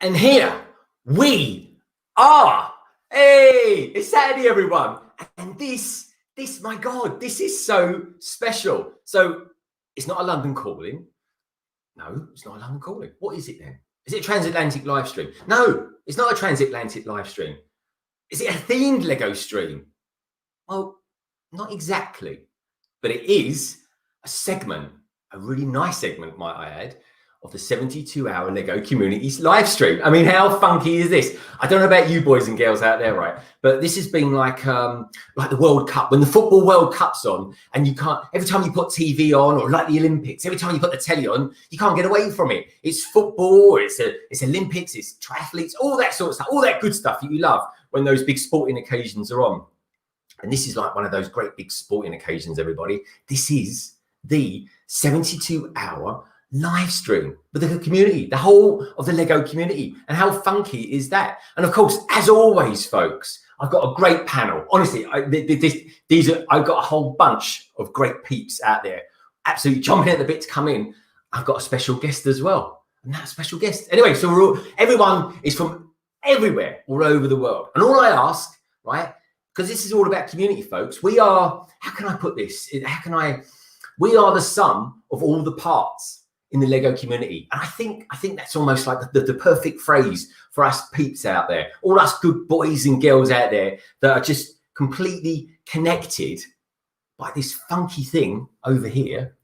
And here we are. Hey, it's Saturday, everyone. And this, my God, this is so special. So it's not a London calling. No, it's not a London calling. What is it then? Is it a transatlantic live stream? No, it's not a transatlantic live stream. Is it a themed Lego stream? Well, not exactly, but it is a segment, a really nice segment, might I add, of the 72-hour Lego community's live stream. I mean, how funky is this? I don't know about you boys and girls out there, right? But this has been like the World Cup, when the football World Cup's on, and you can't, every time you put TV on, or like the Olympics, every time you put the telly on, you can't get away from it. It's football, it's Olympics, it's triathletes, all that sort of stuff, all that good stuff that you love when those big sporting occasions are on. And this is like one of those great big sporting occasions, everybody. This is the 72-hour live stream with the community, the whole of the Lego community. And how funky is that? And of course, as always, folks, I've got a great panel. Honestly, I've got a whole bunch of great peeps out there, absolutely chomping at the bit to come in. I've got a special guest as well, and that special guest. Anyway, so everyone is from everywhere, all over the world. And all I ask, right, because this is all about community, folks. We are, how can I put this? We are the sum of all the parts in the Lego community. And I think that's almost like the perfect phrase for us peeps out there, all us good boys and girls out there that are just completely connected by this funky thing over here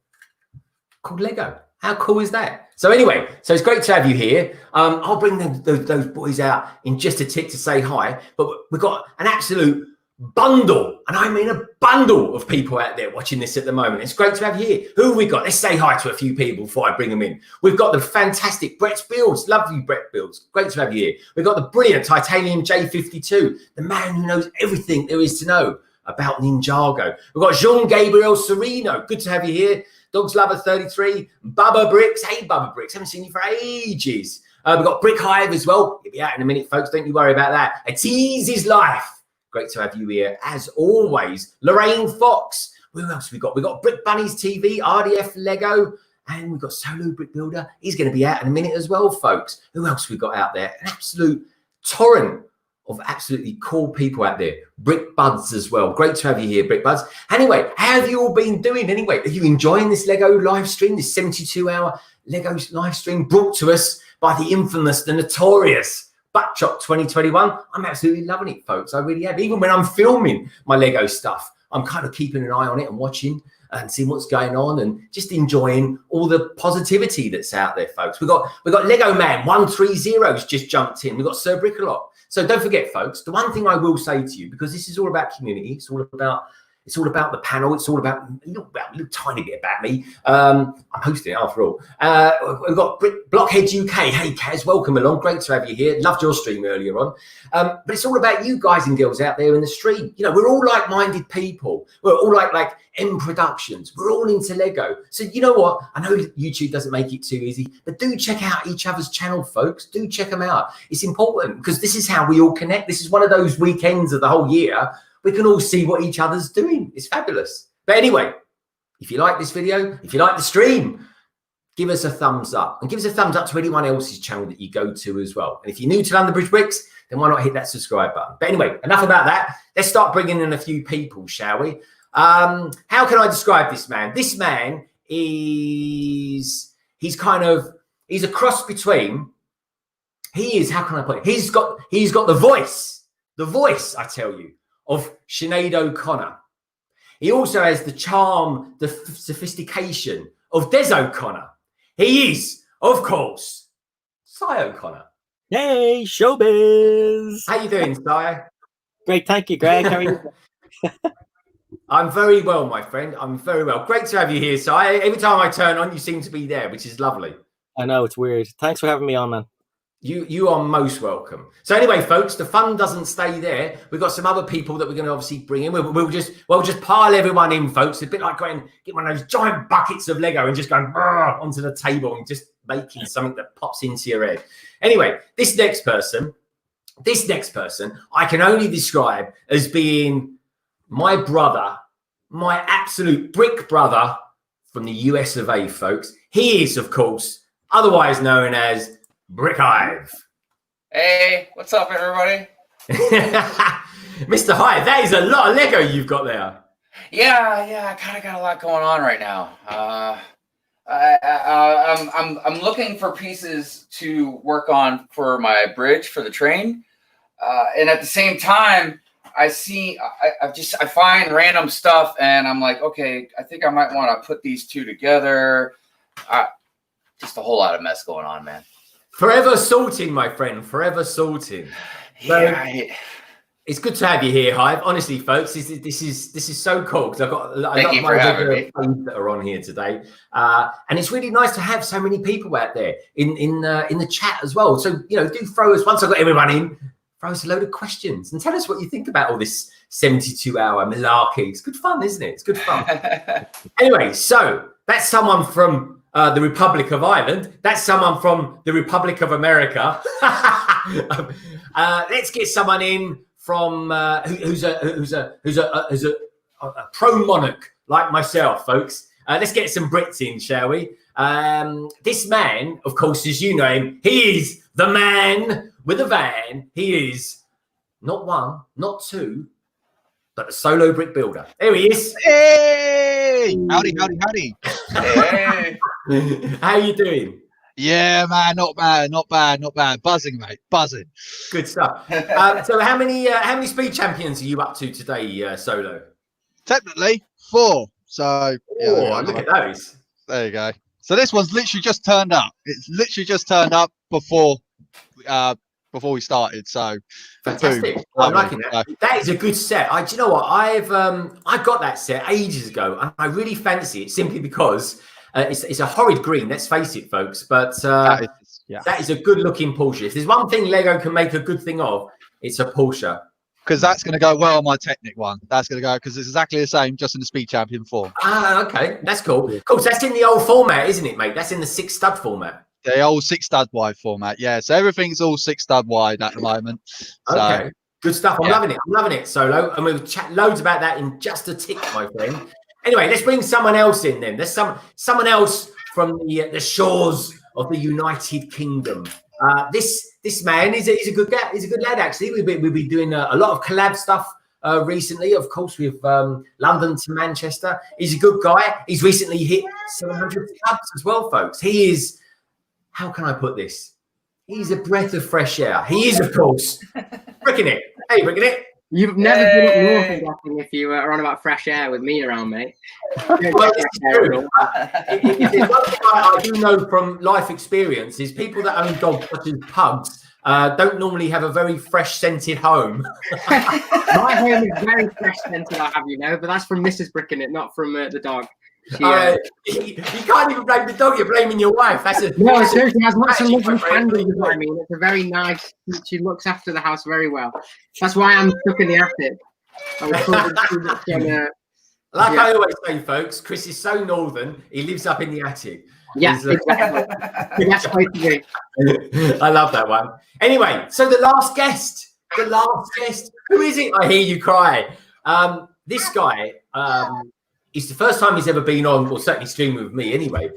called Lego. How cool is that? So anyway, so it's great to have you here. I'll bring those boys out in just a tick to say hi, but we've got an absolute bundle, and I mean a bundle of people out there watching this at the moment. It's great to have you here. Who have we got? Let's say hi to a few people before I bring them in. We've got the fantastic Brikx Builds. Lovely Brikx Builds. Great to have you here. We've got the brilliant Titanium J52, the man who knows everything there is to know about Ninjago. We've got Jean-Gabriel Sereno. Good to have you here. Dogs Lover 33, Bubba Bricks. Hey, Bubba Bricks. Haven't seen you for ages. We've got Brick Hive as well. He'll be out in a minute, folks. Don't you worry about that. A Tease is Life. Great to have you here, as always. Lorraine Fox. Who else we got? We've got Brick Bunnies TV, RDF Lego, and we've got Solo Brick Builder. He's going to be out in a minute as well, folks. Who else we got out there? An absolute torrent of absolutely cool people out there. Brick Buds as well. Great to have you here, Brick Buds. Anyway, how have you all been doing anyway? Are you enjoying this Lego live stream, this 72-hour Lego live stream brought to us by the infamous, the notorious Buckshot 2021? I'm absolutely loving it, folks. I really have. Even when I'm filming my Lego stuff, I'm kind of keeping an eye on it and watching and seeing what's going on and just enjoying all the positivity that's out there, folks. We've got Lego Man 130's just jumped in. We've got Sir Brickalot. So don't forget, folks, the one thing I will say to you, because this is all about community, it's all about the panel. It's all about a little tiny bit about me. I'm hosting it after all. We've got Blockhead UK. Hey, Kaz, welcome along. Great to have you here. Loved your stream earlier on. But it's all about you guys and girls out there in the stream. You know, we're all like-minded people. We're all like M Productions. We're all into Lego. So you know what? I know YouTube doesn't make it too easy, but do check out each other's channel, folks. Do check them out. It's important because this is how we all connect. This is one of those weekends of the whole year we can all see what each other's doing. It's fabulous. But anyway, if you like this video, if you like the stream, give us a thumbs up and give us a thumbs up to anyone else's channel that you go to as well. And if you're new to London Bridge Bricks, then why not hit that subscribe button? But anyway, enough about that. Let's start bringing in a few people, shall we? How can I describe this man? This man he's a cross between, how can I put it? He's got the voice, I tell you, of Sinead O'Connor. He also has the charm, the sophistication of Des O'Connor. He is, of course, Si O'Connor. Hey, showbiz. How you doing, Si? Great, thank you, Greg. How are you? I'm very well, my friend. I'm very well. Great to have you here, Si. Every time I turn on, you seem to be there, which is lovely. I know, it's weird. Thanks for having me on, man. You are most welcome. So anyway, folks, the fun doesn't stay there. We've got some other people that we're going to obviously bring in. We'll just pile everyone in, folks. It's a bit like get one of those giant buckets of Lego and just going onto the table and just making something that pops into your head. Anyway, this next person, I can only describe as being my brother, my absolute brick brother from the US of A, folks. He is, of course, otherwise known as Brick Hive. Hey, what's up, everybody? Mr. Hyde, that is a lot of Lego you've got there. Yeah, I kind of got a lot going on right now. I'm looking for pieces to work on for my bridge for the train, and at the same time, I find random stuff, and I'm like, okay, I think I might want to put these two together. Just a whole lot of mess going on, man. Forever sorting, my friend. Forever sorting. Yeah. It's good to have you here, Hive. Honestly, folks, this is so cool because I've got a lot of my regular friends that are on here today, and it's really nice to have so many people out there in the chat as well. So do throw us, once I've got everyone in, throw us a load of questions and tell us what you think about all this 72-hour malarkey. It's good fun, isn't it? It's good fun. Anyway, so that's someone from the Republic of Ireland. That's someone from the Republic of America. Let's get someone in from who's a pro monarch like myself, folks. Let's get some Brits in, shall we? This man, of course, as you know him, he is the man with a van. He is not one, not two, but the solo brick builder. There he is. Hey! Howdy. Hey. How you doing? Yeah, man, not bad. Buzzing, mate, buzzing. Good stuff. So how many speed champions are you up to today, Solo? Technically 4. So yeah, look at those. There you go. So this one's literally just turned up. It's literally just turned up before we started. So fantastic. Boom. I'm liking that. That is a good set. Do you know what? I got that set ages ago, and I really fancy it simply because it's a horrid green. Let's face it, folks. But that is a good-looking Porsche. If there's one thing Lego can make a good thing of, it's a Porsche. Because that's going to go well on my Technic one. That's going to go because it's exactly the same, just in the Speed Champion form. Okay, that's cool. Cool. So that's in the old format, isn't it, mate? That's in the 6 stud format. The old 6 stud wide format, yeah. So everything's all 6 stud wide at the moment. So, okay, good stuff. I'm loving it. I'm loving it, Solo. And we'll chat loads about that in just a tick, my friend. Anyway, let's bring someone else in then. There's someone else from the shores of the United Kingdom. This man is a good guy. He's a good lad, actually. We've been doing a lot of collab stuff recently, of course, with London to Manchester. He's a good guy. He's recently hit 700 subs as well, folks. He is, how can I put this? He's a breath of fresh air. He is, of course, Bricking It. Hey, Bricking It. You've never been up north, I'm guessing, if you are on about fresh air with me around, mate. Well, this is true. If there's one thing I do know from life experience is people that own dogs such as pugs don't normally have a very fresh scented home. My home is very fresh scented, I have but that's from Mrs. Bricking It, not from the dog. You can't even blame the dog, you're blaming your wife. No, seriously, has lots of lovely candles, I mean. It's a very nice, she looks after the house very well. That's why I'm stuck in the attic. I always say, folks, Chris is so northern, he lives up in the attic. Yes, exactly. That's supposed to be. I love that one. Anyway, so the last guest, who is it? I hear you cry. This guy, it's the first time he's ever been on, or certainly streaming with me anyway.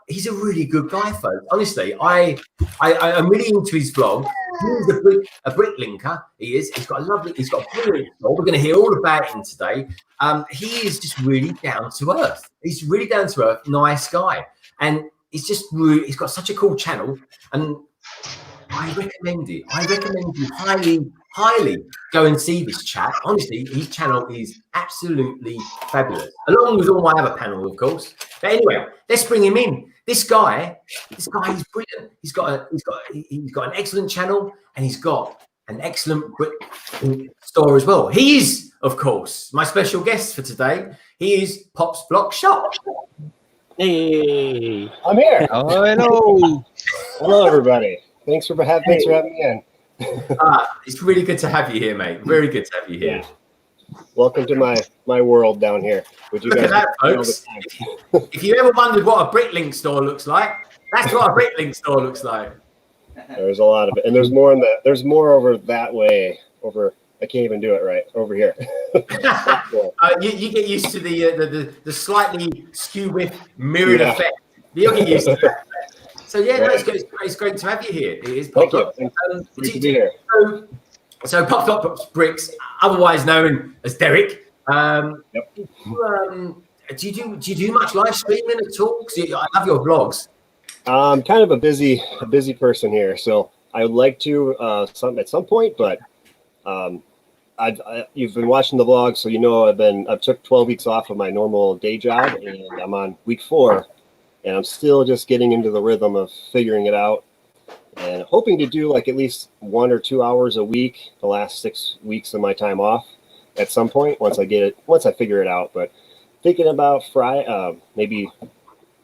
He's a really good guy, folks. Honestly, I'm really into his vlog. He's a brick linker. He is. He's got a brilliant vlog. We're going to hear all about him today. He is just really down to earth. He's really down to earth, nice guy, and he's got such a cool channel. And I recommend it. I recommend you highly go and see this chat. Honestly, his channel is absolutely fabulous, along with all my other panel, of course. But anyway, let's bring him in. This guy is brilliant. He's got an excellent channel, and he's got an excellent brick store as well. He is, of course, my special guest for today. He is Pop's Block Shop. Hey, I'm here. Oh, hello. Hello, everybody. Thanks for having me in. It's really good to have you here, mate. Very good to have you here. Yeah. Welcome to my world down here. Look at that, folks. If you ever wondered what a Bricklink store looks like, that's what a Bricklink store looks like. There's a lot of it, and there's more over that way. I can't even do it right over here. You get used to the slightly skew with mirrored effect. You'll get used to that. So yeah, no, Right. it's great to have you here. It is. Thank you. Pop-Up. Great to be here. So Pop-Up Bricks, otherwise known as Derek. Yep. Do you do much live streaming at all? 'Cause I love your vlogs. I'm kind of a busy person here, so I would like to at some point, but you've been watching the vlog, so you know I've took 12 weeks off of my normal day job, and I'm on week 4, and I'm still just getting into the rhythm of figuring it out, and hoping to do like at least 1 or 2 hours a week the last 6 weeks of my time off at some point once I figure it out. But thinking about maybe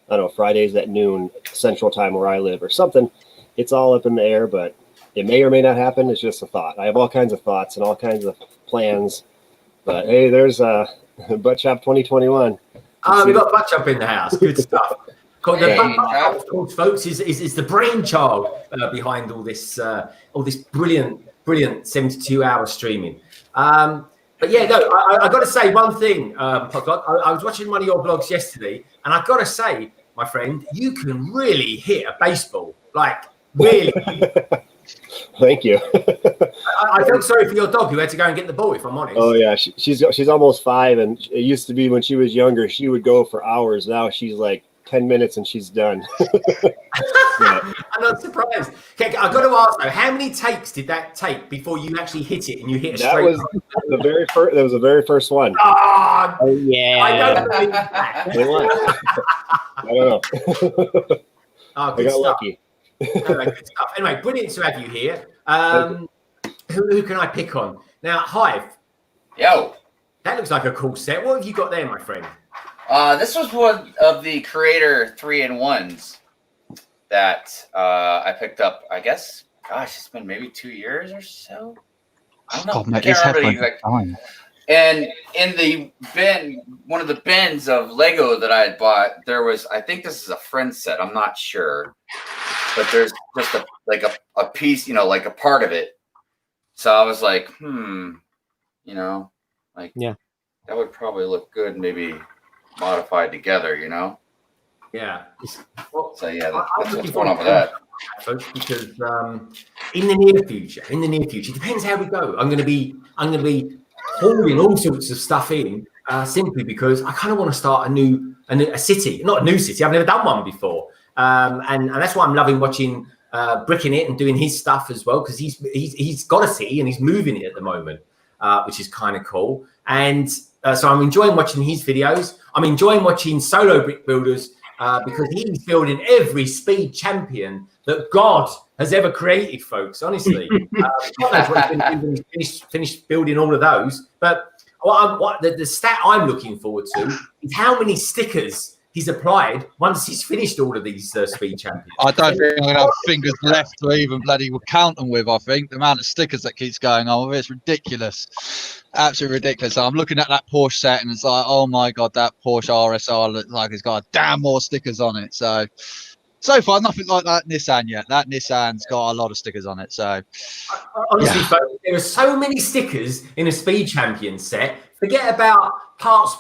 I don't know, Fridays at noon Central Time where I live or something. It's all up in the air, but it may or may not happen. It's just a thought. I have all kinds of thoughts and all kinds of plans. But hey, there's Butt Shop 2021. We got Butt Shop in the house. Good stuff. The Butt Shop, of course, folks, is the brainchild behind all this brilliant 72-hour streaming. But yeah, no, I got to say one thing, I was watching one of your vlogs yesterday, and I got to say, my friend, you can really hit a baseball, like really. Thank you. I feel sorry for your dog who had to go and get the ball, if I'm honest. Oh yeah, she's almost 5, and it used to be when she was younger, she would go for hours. Now she's like 10 minutes and she's done. Yeah. I'm not surprised. Okay, I've got to ask though, how many takes did that take before you actually hit it and you hit a straight? That was the very first one. Oh, yeah. I don't believe that. I don't know. Oh, I good got stuff. lucky. Anyway, good stuff. Anyway, brilliant to have you here. Who can I pick on? Now, Hive. Yo. That looks like a cool set. What have you got there, my friend? This was one of the Creator 3-in-1s that I picked up, I guess. Gosh, it's been maybe 2 years or so. I don't know. God, mate, I can't remember the it's exact time. And in the bin, one of the bins of Lego that I had bought, there was, I think this is a friend set. I'm not sure, but there's just a piece, like a part of it. So I was like, that would probably look good, maybe modified together, Yeah. Well, So yeah, I'm that's looking what's going on with forward that. folks, because in the near future, it depends how we go. I'm going to be hauling all sorts of stuff in simply because I kind of want to start a city, not a new city. I've never done one before, and that's why I'm loving watching Bricking It and doing his stuff as well, because he's got a city and he's moving it at the moment, which is kind of cool. And so I'm enjoying watching his videos. I'm enjoying watching Solo Brick Builders. Because he's building every speed champion that God has ever created, folks. Honestly, God knows what he's going to do when he's finished building all of those. But the stat I'm looking forward to is how many stickers he's applied once he's finished all of these speed champions. I don't think I'm going to have fingers left to even bloody count them with. I think the amount of stickers that keeps going on with it's ridiculous. Absolutely ridiculous. So I'm looking at that Porsche set and it's like, oh my God, that Porsche RSR looks like it's got a damn more stickers on it. So far, nothing like that Nissan yet. That Nissan's got a lot of stickers on it. So honestly, folks, there are so many stickers in a speed champion set. Forget about parts,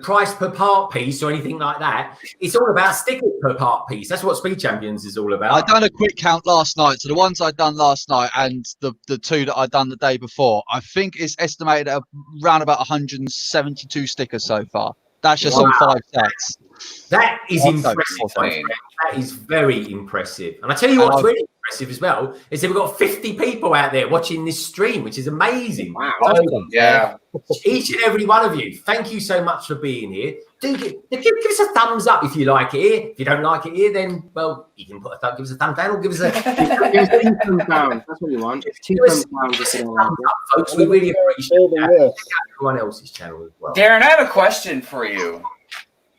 price per part piece or anything like that. It's all about stickers per part piece. That's what Speed Champions is all about. I done a quick count last night. So the ones I'd done last night and the two that I'd done the day before, I think it's estimated at around about 172 stickers so far. That's just on 5 sets. That is impressive. That is very impressive. And I tell you what's really impressive as well is that we've got 50 people out there watching this stream, which is amazing. Wow. Yeah. Each and every one of you, thank you so much for being here. Do give us a thumbs up if you like it here. If you don't like it here, then, well, you can give us a thumb down or give us a... Give us 2 thumbs down. That's what you want. 2 thumbs down. Just thumbs up, folks. We really appreciate that. Everyone else's channel as well. Darren, I have a question for you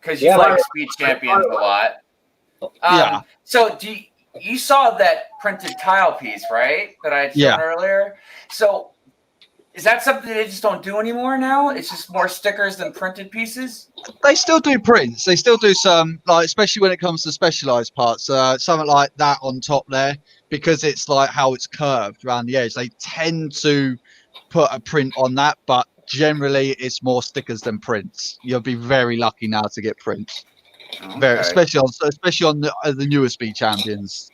because you like Speed Champions a lot. So you saw that printed tile piece, right? That I had shown earlier. So is that something they just don't do anymore now? It's just more stickers than printed pieces? They still do prints. They still do some, like, especially when it comes to specialized parts, something like that on top there, because it's like how it's curved around the edge. They tend to put a print on that, but generally it's more stickers than prints. You'll be very lucky now to get prints. Very, especially on the newer speed champions.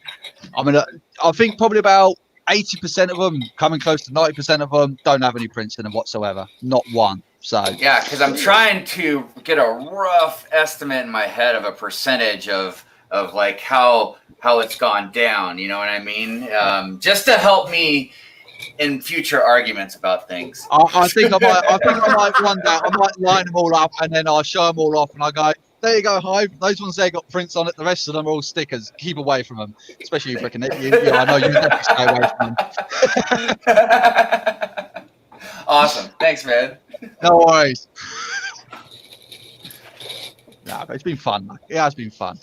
I mean, I think probably about 80% of them, coming close to 90% of them, don't have any prints in them whatsoever. Not one. So yeah, because I'm trying to get a rough estimate in my head of a percentage of like how it's gone down. You know what I mean? Just to help me in future arguments about things. I think I might one day I might line them all up and then I'll show them all off and I go, there you go, Hive. Those ones there got prints on it. The rest of them are all stickers. Keep away from them, especially you, Bricks. I know you definitely stay away from them. Awesome, thanks, man. No worries. No, but it's been fun. It has been fun.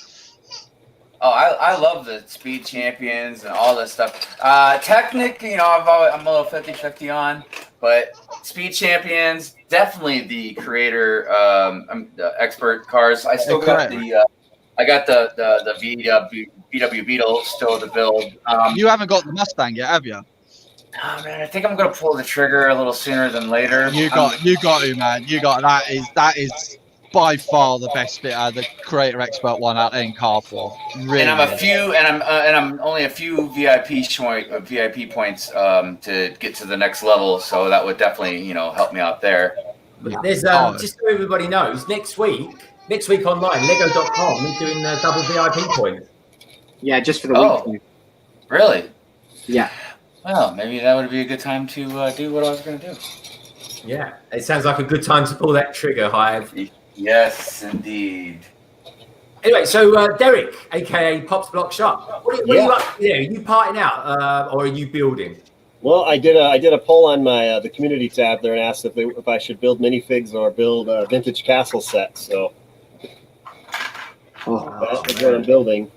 Oh, I love the speed champions and all this stuff. Technic, I'm a little 50-50 on, but speed champions, definitely the creator, the expert cars. I still got the VW Beetle still to build. You haven't got the Mustang yet, have you? Oh man, I think I'm gonna pull the trigger a little sooner than later. You got to, man. You got that is by far the best bit out of the creator expert one out in car for. Really, and I'm only a few VIP points to get to the next level, so that would definitely help me out there. There's just so everybody knows, next week online, lego.com is doing double VIP points. Yeah, just for the week. Really? Yeah. Well, maybe that would be a good time to do what I was going to do. Yeah, it sounds like a good time to pull that trigger, Hive. Yes, indeed. Anyway, so Derek, aka Pops Block Shop, what are you up to? Are you parting out, or are you building? Well, I did a poll on my the community tab there and asked if I should build minifigs or build vintage castle sets. So that's what I'm building.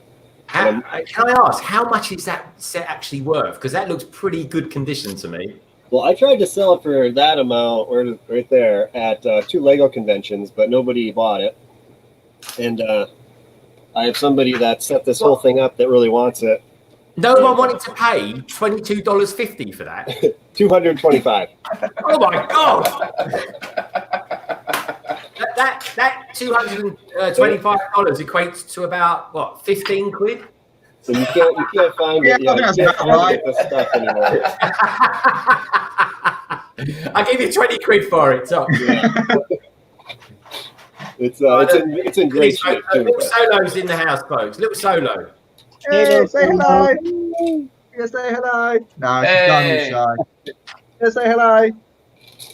Can I ask, how much is that set actually worth? Because that looks pretty good condition to me. Well, I tried to sell it for that amount right there at 2 Lego conventions, but nobody bought it. And I have somebody that set this whole thing up that really wants it. No one wanted to pay $22.50 for that. $225. Oh my god! That $225 equates to about what, 15 quid? So you can't find it. You can't get this stuff anymore. I'll give you 20 quid for it. So. Yeah. It's in great shape too. Little Solo's in the house, folks. Little Solo. Hey, say hello. You say hello. No, she's gone shy. You say hello.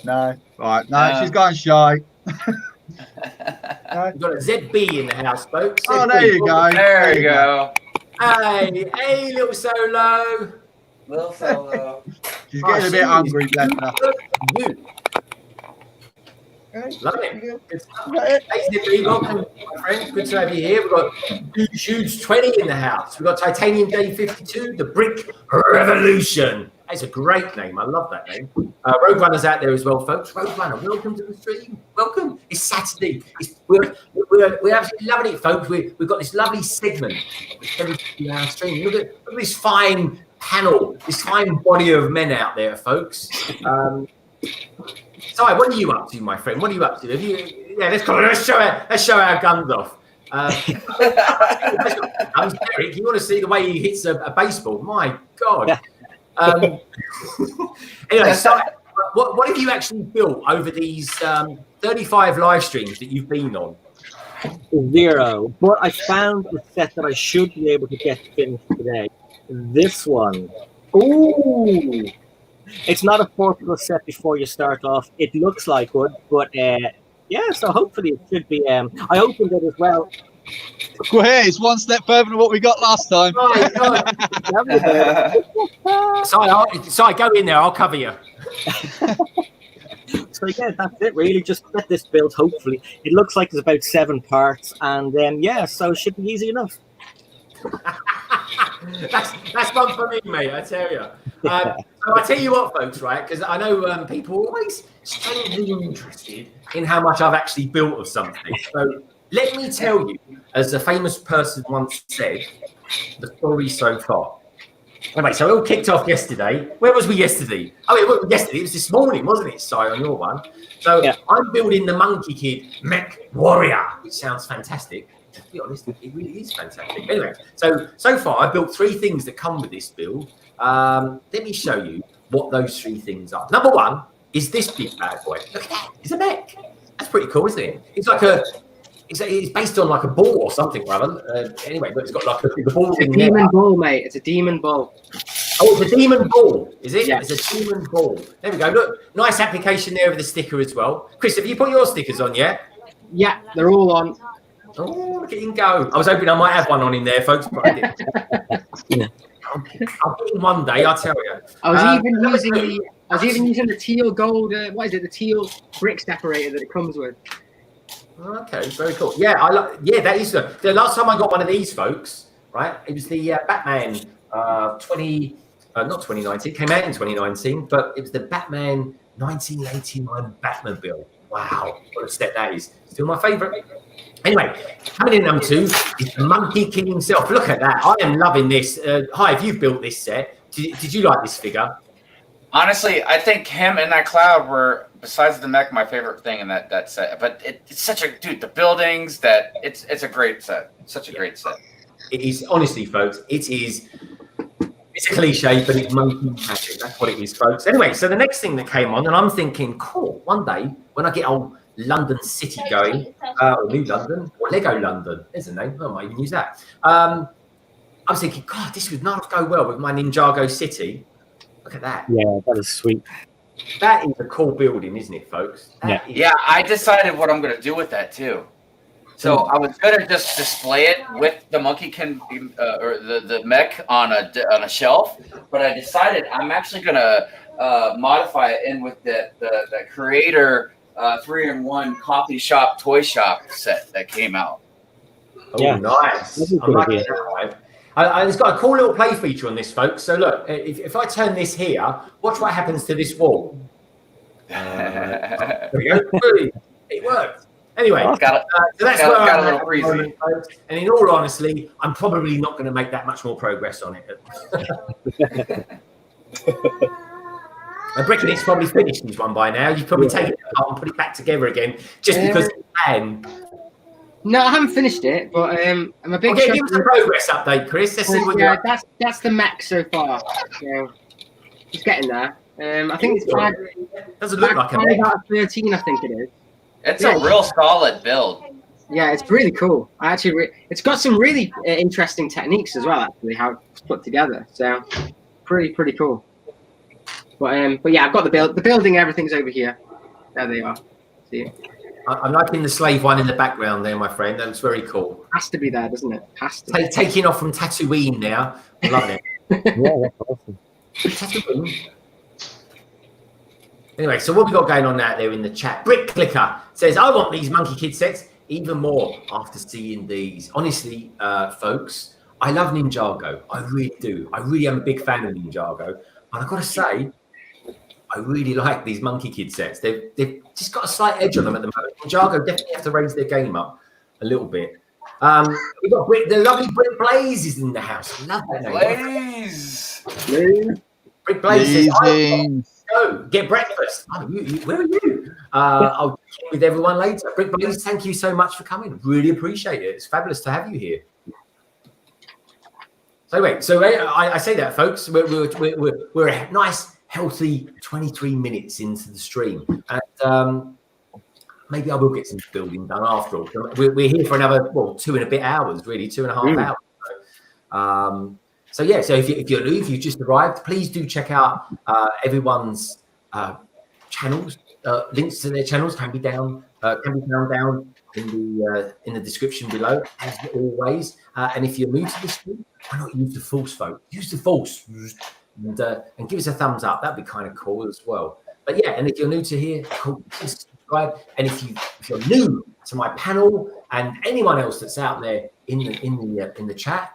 No, right. No, she's gone shy. We've got a ZB in the house, folks. Oh, there you go. There you go. Hey, little Solo. Little Solo. She's getting a bit hungry, bless her. You. Okay. Love it. Good stuff. Hey, ZB, welcome, my friend. Good to have you here. We've got Huge 20 in the house. We've got Titanium Day 52, the Brick Revolution. That's a great name. I love that name. Road Runner's out there as well, folks. Road Runner, welcome to the stream. Welcome. It's Saturday. We're absolutely loving it, folks. We've got this lovely segment in our stream. Look at this fine panel, this fine body of men out there, folks. So, what are you up to, my friend? What are you up to? Let's show our guns off. Derek, you want to see the way he hits a baseball? My God. Anyway, so what have you actually built over these 35 live streams that you've been on? 0. But I found a set that I should be able to get finished today. This one. Ooh. It's not a 4+ set before you start off. It looks like wood, but so hopefully it should be. I opened it as well. Well, hey, it's one step further than what we got last time. Sorry, go in there. I'll cover you. So yeah, that's it. Really, just get this built. Hopefully, it looks like there's about 7 parts, and so it should be easy enough. That's one for me, mate. I tell you. So I tell you what, folks, right? Because I know people are always strangely interested in how much I've actually built of something. So let me tell you, as a famous person once said, the story so far. Anyway, so it all kicked off yesterday. Where was we yesterday? Oh, it wasn't yesterday. It was this morning, wasn't it, Si, on your one? So I'm building the Monkey Kid Mech Warrior, which sounds fantastic. To be honest, it really is fantastic. Anyway, so far I built 3 things that come with this build. Let me show you what those 3 things are. Number 1 is this big bad boy. Look at that. It's a mech. That's pretty cool, isn't it? It's like it's based on like a ball or something, rather. Anyway, but it's got like a ball thing there. Demon ball, mate. It's a demon ball. Oh, it's a demon ball, is it? Yeah. It's a demon ball. There we go. Look, nice application there of the sticker as well. Chris, have you put your stickers on yet? Yeah, they're all on. Oh, look at him go. I was hoping I might have one on in there, folks, but I didn't. I'll get him one day, I'll tell you. I was even using the teal gold. What is it? The teal Brikx decorator that it comes with. Okay, very cool. Yeah, that is the last time I got one of these, folks. Right, it was the Batman not 2019. It came out in 2019, but it was the Batman 1989 Batmobile. Wow, what a step that is! Still my favourite. Anyway, coming in number 2 is the Monkey King himself. Look at that! I am loving this. Hive, you've built this set. Did you like this figure? Honestly, I think him and that cloud were, besides the mech, my favorite thing in that set. But it's such a the buildings it's a great set. Such a great set. It is, honestly, folks. It is. It's a cliche, but it's monkey magic. That's what it is, folks. Anyway, so the next thing that came on, and I'm thinking, cool. One day when I get old London City going, or New London, or Lego London, there's a name. I might even use that. I was thinking, God, this would not go well with my Ninjago City. Look at that. Yeah, that is sweet. That is a cool building, isn't it, folks? Yeah, I decided what I'm going to do with that too. So I was going to just display it with the monkey or the mech on a shelf, but I decided I'm actually going to modify it in with the creator 3-in-1 coffee shop toy shop set that came out. Oh, yeah. Nice. I like that. It's got a cool little play feature on this, folks. So look, if I turn this here, watch what happens to this wall. There we go. It worked. Anyway, so that's where I'm a little breezy. And in all honesty, I'm probably not going to make that much more progress on it. Brikx probably finished this one by now. You've probably taken it apart and put it back together again just because you can. No, I haven't finished it, but I'm a big. Okay, give us a progress update, Chris. Let's see what you're. That's the mech so far. So it's getting there. I think it's 5. Doesn't look like a 5 out of 13. I think it is. It's a real solid build. Yeah, it's really cool. It's got some really interesting techniques as well. Actually, how it's put together. So pretty cool. But yeah, I've got the building. Everything's over here. There they are. See. I'm liking the slave one in the background there, my friend. That looks very cool. Has to be there, doesn't it? Has to. Taking off from Tatooine now. I love it. Yeah, that's awesome. Tatooine. Anyway, so what we got going on out there in the chat? Brick Clicker says, I want these Monkey Kid sets even more after seeing these. Honestly, folks, I love Ninjago. I really do. I really am a big fan of Ninjago. But I've got to say, I really like these Monkey Kid sets. They've just got a slight edge on them at the moment. Ninjago definitely have to raise their game up a little bit. We've got the lovely Brick Blaze is in the house. I love that name. Blaze. Brick Blaze says, go get breakfast. Oh, where are you? I'll check with everyone later. Brick Blaze, thank you so much for coming. Really appreciate it. It's fabulous to have you here. So wait, I say that, folks. We're a nice, healthy 23 minutes into the stream, and maybe I will get some building done after all. We're here for another 2 and a bit hours, really 2.5 hours. So yeah, so if you're new, if you've just arrived, please do check out everyone's channels. Links to their channels can be found down in the description below, as always. And if you're new to this stream, why not use the Force, folks? Use the Force and give us a thumbs up. That'd be kind of cool as well. But yeah, and if you're new to here, cool, please subscribe. And if you're new to my panel and anyone else that's out there in the chat,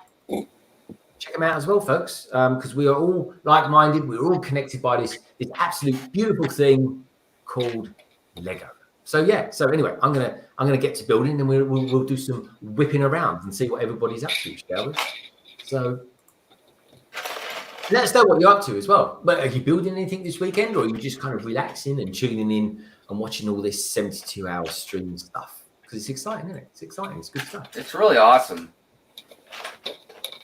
check them out as well, folks, because we are all like-minded. We're all connected by this absolute beautiful thing called Lego. So yeah. So anyway, I'm gonna get to building, and we'll do some whipping around and see what everybody's up to, shall we? So let us know what you're up to as well. But are you building anything this weekend, or are you just kind of relaxing and tuning in and watching all this 72-hour stream stuff? because it's exciting, isn't it? It's exciting. It's good stuff. It's really awesome.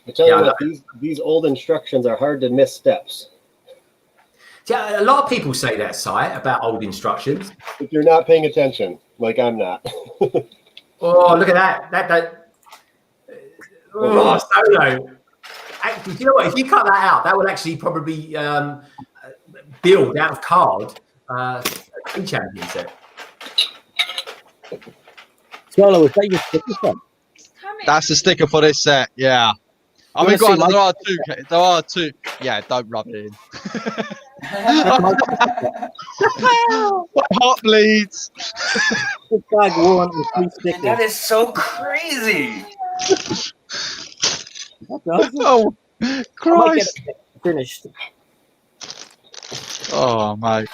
I tell you Yeah, what, these old instructions are hard to miss steps. Yeah, a lot of people say that, Si, about old instructions. If you're not paying attention, like I'm not. Oh, look at that. Oh, Solo. Actually, do you know what? If you cut that out, that would actually probably build out of card a champion set. Solo, is that your sticker set? That's the sticker for this set. Yeah. I mean, wanna see there are two. Yeah, don't rub it in. My heart bleeds. Bag one and 3 stickers. That is so crazy. That's awesome. Oh, I might get Christ. it finished. Oh, mate.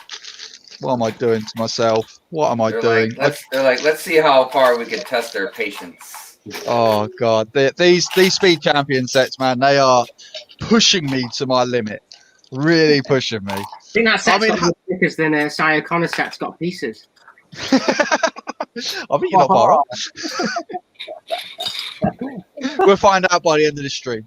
What am I doing to myself? What am I doing? Let's see how far we can test their patience. Oh, God. These speed champion sets, man, they are pushing me to my limit. Really pushing me. I think that set's got more stickers than Si O'Connor's set's got pieces. I think you're not far off. We'll find out by the end of the stream.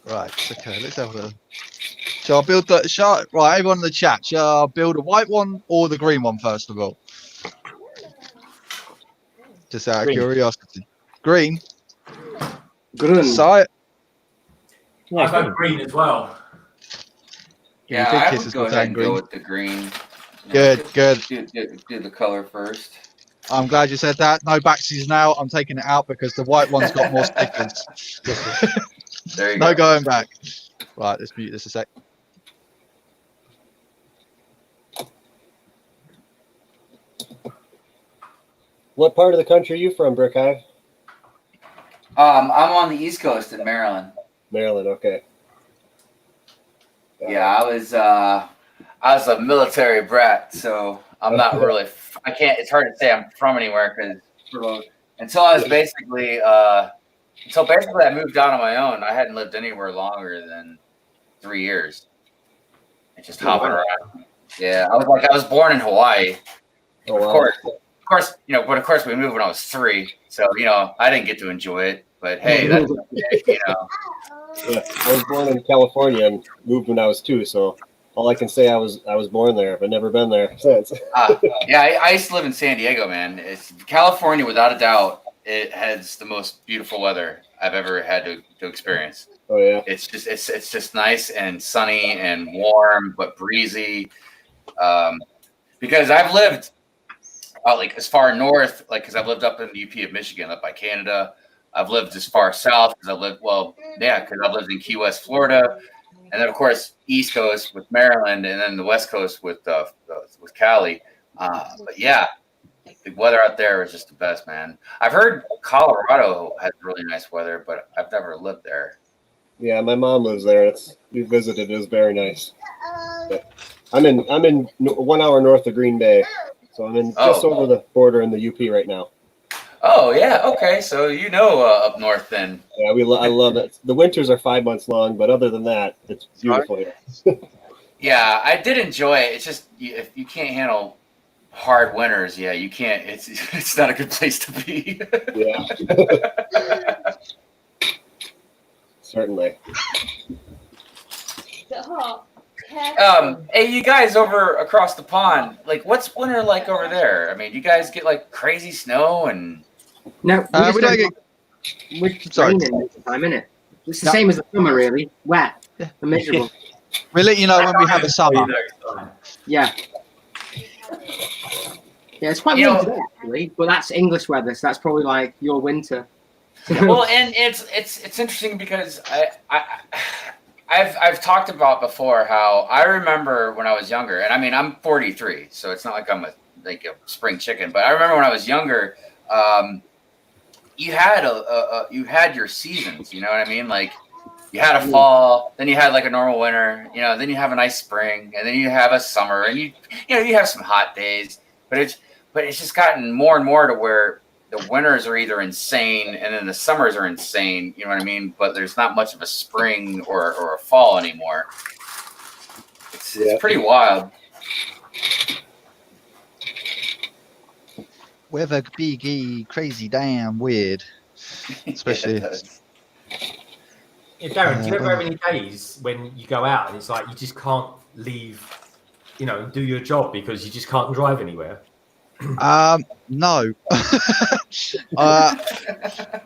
Right, okay, let's have a. Shall I build the right, everyone in the chat, shall I build a white one or the green one first of all? Just out of curiosity. Green. Green. So, I've got green as well. Yeah, I would go ahead and go with the green. Good. Do the color first. I'm glad you said that. No backsies now. I'm taking it out because the white one's got more stickers. There you No go. going back. Right, let's mute this a sec. What part of the country are you from, Brickhive? I'm on the East Coast in Maryland. Maryland, okay. Yeah, I was a military brat, so I'm not really. I can't. It's hard to say I'm from anywhere because until I basically I moved out on my own. I hadn't lived anywhere longer than 3 years. And just hopping around. Yeah, I was born in Hawaii. Oh, wow. Of course, but of course we moved when I was 3, so I didn't get to enjoy it. But hey, that's Yeah, I was born in California and moved when I was 2, so all I can say I was born there, but never been there since. Yeah, I used to live in San Diego, man. It's California, without a doubt. It has the most beautiful weather I've ever had to experience. Oh yeah, it's just nice and sunny and warm, but breezy. Because I've lived like as far north, like because I've lived up in the UP of Michigan, up by Canada. I've lived as far south because I've lived in Key West, Florida, and then of course East Coast with Maryland, and then the West Coast with Cali. But yeah, the weather out there is just the best, man. I've heard Colorado has really nice weather, but I've never lived there. Yeah, my mom lives there. We visited. It was very nice. But I'm in 1 hour north of Green Bay, so I'm in just over the border in the UP right now. Oh yeah, okay. So up north then. Yeah, I love it. The winters are 5 months long, but other than that, it's beautiful here. Yeah, I did enjoy it. It's just if you can't handle hard winters, yeah, you can't. It's not a good place to be. Yeah. Certainly. Hey, you guys over across the pond, like, what's winter like over there? I mean, you guys get like crazy snow and. No, We don't get. it's Sorry. raining most of the time, isn't it? It's the same as the summer, really. Wet and miserable. We'll let you know when we have a summer. Yeah. Yeah, it's quite warm today, actually, but that's English weather, so that's probably like your winter. Well, and it's interesting because I've talked about before how I remember when I was younger, and I mean I'm 43, so it's not like I'm a spring chicken, but I remember when I was younger, you had your seasons, you know what I mean? Like you had a fall, then you had like a normal winter, then you have a nice spring, and then you have a summer, and you have some hot days, but it's just gotten more and more to where the winters are either insane and then the summers are insane, you know what I mean? But there's not much of a spring or a fall anymore. It's pretty wild. Weather biggie, crazy, damn weird. Especially. Yeah, Darren, do you ever have any days when you go out and it's like you just can't leave, you know, do your job because you just can't drive anywhere? No.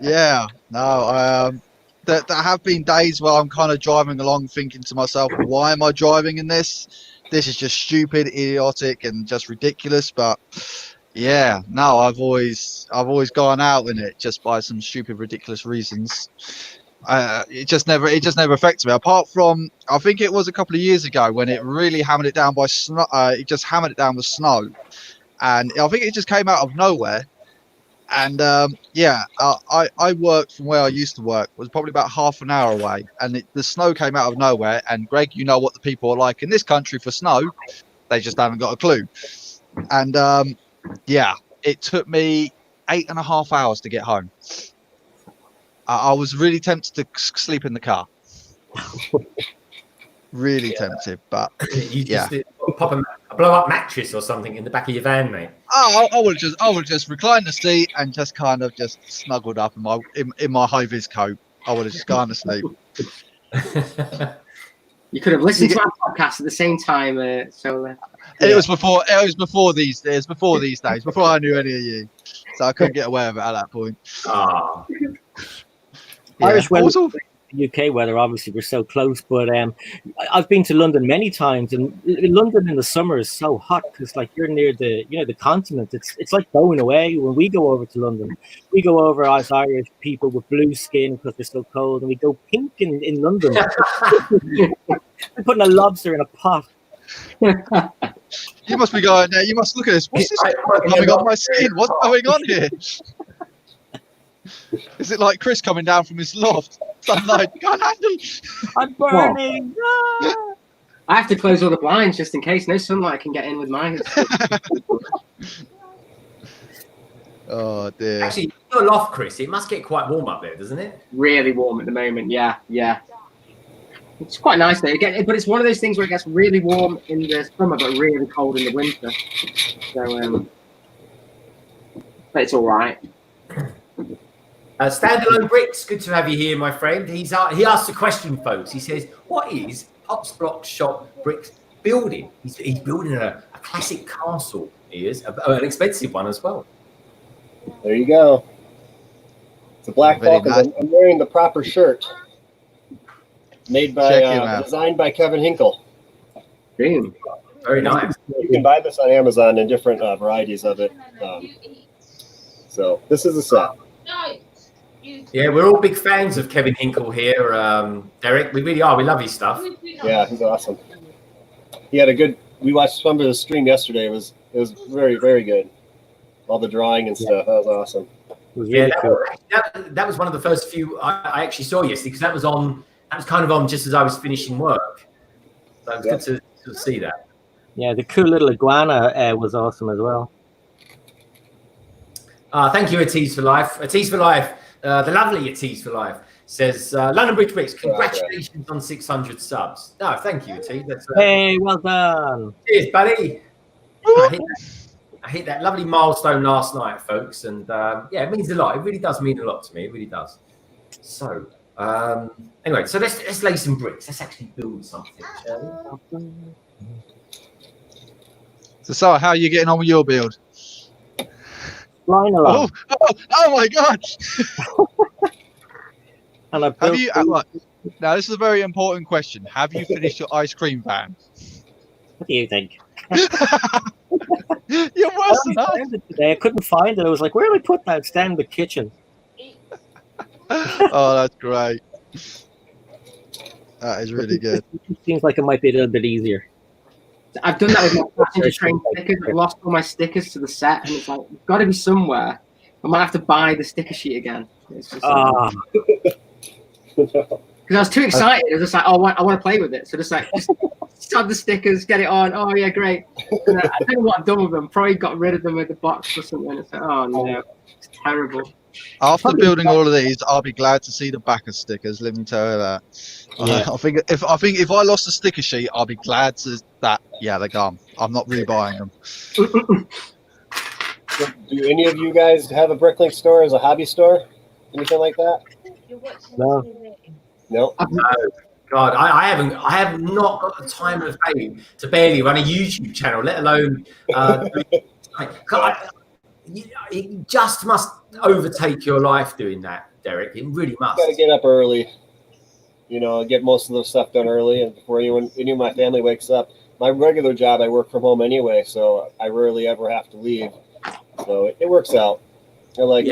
Yeah, no. There have been days where I'm kind of driving along thinking to myself, why am I driving in this? This is just stupid, idiotic, and just ridiculous. But yeah, no, I've always gone out in it just by some stupid, ridiculous reasons. It just never affects me. Apart from, I think it was a couple of years ago when it really hammered it down by snow. It just hammered it down with snow, and I think it just came out of nowhere. And I worked from where I used to work. It was probably about half an hour away, and the snow came out of nowhere. And Greg, you know what the people are like in this country for snow; they just haven't got a clue. And it took me 8.5 hours to get home. I was really tempted to sleep in the car. Really tempted, but You just pop a blow up mattress or something in the back of your van, mate. Oh, I would just recline the seat and just kind of just snuggled up in my high vis coat. I would have just gone to sleep. You could have listened to our podcast at the same time, Solar. It was before these days, before I knew any of you, so I couldn't get away with it at that point. Ah. Irish weather, UK weather, obviously we're so close, but I've been to London many times, and London in the summer is so hot because like you're near the continent. It's like going away. When we go over to London, we go over as Irish people with blue skin because they're so cold, and we go pink in London. We're putting a lobster in a pot. You must be going there. You must look at this. What's this coming on my skin? What's going on here? Is it like Chris coming down from his loft? Sunlight, can't handle. I'm burning. I have to close all the blinds just in case no sunlight can get in with mine. Oh dear. Actually, your loft, Chris, it must get quite warm up there, doesn't it? Really warm at the moment. Yeah. It's quite nice there. But it's one of those things where it gets really warm in the summer, but really cold in the winter. So, but it's all right. Standalone Bricks, good to have you here, my friend. He asked a question, folks. He says, "What is Pop's Block Shop Bricks building?" He's building a classic castle. He is an expensive one as well. There you go. It's a black Falcon. Nice. I'm wearing the proper shirt. Made by, designed by Kevin Hinkle. Boom. Very nice. You can buy this on Amazon in different varieties of it. So this is a set. Yeah, we're all big fans of Kevin Hinkle here, Derek. We really are. We love his stuff. Yeah, he's awesome. He had a good. We watched some of his stream yesterday. It was very, very good. All the drawing and stuff. That was awesome. Yeah, that was one of the first few I actually saw yesterday because that was kind of on just as I was finishing work. So it was good to see that. Yeah, the cool little iguana was awesome as well. Thank you, Ateez for Life. Ateez for Life, the lovely Ateez for Life, says, London Bridge Bricks, congratulations on 600 subs. No, thank you, Ateez. Hey, well done. Cheers, buddy. I hit that lovely milestone last night, folks. And it means a lot. It really does mean a lot to me. It really does. So, anyway, so let's lay some bricks. Let's actually build something, shall we? So, how are you getting on with your build? Flying along. Oh my God! And I Have you? Now, this is a very important question. Have you finished your ice cream van? What do you think? You're worse than that. Today I couldn't find it. I was like, where do I put that? It's down in the kitchen. Oh, that's great. That is really good. It seems like it might be a little bit easier. I've done that with my passenger train stickers. I've lost all my stickers to the set, and it's like, it's got to be somewhere. I might have to buy the sticker sheet again. Because I was too excited. I was just like, oh, I want to play with it. So just add the stickers, get it on. Oh, yeah, great. And I don't know what I've done with them. Probably got rid of them with the box or something. It's like, oh, no. It's terrible. After building all of these, I'll be glad to see the back of stickers. Let me tell you that. Yeah. I think if I lost a sticker sheet, I'll be glad to that. Yeah, they're gone. I'm not rebuying them. Do any of you guys have a Bricklink store as a hobby store? Anything like that? No. No. God, I have not got the time of day to barely run a YouTube channel, let alone. It just must overtake your life doing that, Derek. It really must. Got to get up early. You know, get most of the stuff done early, and before any of my family wakes up. My regular job, I work from home anyway, so I rarely ever have to leave. So it works out. I like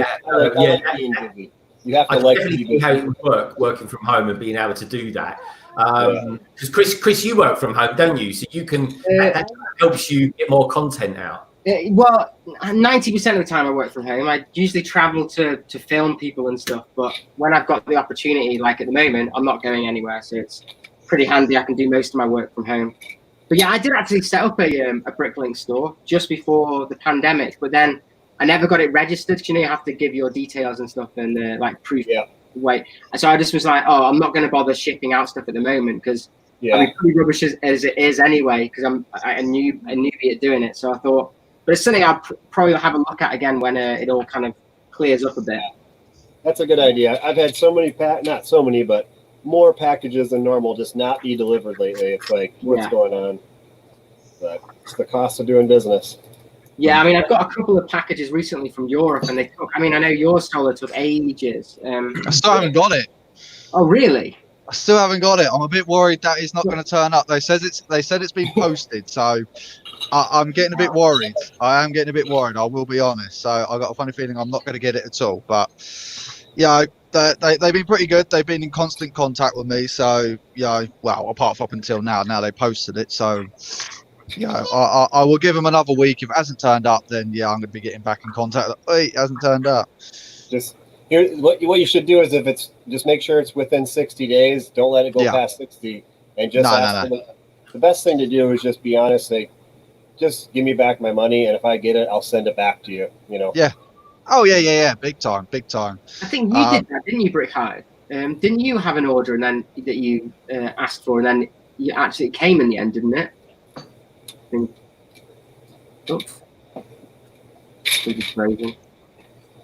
being busy. You have to like to be busy. How it would work working from home and being able to do that. Because Chris, you work from home, don't you? So you can that helps you get more content out. Well, 90% of the time I work from home. I usually travel to film people and stuff. But when I've got the opportunity, like at the moment, I'm not going anywhere, so it's pretty handy. I can do most of my work from home. But yeah, I did actually set up a Bricklink store just before the pandemic, but then I never got it registered. You know, you have to give your details and stuff and like proof. Yeah. Wait. So I just was like, oh, I'm not going to bother shipping out stuff at the moment because I mean, pretty rubbish as it is anyway. Because I newbie at doing it. So I thought, but it's something I'll probably have a look at again when it all kind of clears up a bit. That's a good idea. I've had so many not so many, but more packages than normal just not be delivered lately. It's like, what's going on? But it's the cost of doing business. Yeah, I mean, I've got a couple of packages recently from Europe, and they took. I mean, I know your solar took ages. I still haven't got it. Oh, really? I still haven't got it. I'm a bit worried that it's not going to turn up. They said it's been posted, so I'm getting a bit worried. I am getting a bit worried. I will be honest. So I got a funny feeling I'm not going to get it at all. But yeah, they've been pretty good. They've been in constant contact with me. So yeah, well, apart from up until now. Now they posted it. So yeah, I will give them another week. If it hasn't turned up, then yeah, I'm going to be getting back in contact. Wait, it hasn't turned up. Just here, what you should do is if it's just make sure it's within 60 days. Don't let it go past 60, and just ask them. The best thing to do is just be honest. Say, just give me back my money, and if I get it, I'll send it back to you. You know. Yeah. Oh yeah. Big time. I think you did that, didn't you, Brikx? Didn't you have an order and then that you asked for, and then you actually came in the end, didn't it? Oops. He's frozen.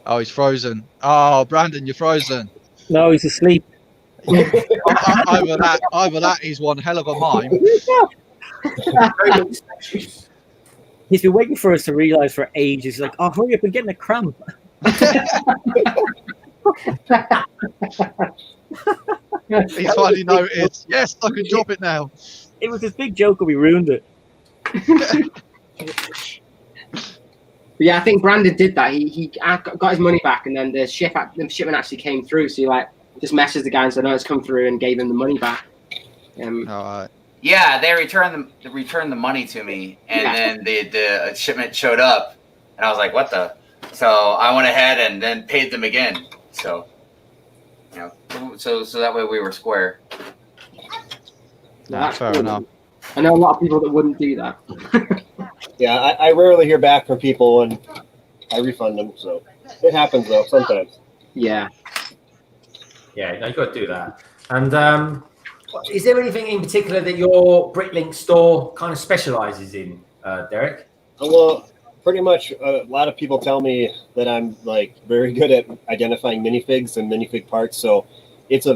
Oh, he's frozen. Oh, Brandon, you're frozen. No, he's asleep. Either that is one hell of a mime. He's been waiting for us to realise for ages. He's like, oh, hurry up, I'm getting a cramp. He finally noticed. Yes, I can drop it now. It was this big joke and we ruined it. Yeah, I think Brandon did that. He got his money back, and then the shipment actually came through. So he like just messaged the guy and said, "No, it's come through," and gave him the money back. All right. Yeah, they returned the money to me, and then the shipment showed up, and I was like, "What the?" So I went ahead and then paid them again. So, you know, so that way we were square. Nah, fair enough. I know a lot of people that wouldn't do that. Yeah, I rarely hear back from people when I refund them, so it happens though sometimes. Yeah. Yeah, no, you got to do that. And is there anything in particular that your Bricklink store kind of specializes in, Derek? Well, pretty much a lot of people tell me that I'm like very good at identifying minifigs and minifig parts. So it's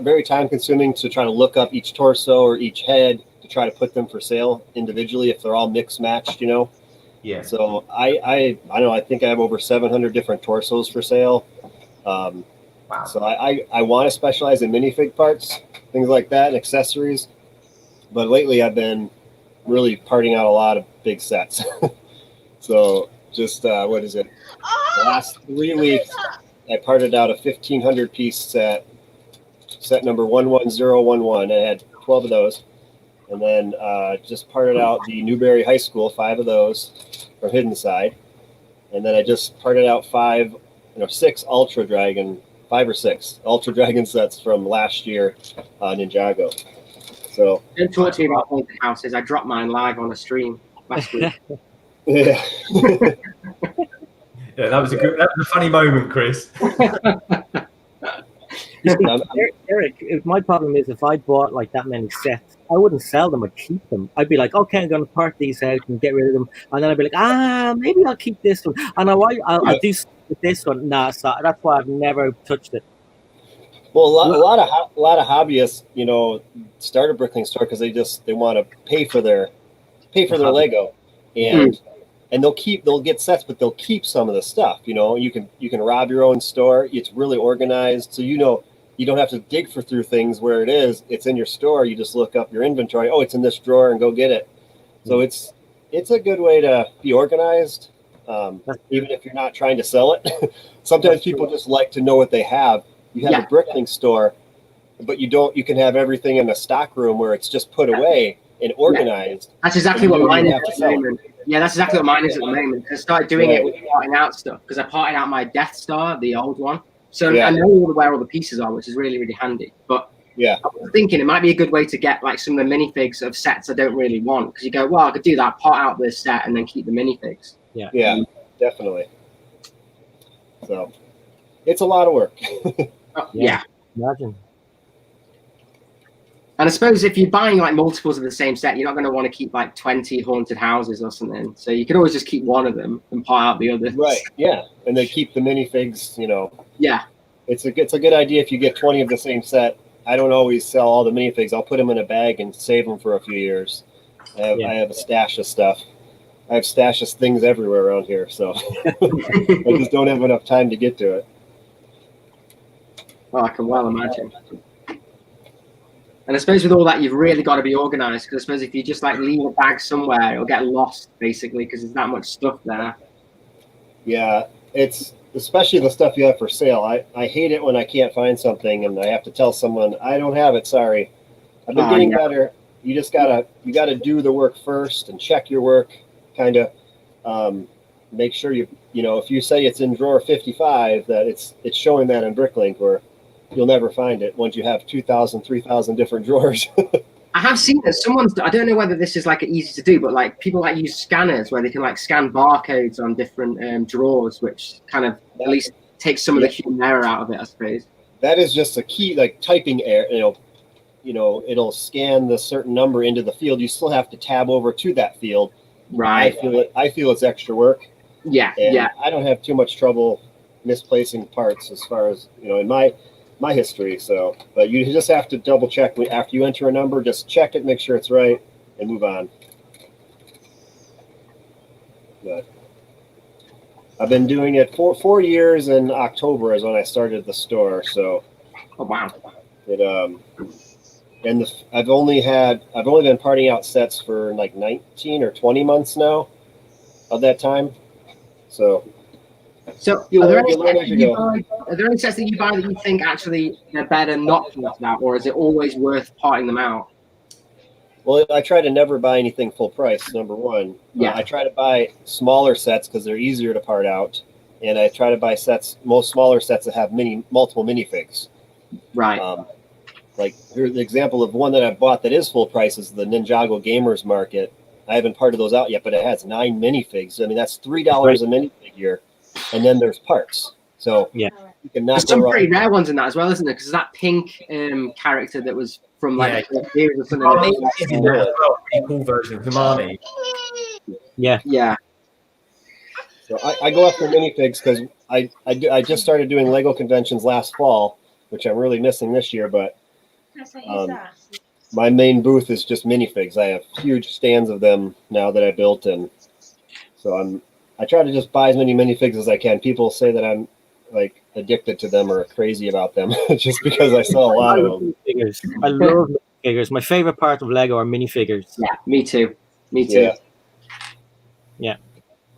very time consuming to try to look up each torso or each head to try to put them for sale individually if they're all mixed matched, you know. Yeah. So I don't know. I think I have over 700 different torsos for sale. Wow. So I want to specialize in minifig parts, things like that, and accessories. But lately I've been really parting out a lot of big sets. So just what is it? The last 3 weeks I parted out a 1,500 piece set number 11011. I had 12 of those, and then just parted out the Newberry High School, 5 of those from Hidden Side, and then I just parted out 6 Ultra Dragon. 5 or 6 Ultra Dragon sets from last year on Ninjago. So don't talk to me about haunted houses. I dropped mine live on a stream last week. Yeah. Yeah, that was a funny moment, Chris. Eric, my problem is if I bought like that many sets, I wouldn't sell them. I'd keep them. I'd be like, okay, I'm going to part these out and get rid of them, and then I'd be like, maybe I'll keep this one, and I'll do with this one. Nah, so that's why I've never touched it. Well, a lot of hobbyists, you know, start a brickling store because they want to pay for their Lego, and they'll get sets, but they'll keep some of the stuff. You know, you can rob your own store. It's really organized, so you know you don't have to dig through things where it is. It's in your store. You just look up your inventory. Oh, it's in this drawer, and go get it. So it's a good way to be organized, even if you're not trying to sell it. Sometimes people just like to know what they have. You have a brickling store, but you can have everything in a stock room where it's just put away and organized. That's exactly what mine is at the moment. Yeah, that's exactly what mine is at the moment. I started doing it with parting out stuff because I parted out my Death Star, the old one. So I know where all the pieces are, which is really, really handy. But I was thinking it might be a good way to get like some of the minifigs of sets I don't really want, because you go, well, I could do that, part out this set, and then keep the minifigs. Yeah, definitely. So it's a lot of work. Imagine. And I suppose if you're buying like multiples of the same set, you're not going to want to keep like 20 haunted houses or something. So you could always just keep one of them and part out the others. Right. Yeah. And then keep the minifigs, you know. Yeah. It's a good idea if you get 20 of the same set. I don't always sell all the minifigs. I'll put them in a bag and save them for a few years. I have a stash of stuff. I have stash of things everywhere around here. So I just don't have enough time to get to it. Oh, I can well imagine. And I suppose with all that, you've really got to be organized, because I suppose if you just like leave a bag somewhere, it'll get lost basically because there's that much stuff there. Yeah, it's especially the stuff you have for sale. I hate it when I can't find something and I have to tell someone I don't have it. Sorry. I've been getting better. You just gotta do the work first and check your work. Kind of make sure you know if you say it's in drawer 55 that it's showing that in Bricklink, or you'll never find it once you have 2,000, 3,000 different drawers. I have seen that I don't know whether this is like easy to do, but like people like use scanners where they can like scan barcodes on different drawers, which kind of at least takes some of the human error out of it, I suppose. That is just a key, like typing error. You know, it'll scan the certain number into the field. You still have to tab over to that field. Right. I feel it's extra work. Yeah. I don't have too much trouble misplacing parts as far as, you know, in my history. So, but you just have to double check after you enter a number, just check it, make sure it's right, and move on. But I've been doing it for 4 years. In October is when I started the store. So, oh wow. I've only been parting out sets for like 19 or 20 months now of that time. So are there any sets that you buy that you think actually they're better not parted out, or is it always worth parting them out? Well, I try to never buy anything full price, number one. I try to buy smaller sets because they're easier to part out, and I try to buy most smaller sets that have multiple minifigs. Right. Like here's the example of one that I bought that is full price is the Ninjago Gamers Market. I haven't parted those out yet, but it has 9 minifigs. I mean, that's $3 a minifigure, and then there's parts. So you can knock there's some pretty rare ones in that as well, isn't there? Because that pink character that was from like series or something. Pretty cool version of Hermione. Yeah. So I go after minifigs because I just started doing Lego conventions last fall, which I'm really missing this year, but my main booth is just minifigs. I have huge stands of them now that I built, and so I try to just buy as many minifigs as I can. People say that I'm like addicted to them or crazy about them just because I sell a lot of them. I love minifigures. My favorite part of Lego are minifigures. Yeah, me too. Yeah.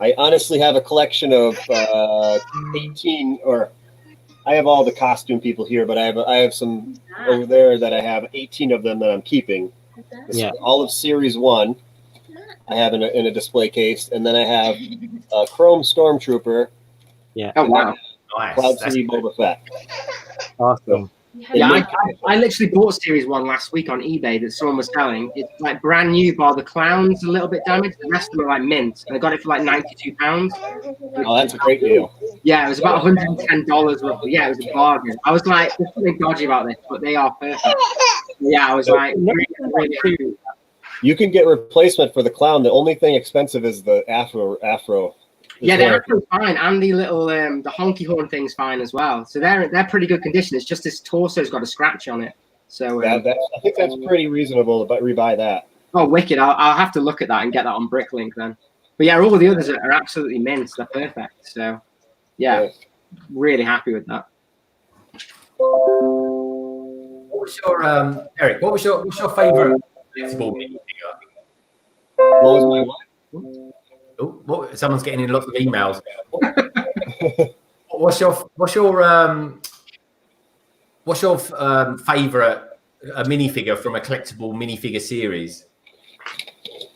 I honestly have a collection of 18, or I have all the costume people here, but I have some over there that I have 18 of them that I'm keeping. All of Series 1 I have in a display case, and then I have a Chrome Stormtrooper. Yeah. Oh wow. Cloud City Boba Fett. Awesome. Yeah, I literally bought Series 1 last week on eBay that someone was selling. It's like brand new, bar the clown's a little bit damaged. The rest of them are like mint. And I got it for like £92. Oh, that's a great deal. Yeah, it was about $110 roughly. Yeah, it was a bargain. I was like, there's something dodgy about this, but they are perfect. Yeah, I was like, really happy. You can get replacement for the clown. The only thing expensive is the afro. Yeah, they're actually fine, and the little the honky horn thing's fine as well. So they're pretty good condition. It's just this torso's got a scratch on it. So I think that's pretty reasonable to rebuy that. Oh, wicked! I'll have to look at that and get that on Bricklink then. But yeah, all the others are absolutely mint. They're perfect. So yeah, really happy with that. What's your Eric? What's your favourite collectible minifigure? What was my what? Oh, someone's getting in lots of emails. What's your favourite minifigure from a collectible minifigure series?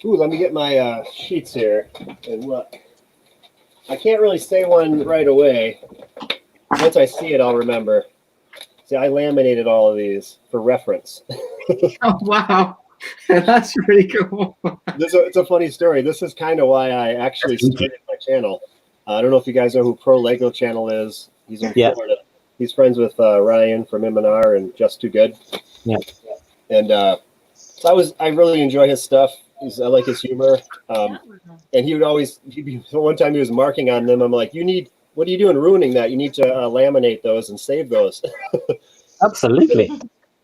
Ooh, let me get my sheets here and look. I can't really say one right away. Once I see it, I'll remember. See, I laminated all of these for reference. Oh wow. That's really cool. It's a funny story. This is kind of why I actually started my channel. I don't know if you guys know who Pro Lego Channel is. He's in Florida. He's friends with Ryan from M&R and Just Too Good. Yeah. And so I really enjoy his stuff. I like his humor. And one time he was marking on them. I'm like, what are you doing ruining that? You need to laminate those and save those. Absolutely.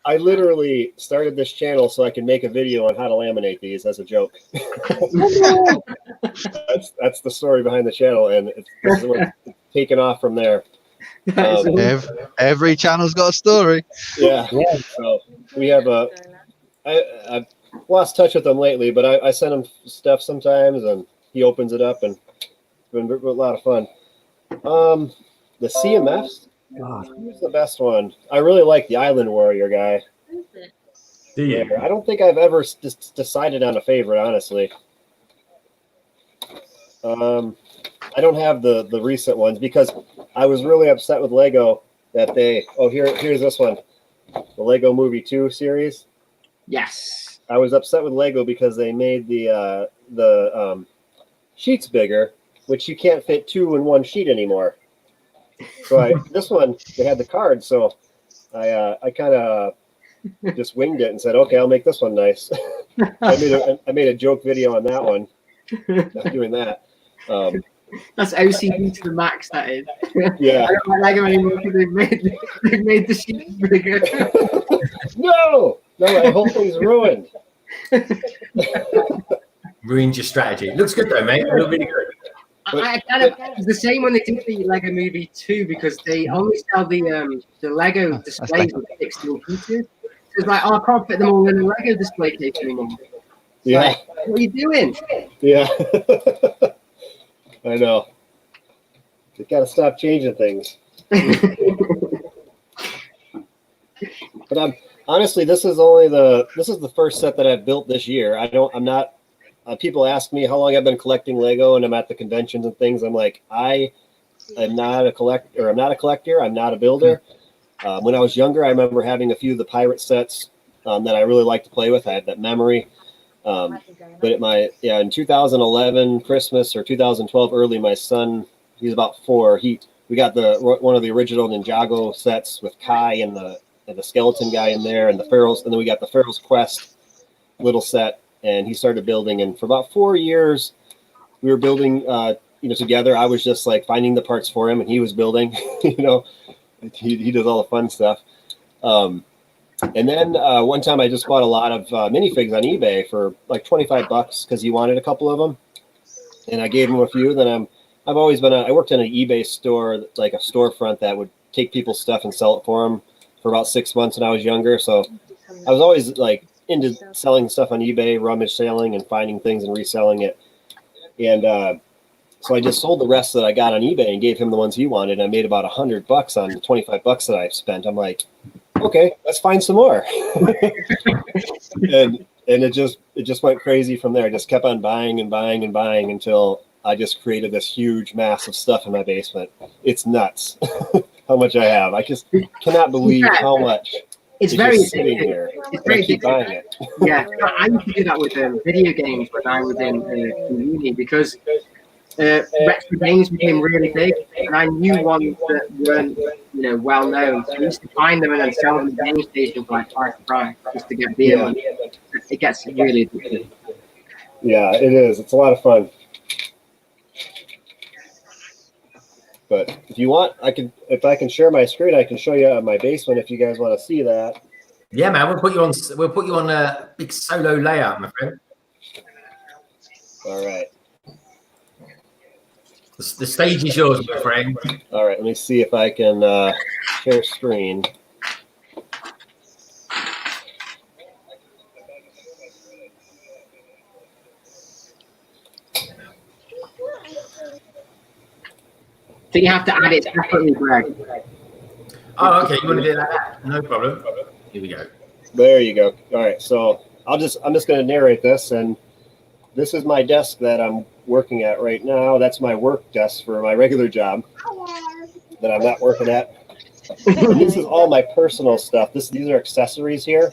I literally started this channel so I could make a video on how to laminate these as a joke. That's the story behind the channel, and it's taken off from there. Every channel's got a story. Yeah. So we have I've lost touch with him lately, but I send him stuff sometimes, and he opens it up, and it's been a lot of fun. The CMFs. Who's the best one? I really like the Island Warrior guy. Do you? I don't think I've ever decided on a favorite, honestly. I don't have the recent ones because I was really upset with Lego that they. Oh, here's this one, the Lego Movie 2 series. Yes. I was upset with Lego because they made the sheets bigger, which you can't fit 2 in one sheet anymore. So this one, they had the card, so I kind of just winged it and said, okay, I'll make this one nice. I made a joke video on that one. I'm doing that. That's OCD to the max, that is. Yeah. I don't like Lego anymore because they've made the sheets bigger. No, my whole thing's ruined. Ruined your strategy. Looks good though, mate. Really good. It's the same when they did the Lego Movie 2 because they only sell the Lego displays with 16 pieces. So it's like, I can't fit them all in a Lego display case anymore. Yeah. Like, what are you doing? Yeah. I know. You got to stop changing things. But honestly, this is the first set that I've built this year. I'm not. People ask me how long I've been collecting Lego, and I'm at the conventions and things. I'm like, I am not a collector. I'm not a collector. I'm not a builder. When I was younger, I remember having a few of the pirate sets that I really liked to play with. I had that memory. But in 2011 Christmas or 2012 early, my son, he's about 4. We got one of the original Ninjago sets with Kai and the skeleton guy in there, and the Pharaoh's, and then we got the Pharaoh's Quest little set. And he started building, and for about 4 years, we were building, together. I was just like finding the parts for him, and he was building. He does all the fun stuff. And then one time, I just bought a lot of minifigs on eBay for like $25 because he wanted a couple of them, and I gave him a few. Then I worked in an eBay store, like a storefront that would take people's stuff and sell it for them for about 6 months when I was younger. So I was always like into selling stuff on eBay, rummage selling and finding things and reselling it. And so I just sold the rest that I got on eBay and gave him the ones he wanted. I made about $100 on the $25 that I've spent. I'm like, okay, let's find some more. and it just went crazy from there. I just kept on buying and buying and buying until I just created this huge mass of stuff in my basement. It's nuts how much I have. I just cannot believe how much It's is very just sitting addictive. here. It's And very I keep addictive. buying it. Yeah, I used to do that with video games when I was in uni because retro games became really big, and I knew ones that weren't, well known. So I used to find them and then sell them at the game station for like twice the price just to get beer money. It gets really addictive. Yeah, it is. It's a lot of fun. But if you want, if I can share my screen, I can show you my basement if you guys want to see that. Yeah, man, we'll put you on a big solo layout, my friend. All right. The stage is yours, my friend. All right, let me see if I can share screen. So you have to add it separately, Greg. Oh, okay. You want to do that? No problem. Here we go. There you go. All right, so I'm just going to narrate this, and this is my desk that I'm working at right now. That's my work desk for my regular job that I'm not working at. And this is all my personal stuff. These are accessories here.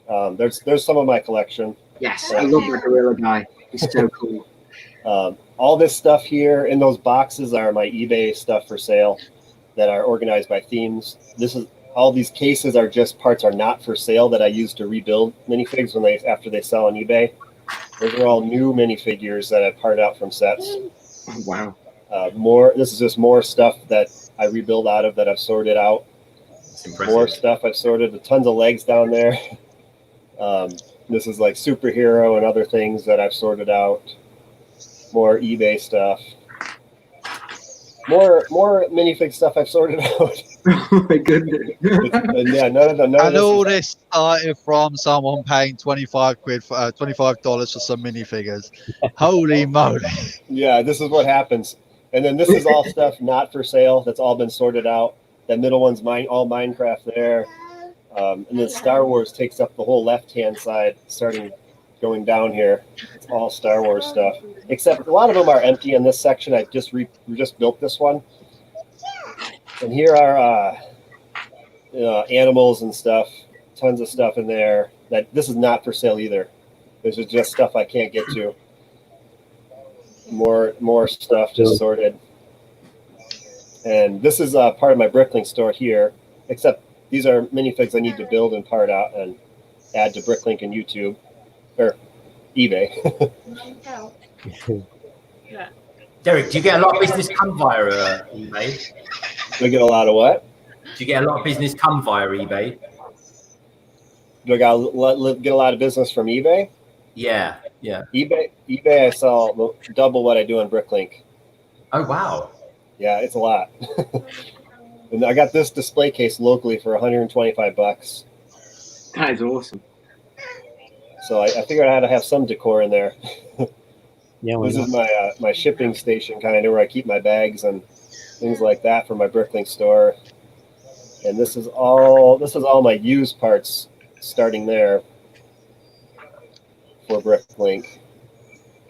There's some of my collection. Yes, I love the Gorilla Guy. He's so cool. All this stuff here in those boxes are my eBay stuff for sale that are organized by themes. All these cases are just parts are not for sale that I use to rebuild minifigs after they sell on eBay. Those are all new minifigures that I've parted out from sets. Oh, wow. This is just more stuff that I rebuild out of that I've sorted out. More stuff I've sorted. Tons of legs down there. This is like superhero and other things that I've sorted out. More eBay stuff. More minifig stuff I've sorted out. Oh my goodness. And yeah, none of all this started from someone paying $25 for some minifigures. Holy moly! Yeah, this is what happens. And then this is all stuff not for sale. That's all been sorted out. That middle one's all Minecraft there. And then Star Wars takes up the whole left-hand side, starting going down here. It's all Star Wars stuff. Except a lot of them are empty in this section. I just built this one. And here are animals and stuff. Tons of stuff in there. This is not for sale either. This is just stuff I can't get to. More stuff just sorted. And this is part of my Bricklink store here. Except these are minifigs I need to build and part out and add to Bricklink and YouTube. Or eBay. Derek, do you get a lot of business come via eBay? Do I get a lot of what? Do you get a lot of business come via eBay? Do I get a lot of business from eBay? Yeah. eBay I sell double what I do on Bricklink. Oh, wow. Yeah, it's a lot. And I got this display case locally for $125. That is awesome. So I figured out how to have some decor in there. Yeah, This is my shipping station kind of where I keep my bags and things like that for my Bricklink store. And this is all my used parts starting there for Bricklink.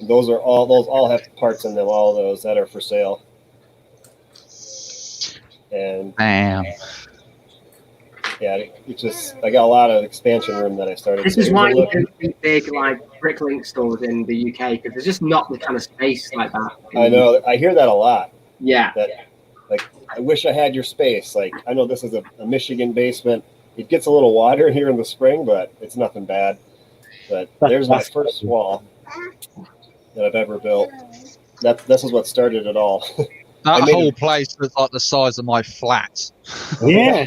Those all have parts in them, all those that are for sale. And Damn. yeah, it's just I got a lot of expansion room that I started. This is why you don't see big like Bricklink stores in the UK because there's just not the kind of space like that. I know. I hear that a lot. Yeah. I wish I had your space. Like, I know this is a Michigan basement. It gets a little water here in the spring, but it's nothing bad. But there's my first wall that I've ever built. This is what started it all. That whole place was like the size of my flat. Yeah.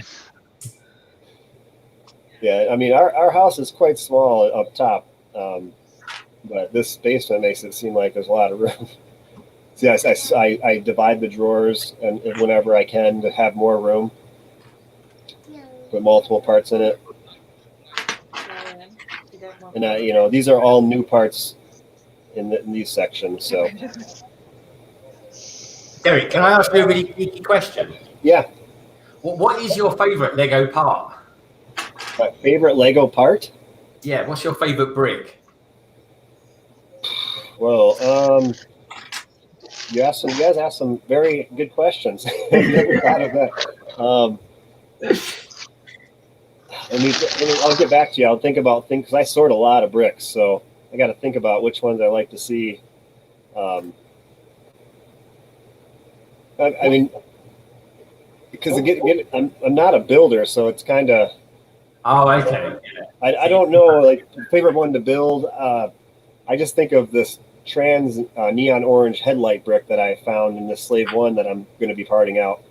Yeah, I mean, our house is quite small up top, but this basement makes it seem like there's a lot of room. See, I divide the drawers and whenever I can to have more room. Put multiple parts in it. And these are all new parts in these sections. So, Derek, can I ask you a really geeky question? yeah. What is your favorite Lego part? My favorite Lego part? Yeah, what's your favorite brick? Well, you guys asked some very good questions. I've never thought of that. I'll get back to you. I'll think about things because I sort a lot of bricks, so I got to think about which ones I like to see. I mean, because I'm not a builder, so it's kind of. Oh, okay. I don't know, like favorite one to build. I just think of this trans neon orange headlight brick that I found in this Slave 1 that I'm going to be parting out.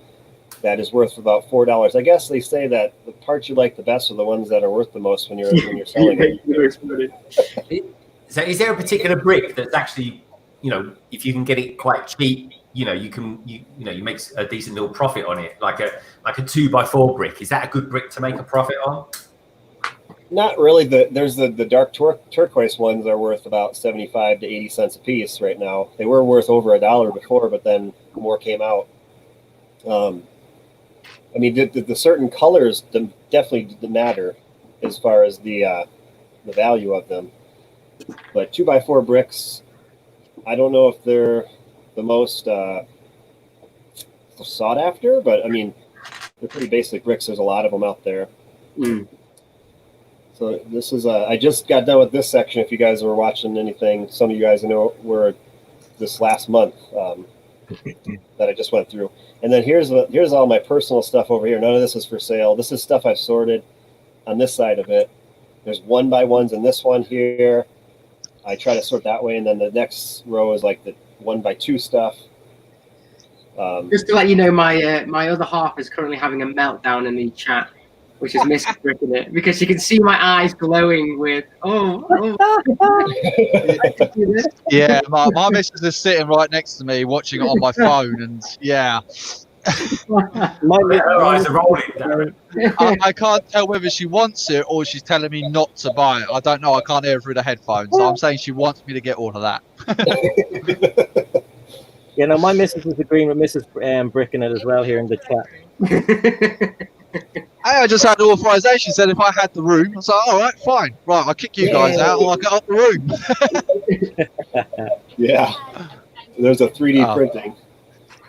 That is worth about $4. I guess they say that the parts you like the best are the ones that are worth the most when you're selling it. So, is there a particular brick that's actually, if you can get it quite cheap, you make a decent little profit on it, like a 2x4 brick? Is that a good brick to make a profit on? Not really. There's the dark turquoise ones are worth about 75 to 80 cents a piece right now. They were worth over $1 before, but then more came out. I mean, the certain colors definitely matter as far as the value of them. But 2x4 bricks, I don't know if they're the most sought after, but I mean, they're pretty basic bricks. There's a lot of them out there. Mm. So this is I just got done with this section. If you guys were watching anything, some of you guys know were this last month that I just went through. And then here's all my personal stuff over here. None of this is for sale. This is stuff I've sorted on this side of it. There's 1x1s in this one here. I try to sort that way, and then the next row is like the 1x2 stuff. Just to let you know, my other half is currently having a meltdown in the chat, which is misbricking it, because you can see my eyes glowing with Yeah, my missus is sitting right next to me watching it on my phone, and yeah. I can't tell whether she wants it or she's telling me not to buy it. I don't know. I can't hear her through the headphones. So I'm saying she wants me to get all of that. My missus is agreeing with Mrs. Bricking it as well here in the chat. I just had authorization. Said if I had the room, I was like, all right, fine. Right, I'll kick you guys out and I'll get up the room. Yeah. There's a 3D printing.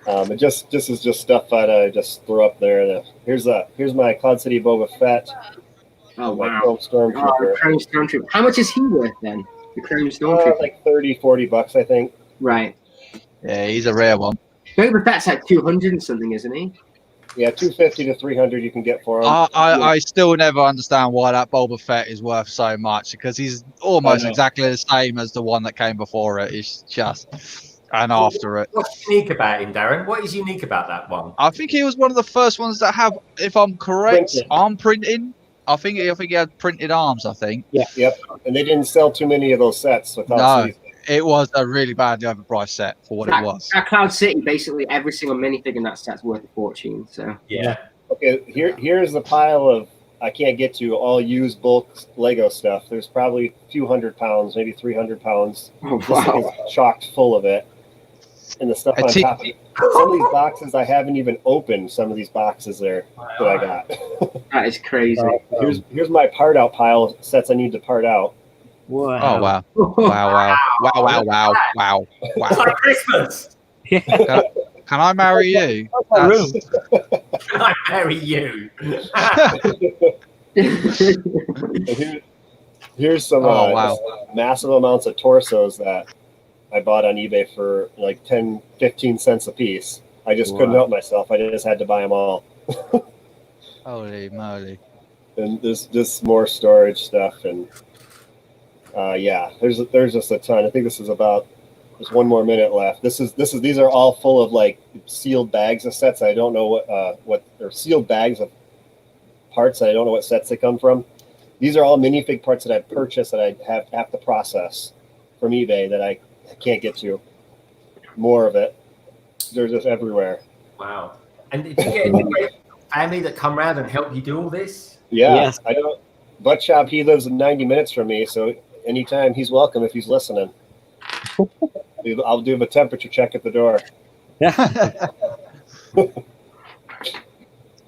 It just is just stuff that I just threw up there. Here's my Cloud City Boba Fett. Oh wow! Chrome Stormtrooper. Chrome Stormtrooper. How much is he worth then? The Chrome Stormtrooper. Like $30-$40, I think. Right. Yeah, he's a rare one. Boba Fett's like 200 and something, isn't he? Yeah, 250 to 300 you can get for him. I still never understand why that Boba Fett is worth so much, because he's almost exactly the same as the one that came before it. It's just. And after it. What's unique about him, Darren? What is unique about that one? I think he was one of the first ones that have, if I'm correct, arm printing. I think he had printed arms, I think. Yeah. Yep. And they didn't sell too many of those sets. No, it was a really badly overpriced set for what it was. At Cloud City, basically every single minifigure in that set's worth a fortune. So yeah. Okay, here's the pile of I can't get to all used bulk Lego stuff. There's probably a few hundred pounds, maybe 300 pounds. Oh, this thing is chocked full of it. And the stuff on top of it. Some of these boxes I haven't even opened. Some of these boxes there that I got. That is crazy. Here's my part out pile sets I need to part out. Wow. Oh wow. Wow. It's like Christmas. Can I marry you? Can I marry you? Here's some massive amounts of torsos that I bought on eBay for like 10-15 cents a piece. I just couldn't help myself. I just had to buy them all. Holy moly. And there's just more storage stuff, and there's just a ton. I think this is about there's one more minute left. These are all full of like sealed bags of sets. I don't know what they're sealed bags of parts. I don't know what sets they come from. These are all minifig parts that I purchased that I have to process from eBay that I can't get to. More of it. They're just everywhere. Wow. And did you get any family that come around and help you do all this? Yeah. Yes. I don't. Butt Shop, he lives 90 minutes from me, so anytime he's welcome if he's listening. I'll do a temperature check at the door.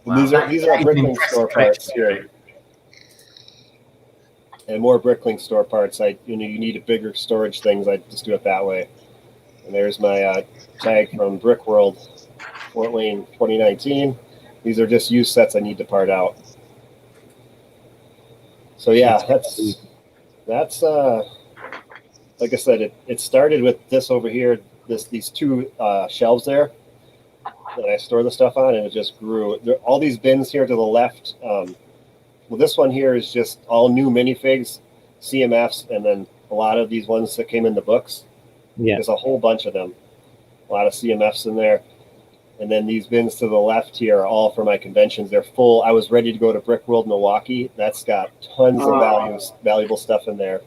Wow, these are Bricklink store parts here. And more Bricklink store parts. You need a bigger storage things. I just do it that way. And there's my tag from Brick World, Fort Wayne, 2019. These are just used sets I need to part out. So yeah, that's like I said, it started with this over here, these two shelves there that I store the stuff on, and it just grew. All these bins here to the left. Well, this one here is just all new minifigs, CMFs, and then a lot of these ones that came in the books. Yeah. There's a whole bunch of them. A lot of CMFs in there. And then these bins to the left here are all for my conventions. They're full. I was ready to go to Brick World Milwaukee. That's got tons of valuable stuff in there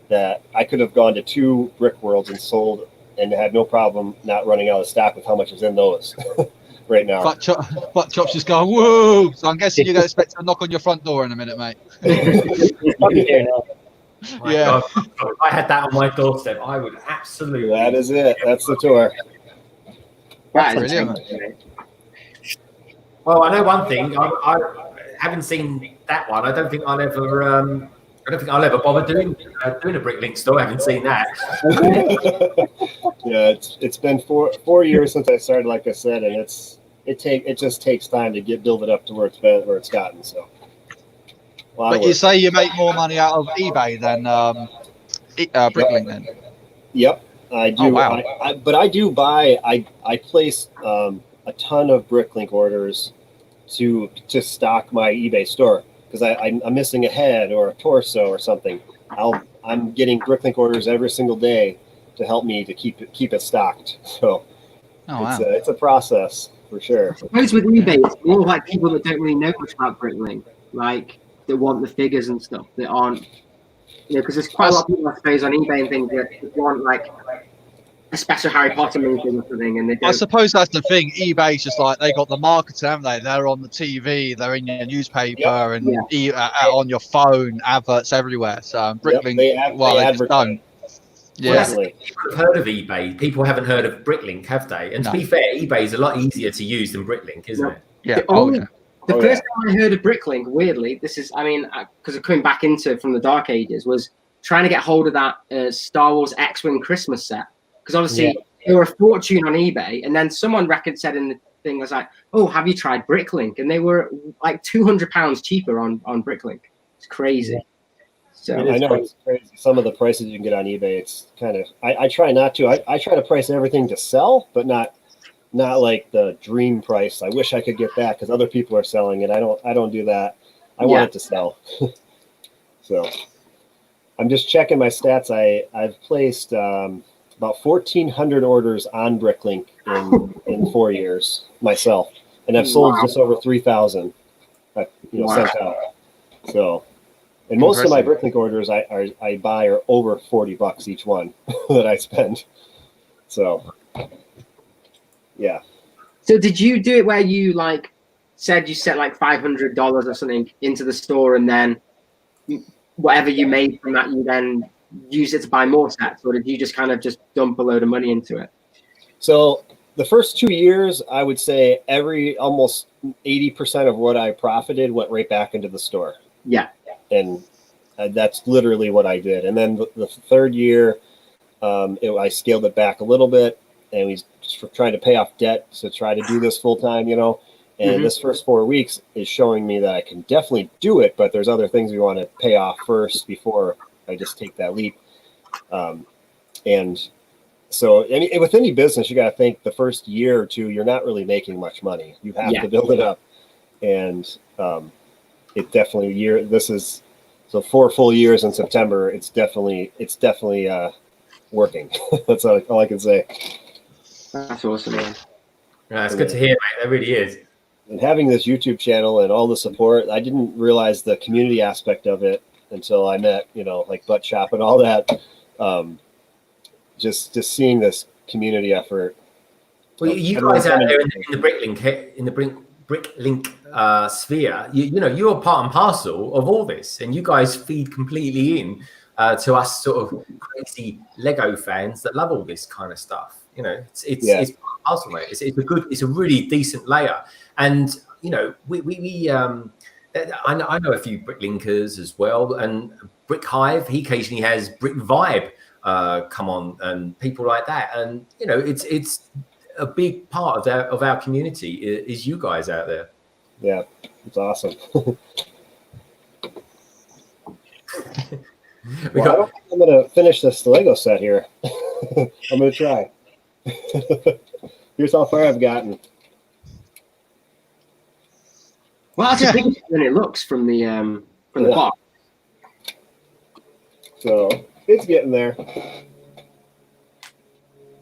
that I could have gone to 2 Brick Worlds and sold and had no problem not running out of stock with how much is in those right now. Butt Chop's just going, whoa! So I'm guessing you're going to expect a knock on your front door in a minute, mate. Yeah. God, if I had that on my doorstep, I would absolutely. That is it. That's the tour. That is Brilliant. Well, I know one thing. I haven't seen that one. I don't think I'll ever. I don't think I'll ever bother doing a Bricklink store. I haven't seen that. Yeah, it's been 4 years since I started, like I said, and it just takes time to build it up to where it's gotten. So. But you say you make more money out of eBay than Bricklink, then? Yep, I do. Oh, wow. But I do buy. I place a ton of Bricklink orders to stock my eBay store because I'm missing a head or a torso or something. I'm getting Bricklink orders every single day to help me to keep it stocked. So it's a process for sure. I suppose with eBay, it's more like people that don't really know much about Bricklink, like that want the figures and stuff that aren't, because there's quite a lot of people, I suppose, on eBay and things that want like a special Harry Potter movie or something, and they don't. I suppose that's the thing. eBay's just like they got the marketing, haven't they? They're on the TV, they're in your newspaper, and on your phone, adverts everywhere. So Bricklink, they just don't. Yeah, people have heard of eBay. People haven't heard of Bricklink, have they? And to be fair, eBay is a lot easier to use than Bricklink, isn't it? Yeah. The first time I heard of Bricklink, weirdly, this is, because of coming back from the Dark Ages, was trying to get hold of that Star Wars X-Wing Christmas set. Because obviously they were a fortune on eBay, and then someone said in the thing, was like, "Oh, have you tried Bricklink?" And they were like £200 cheaper on Bricklink. It's crazy. Yeah. So I know it's crazy. Some of the prices you can get on eBay, it's kind of. I try not to. I try to price everything to sell, but not like the dream price. I wish I could get that because other people are selling it. I don't do that. I want it to sell. So I'm just checking my stats. I've placed about 1,400 orders on Bricklink in 4 years myself, and I've sold just over 3,000. Sent out. So, and most of my Bricklink orders I buy are over $40 each one that I spend. So, yeah. So did you do it where you said you set like $500 or something into the store, and then whatever you made from that, you then use it to buy more sets, or did you just kind of just dump a load of money into it? So the first 2 years, I would say almost 80% of what I profited went right back into the store. Yeah. And that's literally what I did. And then the third year, I scaled it back a little bit, and we just trying to pay off debt to try to do this full time, And this first 4 weeks is showing me that I can definitely do it, but there's other things we want to pay off first before I just take that leap. And so with any business, you got to think the first year or two, you're not really making much money. You have to build it up. And it definitely this is, so 4 full years in September, it's definitely working. That's all I can say. That's awesome, man. Yeah, it's good to hear, mate. That really is. And having this YouTube channel and all the support, I didn't realize the community aspect of it until I met, like Butt Shop and all that. Just seeing this community effort. Well, you guys out there in the Bricklink sphere, you're part and parcel of all this, and you guys feed completely in to us sort of crazy Lego fans that love all this kind of stuff. It's part and parcel, mate. It's a really decent layer, and I know a few Bricklinkers as well, and Brick Hive. He occasionally has Brick Vibe come on, and people like that. And it's a big part of our community is you guys out there. Yeah, it's awesome. I don't think I'm going to finish this Lego set here. I'm going to try. Here's how far I've gotten. Well, that's a bigger than it looks from the box. So it's getting there.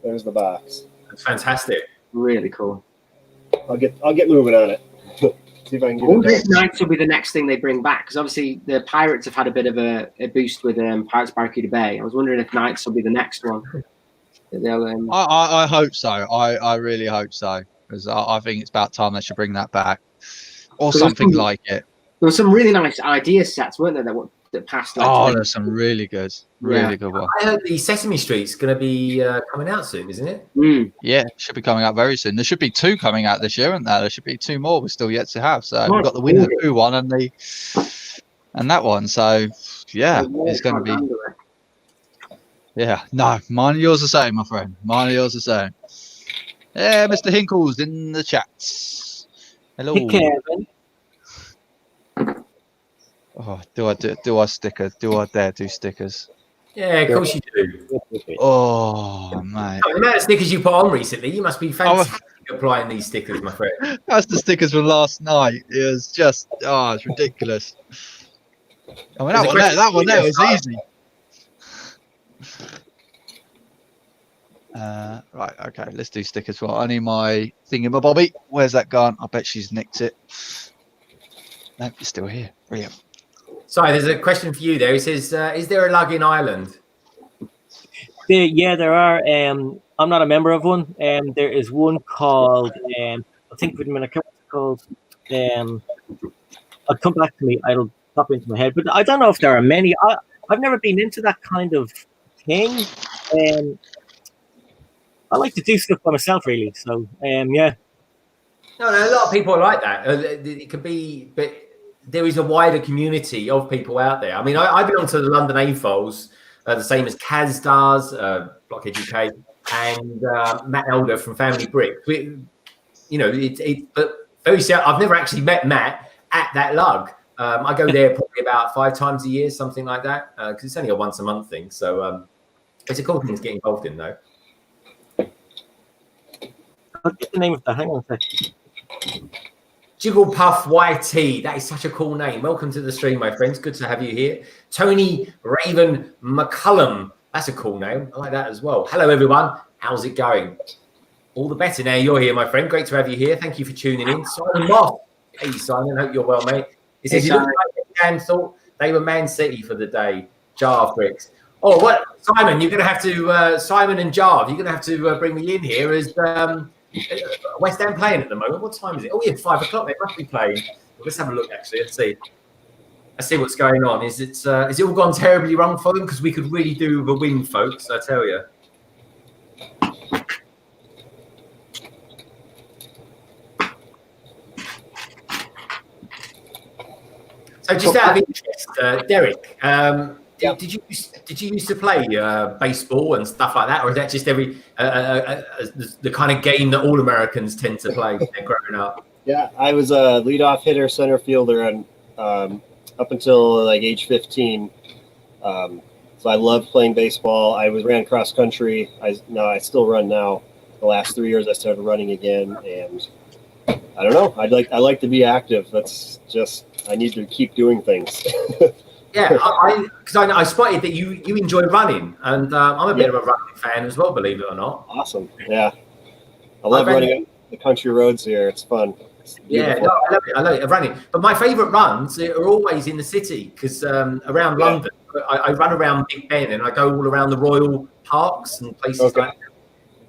There's the box. That's fantastic. Really cool. I'll get moving on it. See if I can get I wonder it if Knights will be the next thing they bring back, because obviously the Pirates have had a bit of a boost with Pirates Barracuda Bay. I was wondering if Knights will be the next one. They'll, I hope so. I really hope so, because I think it's about time they should bring that back, or something like it. There were some really nice idea sets, weren't there? That passed. Oh, there's some really good ones. I heard the Sesame Street's going to be coming out soon, isn't it? Mm. Yeah, it should be coming out very soon. There should be 2 coming out this year, aren't there? There should be 2 more we're still yet to have. So we've got the Winnie the Pooh one and that one. So yeah, it's going to be. Yeah, no, mine and yours the same, my friend. Mine and yours the same. Yeah, Mr. Hinkle's in the chats. Hello. Hey, Kevin. Oh, do I stickers? Do I dare do stickers? Yeah, of course you do. Oh, mate. The amount of stickers you put on recently, you must be fantastic applying these stickers, my friend. That's the stickers from last night. It was just, it's ridiculous. I mean, that one there was easy. Right, okay, let's do stickers. Well, I need my thingamabobby. Where's that gone? I bet she's nicked it. No, it's still here. Brilliant. Sorry, there's a question for you there. He says, is there a lug in Ireland? Yeah, there are. I'm not a member of one. There is one called, I think within a couple called, I'll come back to me. It'll pop into my head. But I don't know if there are many. I've never been into that kind of thing. I like to do stuff by myself, really. So, yeah. No, a lot of people are like that. It could be, but there is a wider community of people out there. I mean, I belong to the London AFOLs, the same as Kaz does, Blockhead UK, and Matt Elder from Family Bricks. But very sad. I've never actually met Matt at that lug. I go there probably about 5 times a year, something like that, because it's only a once a month thing. So it's a cool thing to get involved in, though. I'll get the name of that. Hang on a second. Jigglepuff YT, that is such a cool name. Welcome to the stream, my friends. Good to have you here. Tony Raven McCullum, that's a cool name. I like that as well. Hello, everyone. How's it going? All the better now you're here, my friend. Great to have you here. Thank you for tuning in. Simon Moss. Hey, Simon. Hope you're well, mate. He says, you look like Dan thought they were Man City for the day. Jar Bricks. Oh, what? Simon, you're going to have to, Simon and Jarv, you're going to have to bring me in here as West Ham playing at the moment. What time is it? Oh, yeah, 5 o'clock. They must be playing. Well, let's have a look, actually. Let's see what's going on. Is it all gone terribly wrong for them? Because we could really do with a win, folks, I tell you. So just out of interest, Derek, did you used to play baseball and stuff like that, or is that just the kind of game that all Americans tend to play when they're growing up? Yeah, I was a leadoff hitter, center fielder, and up until like age 15. So I loved playing baseball. I ran cross country. I still run now. The last 3 years I started running again, and I don't know. I like to be active. That's just I need to keep doing things. Yeah, because I spotted that you enjoy running, and I'm a bit of a running fan as well, believe it or not. Awesome. Yeah, I love running up the country roads here. It's fun. Yeah, no, I love it. Running, but my favourite runs are always in the city because around London, I run around Big Ben and I go all around the Royal Parks and places like that.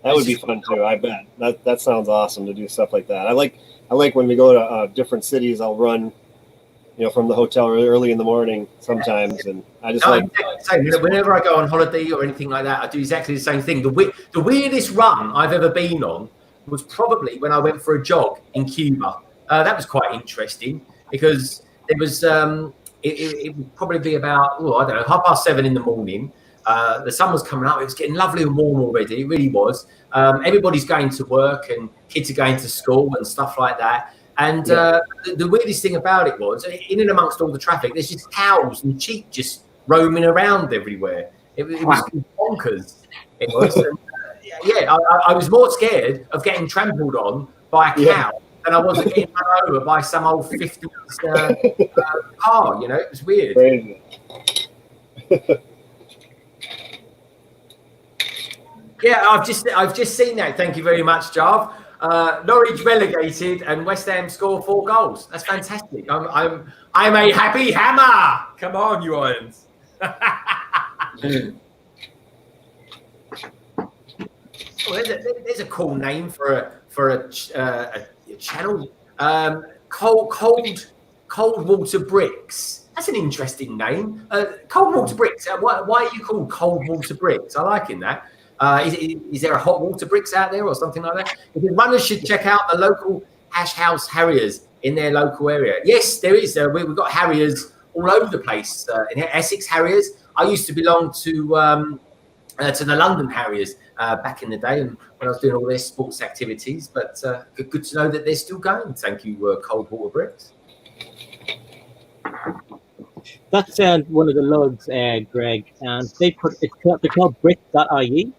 That would be fun too. I bet that sounds awesome to do stuff like that. I like when we go to different cities. I'll run, from the hotel early in the morning sometimes, and I just whenever I go on holiday or anything like that, I do exactly the same thing. The weirdest run I've ever been on was probably when I went for a jog in Cuba. That was quite interesting because it was it would probably be about 7:30 in the morning. The sun was coming up. It was getting lovely and warm already. It really was. Everybody's going to work and kids are going to school and stuff like that. And the weirdest thing about it was, in and amongst all the traffic, there's just cows and sheep just roaming around everywhere. It was bonkers. It was. And, I was more scared of getting trampled on by a cow than I was of getting run over by some old 50s car. You know, it was weird. Crazy. Yeah, I've just seen that. Thank you very much, Jarv. Norwich relegated and West Ham score 4 goals. That's fantastic. I'm a happy hammer. Come on, you Irons. There's a cool name for a channel. Cold Water Bricks. That's an interesting name. Cold Water Bricks. Why are you called Cold Water Bricks? I like that. Is there a hot water bricks out there or something like that? The runners should check out the local Hash House Harriers in their local area. Yes, there is. We've got Harriers all over the place. In Essex Harriers. I used to belong to the London Harriers back in the day, and when I was doing all their sports activities. But good to know that they're still going. Thank you, Cold Water Bricks. That's one of the lugs, Greg, and they're called Brikx.ie,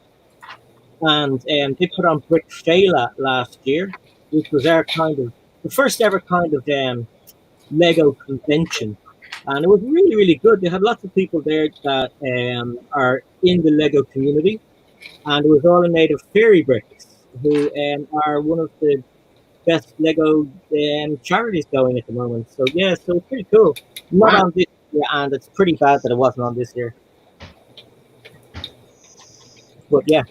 and they put on Brikx last year, which was our the first ever kind of Lego convention, and it was really, really good. They had lots of people there that are in the Lego community, and it was all made of fairy bricks, who are one of the best Lego charities going at the moment. So yeah, so it's pretty cool. Not on this year, and it's pretty bad that it wasn't on this year. But yeah.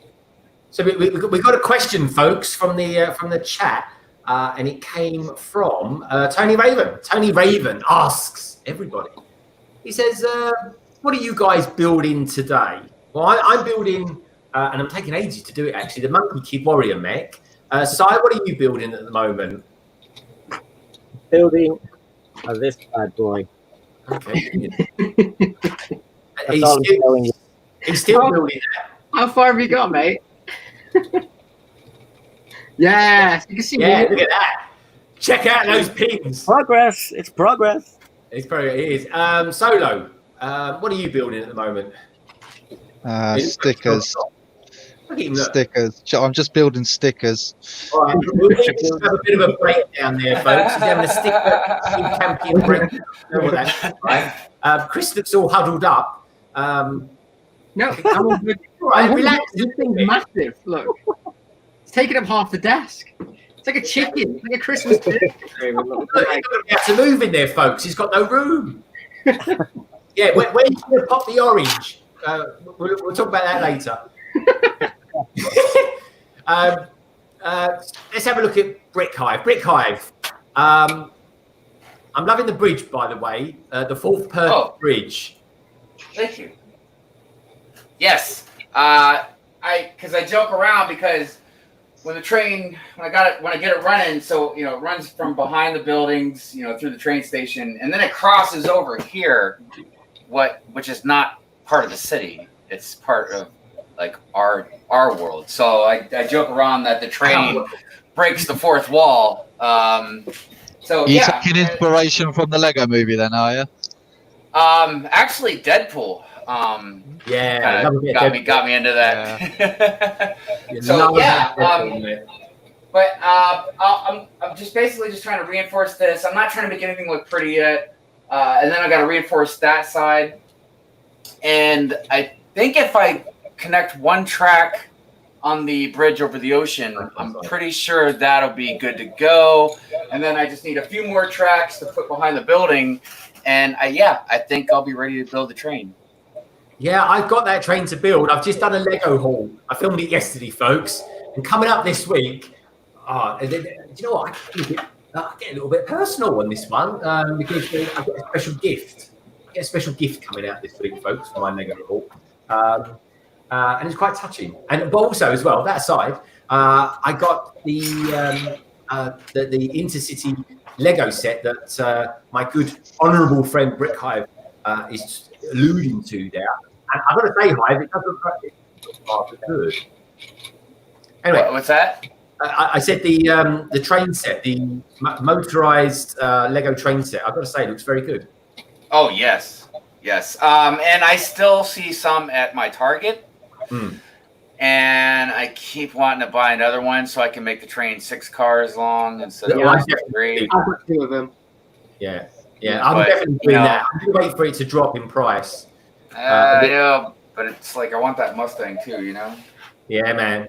So we got a question, folks, from the chat, and it came from Tony Raven. Tony Raven asks everybody. He says, "What are you guys building today?" Well, I'm building, and I'm taking ages to do it actually. The Monkey Kid Warrior mech. Si, what are you building at the moment? Building this bad boy. Okay. He's still building that. How far have you got, mate? Yes, you can see. Yeah, look at that. Check out those pins. Progress. It's progress. It is. Solo, what are you building at the moment? Stickers. Stickers. I'm just building stickers. All right, we'll need to have a bit of a breakdown there, folks. He's having a sticker champion breakdown. You know what that's right? Chris looks all huddled up. No, relax. This thing's massive. Look, it's taking up half the desk. It's like a chicken. It's like a Christmas turkey. Look, he's got to move in there, folks. He's got no room. Yeah, when he's going to pop the orange, we'll talk about that later. Let's have a look at Brickhive. Brickhive. I'm loving the bridge, by the way. The 4th Perth bridge. Thank you. Yes, because I joke around because when the train, when I get it running, so it runs from behind the buildings, through the train station, and then it crosses over here, which is not part of the city. It's part of like our world. So I joke around that the train breaks the 4th wall. So you taking inspiration from the Lego movie then, are you? Actually, Deadpool. Got me into that. Yeah. So yeah, but I'm just basically just trying to reinforce this. I'm not trying to make anything look pretty yet, and then I got to reinforce that side. And I think if I connect one track on the bridge over the ocean, I'm pretty sure that'll be good to go. And then I just need a few more tracks to put behind the building, and I think I'll be ready to build the train. Yeah, I've got that train to build. I've just done a Lego haul. I filmed it yesterday, folks. And coming up this week, do you know what? I get a little bit personal on this one because I get a special gift. I get a special gift coming out this week, folks, for my Lego haul. And it's quite touching. But also, as well, that aside, I got the Intercity Lego set that my good, honourable friend Brickhive is alluding to there. And I've got to say, Hive, it doesn't look rather good. Anyway, what's that? I said the train set, the motorized Lego train set. I've got to say, it looks very good. Oh yes, yes. And I still see some at my Target, and I keep wanting to buy another one so I can make the train 6 cars long instead of Yeah, three. I've got 2 of them. Yeah, I'm definitely doing that. I'm going to wait for it to drop in price. I know, but it's like I want that Mustang too, you know? Yeah, man.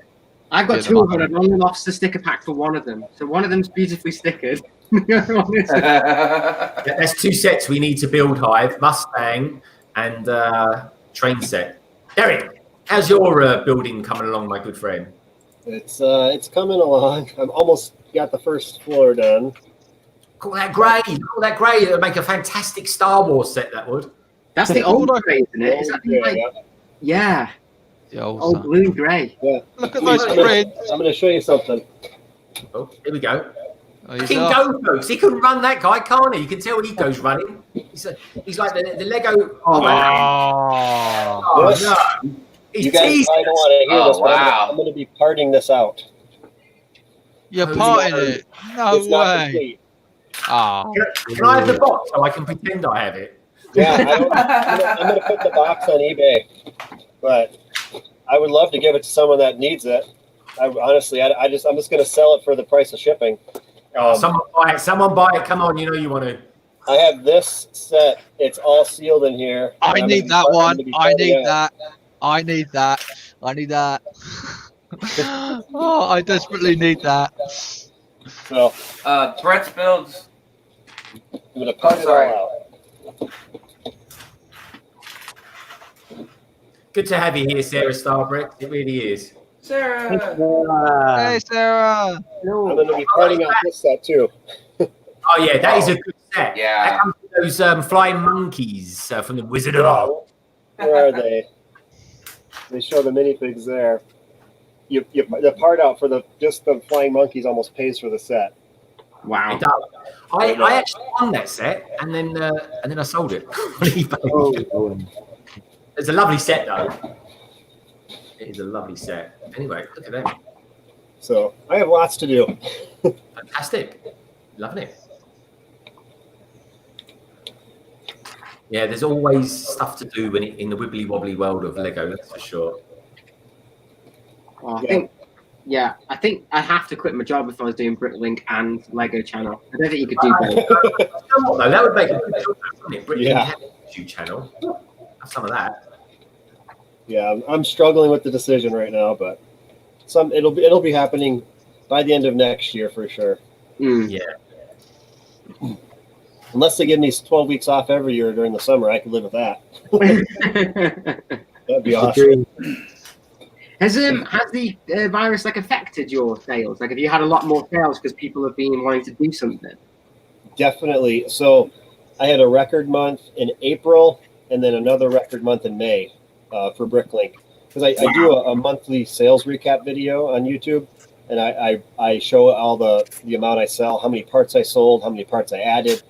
I've got 2 of them. I've only lost the sticker pack for one of them. So one of them's beautifully stickered. The other one is... There's 2 sets we need to build, Hive. Mustang and train set. Derek, how's your building coming along, my good friend? It's coming along. I'm almost got the first floor done. Call that grey. Call that grey. It would make a fantastic Star Wars set, that would. That's the old grey, isn't it? Is that yeah. The old Old blue grey. Yeah. Look at those grids. I'm going to show you something. Oh, here we go. Oh, He can go, folks. He can run, that guy, can't he? You can tell he goes running. He's like the Lego. Oh, wow. Oh, no. He's You guys teasing probably don't us. want to hear this, but wow. I'm going to be parting this out. You're Oh, parting yeah. it. No It's not way. complete. Ah. Can I have the box so I can pretend I have it? Yeah, I'm going to put the box on eBay, but I would love to give it to someone that needs it. I'm just going to sell it for the price of shipping. Someone buy it. Someone buy it. Come on, you know you want to. I have this set. It's all sealed in here. I need that one. I need that. I need that. I need that. Oh, I desperately need that. So Brett's builds. I'm going to put it all out. Good to have you here, Sarah Starbrick. It really is. Sarah. Hey, Sarah. I'm going to be parting out this set too. Oh yeah, that is a good set. Yeah. That comes with those flying monkeys from the Wizard of Oz. Where are they? They show the minifigs there. The part out for just the flying monkeys almost pays for the set. Wow. It does. I actually won that set, and then I sold it. It's a lovely set, though. It is a lovely set. Anyway, look at that. So I have lots to do. Fantastic. Loving it. Yeah, there's always stuff to do in the wibbly wobbly world of Lego, that's for sure. Well, I think I'd have to quit my job if I was doing Bricklink and Lego channel. I don't think you could do both. You know what, though? That would make a good job, wouldn't it? Bricklink Yeah. YouTube channel. Have some of that. Yeah, I'm struggling with the decision right now, but it'll be happening by the end of next year for sure. Yeah. Unless they give me 12 weeks off every year during the summer, I could live with that. That'd be awesome. Has the virus affected your sales? Have you had a lot more sales because people have been wanting to do something? Definitely. So I had a record month in April and then another record month in May for Bricklink. Because I do a monthly sales recap video on YouTube, and I show all the amount I sell, how many parts I sold, how many parts I added,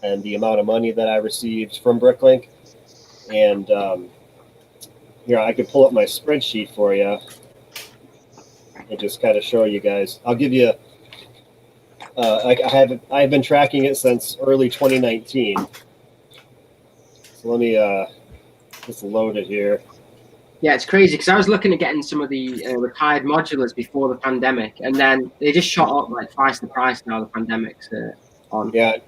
and the amount of money that I received from Bricklink. And here, I could pull up my spreadsheet for you and just kind of show you guys. I'll give you, I've been tracking it since early 2019. So let me just load it here. Yeah, it's crazy because I was looking at getting some of the retired modulars before the pandemic, and then they just shot up twice the price now the pandemic's on. Yeah,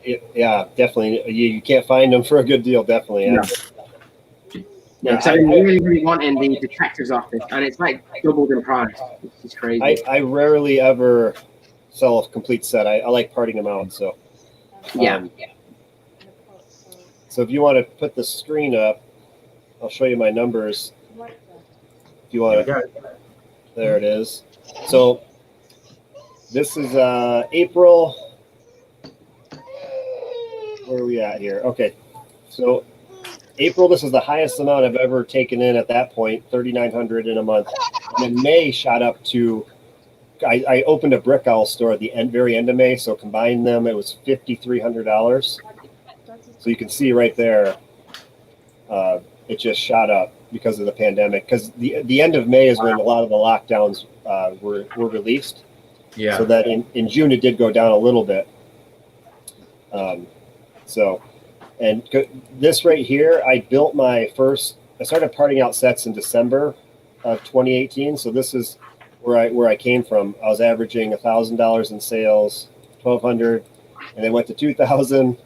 definitely. You can't find them for a good deal, definitely. Yeah. Yeah, because I've been really, really wanting the detective's office, and it's doubled in price. It's crazy. I rarely ever sell a complete set. I like parting them out. So So if you want to put the screen up, I'll show you my numbers. If you want to, there it is. So this is April. Where are we at here? Okay, so April, this is the highest amount I've ever taken in at that point, 3,900 in a month. And then May shot up to, I opened a Brick Owl store at the very end of May, so combined them, it was $5,300. So you can see right there, it just shot up because of the pandemic. Because the end of May is when a lot of the lockdowns were released. Yeah. So that in June it did go down a little bit. This right here, I started parting out sets in December of 2018. So this is where I came from. I was averaging $1,000 in sales, 1,200, and then went to 2,000.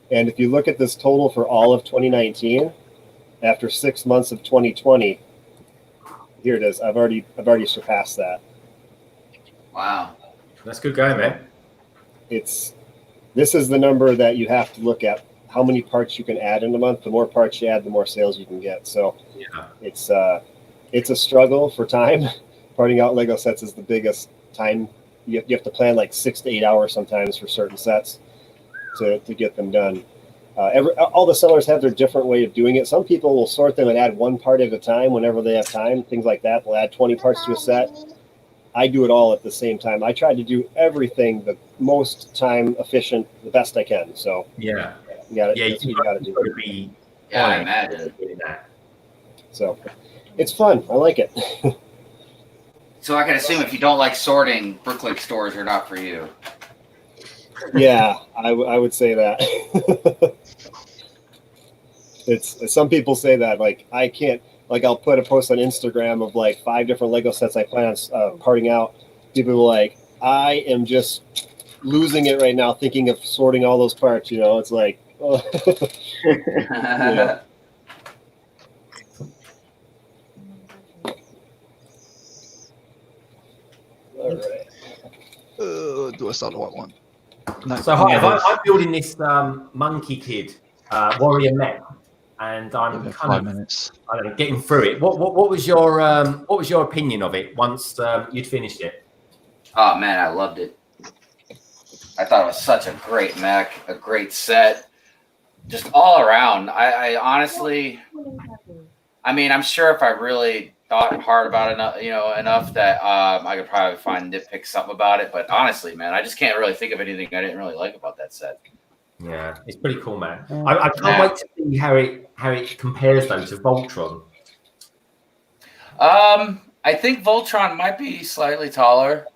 And if you look at this total for all of 2019, after 6 months of 2020, here it is. I've already surpassed that. Wow, that's good going, man. This is the number that you have to look at. How many parts you can add in a month. The more parts you add, the more sales you can get. So yeah. It's a struggle for time. Parting out Lego sets is the biggest time. You have to plan like 6 to 8 hours sometimes for certain sets to get them done. All the sellers have their different way of doing it. Some people will sort them and add one part at a time whenever they have time, things like that. They'll add 20 parts to a set. I do it all at the same time. I try to do everything the most time efficient, the best I can. So yeah, you got to do. Yeah, I imagine. So it's fun. I like it. So I can assume if you don't like sorting, Bricklink stores are not for you. Yeah, I would say that. It's some people say that, like, I can't, like, I'll put a post on Instagram of like 5 different Lego sets I plan on parting out. People are like, I am just losing it right now thinking of sorting all those parts. You know, it's like, oh. Yeah. All right. Do I start the right one? No. So hi, I'm building this monkey kid warrior mech, and I'm kind of minutes. I don't know, getting through it. What was your opinion of it once you'd finished it? Oh man, I loved it. I thought it was such a great mech, a great set, just all around. I honestly, I mean, I'm sure if I really thought hard about it, enough that I could probably nitpick something about it. But honestly, man, I just can't really think of anything I didn't really like about that set. Yeah, it's pretty cool, man. I can't wait to see how it compares though to Voltron. I think Voltron might be slightly taller.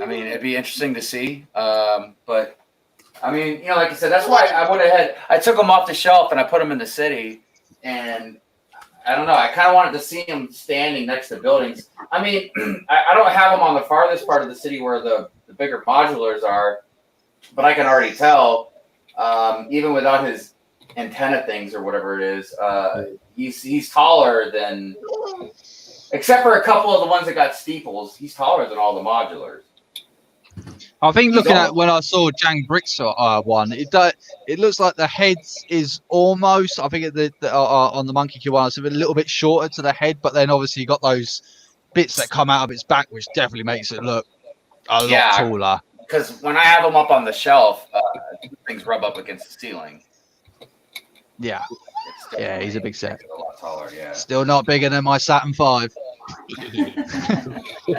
I mean, it'd be interesting to see. But I mean, like I said, that's why I went ahead. I took them off the shelf and I put them in the city, and I don't know. I kind of wanted to see them standing next to buildings. I mean, I don't have them on the farthest part of the city where the bigger modulars are, but I can already tell, even without his antenna things or whatever it is, he's taller than, except for a couple of the ones that got steeples, he's taller than all the modulars. I think looking at when I saw Jang Bricks one, it looks like the head is almost. I think on the Monkey Q one, it's a little bit shorter to the head, but then obviously you got those bits that come out of its back, which definitely makes it look a lot taller. Because when I have them up on the shelf, things rub up against the ceiling. Yeah, he's a big set. A lot taller, yeah. Still not bigger than my Saturn 5.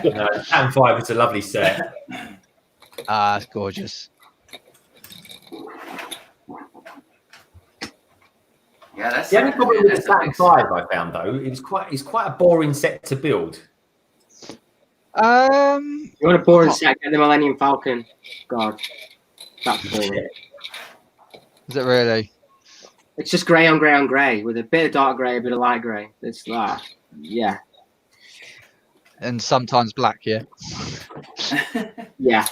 No, Saturn 5 is a lovely set. It's gorgeous. Yeah, that's the only problem with the Saturn 5 I found though, it's quite a boring set to build. You want a boring set? Get the Millennium Falcon. God, that's boring. Is it really? It's just grey on grey on grey with a bit of dark grey, a bit of light grey. It's like, yeah. And sometimes black, yeah. Yeah.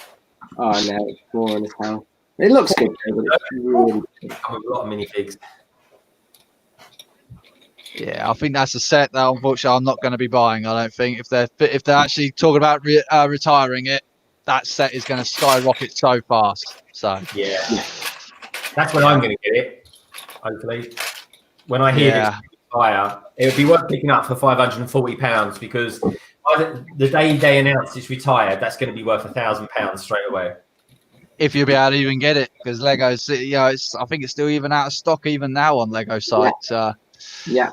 Oh no, it's boring as hell. It looks good though, but it's really good. A lot of minifigs. Yeah, I think that's a set that unfortunately I'm not going to be buying. I don't think if they're actually talking about retiring it, that set is going to skyrocket so fast. So yeah, that's when I'm going to get it. Hopefully, when I hear this retire, it would be worth picking up for £540 because the day they announce it's retired, that's going to be worth £1,000 straight away. If you'll be able to even get it, because Lego's, I think it's still even out of stock even now on Lego sites. Yeah.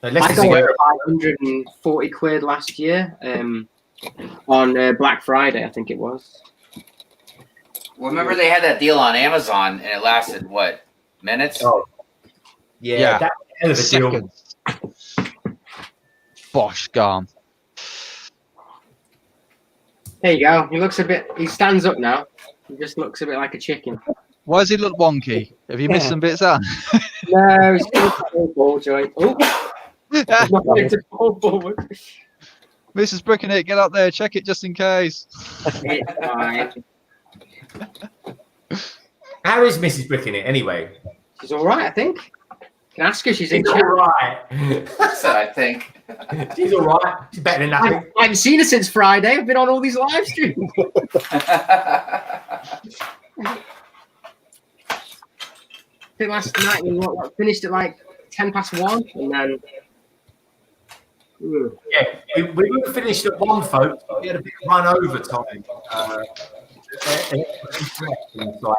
I got it 540 quid last year on Black Friday, I think it was. Well, remember they had that deal on Amazon and it lasted what, minutes? Oh, yeah. That hell of a Seconds. Bosh, gone. There you go. He looks a bit. He stands up now. He just looks a bit like a chicken. Why does he look wonky? Have you missed some bits out? No, he's got a ball joint. Oh, not ready to fall forward. Mrs. Brickinit, get up there, check it just in case. It's fine. How is Mrs. Brickinit anyway? She's all right, I think. Can ask her. She's in She's chat. all right. So I think. She's all right. She's better than nothing. I haven't seen her since Friday. I've been on all these live streams. I think last night we finished at like 1:10, and then. Yeah, we would have finished at 1, folks. We had a bit of run over time.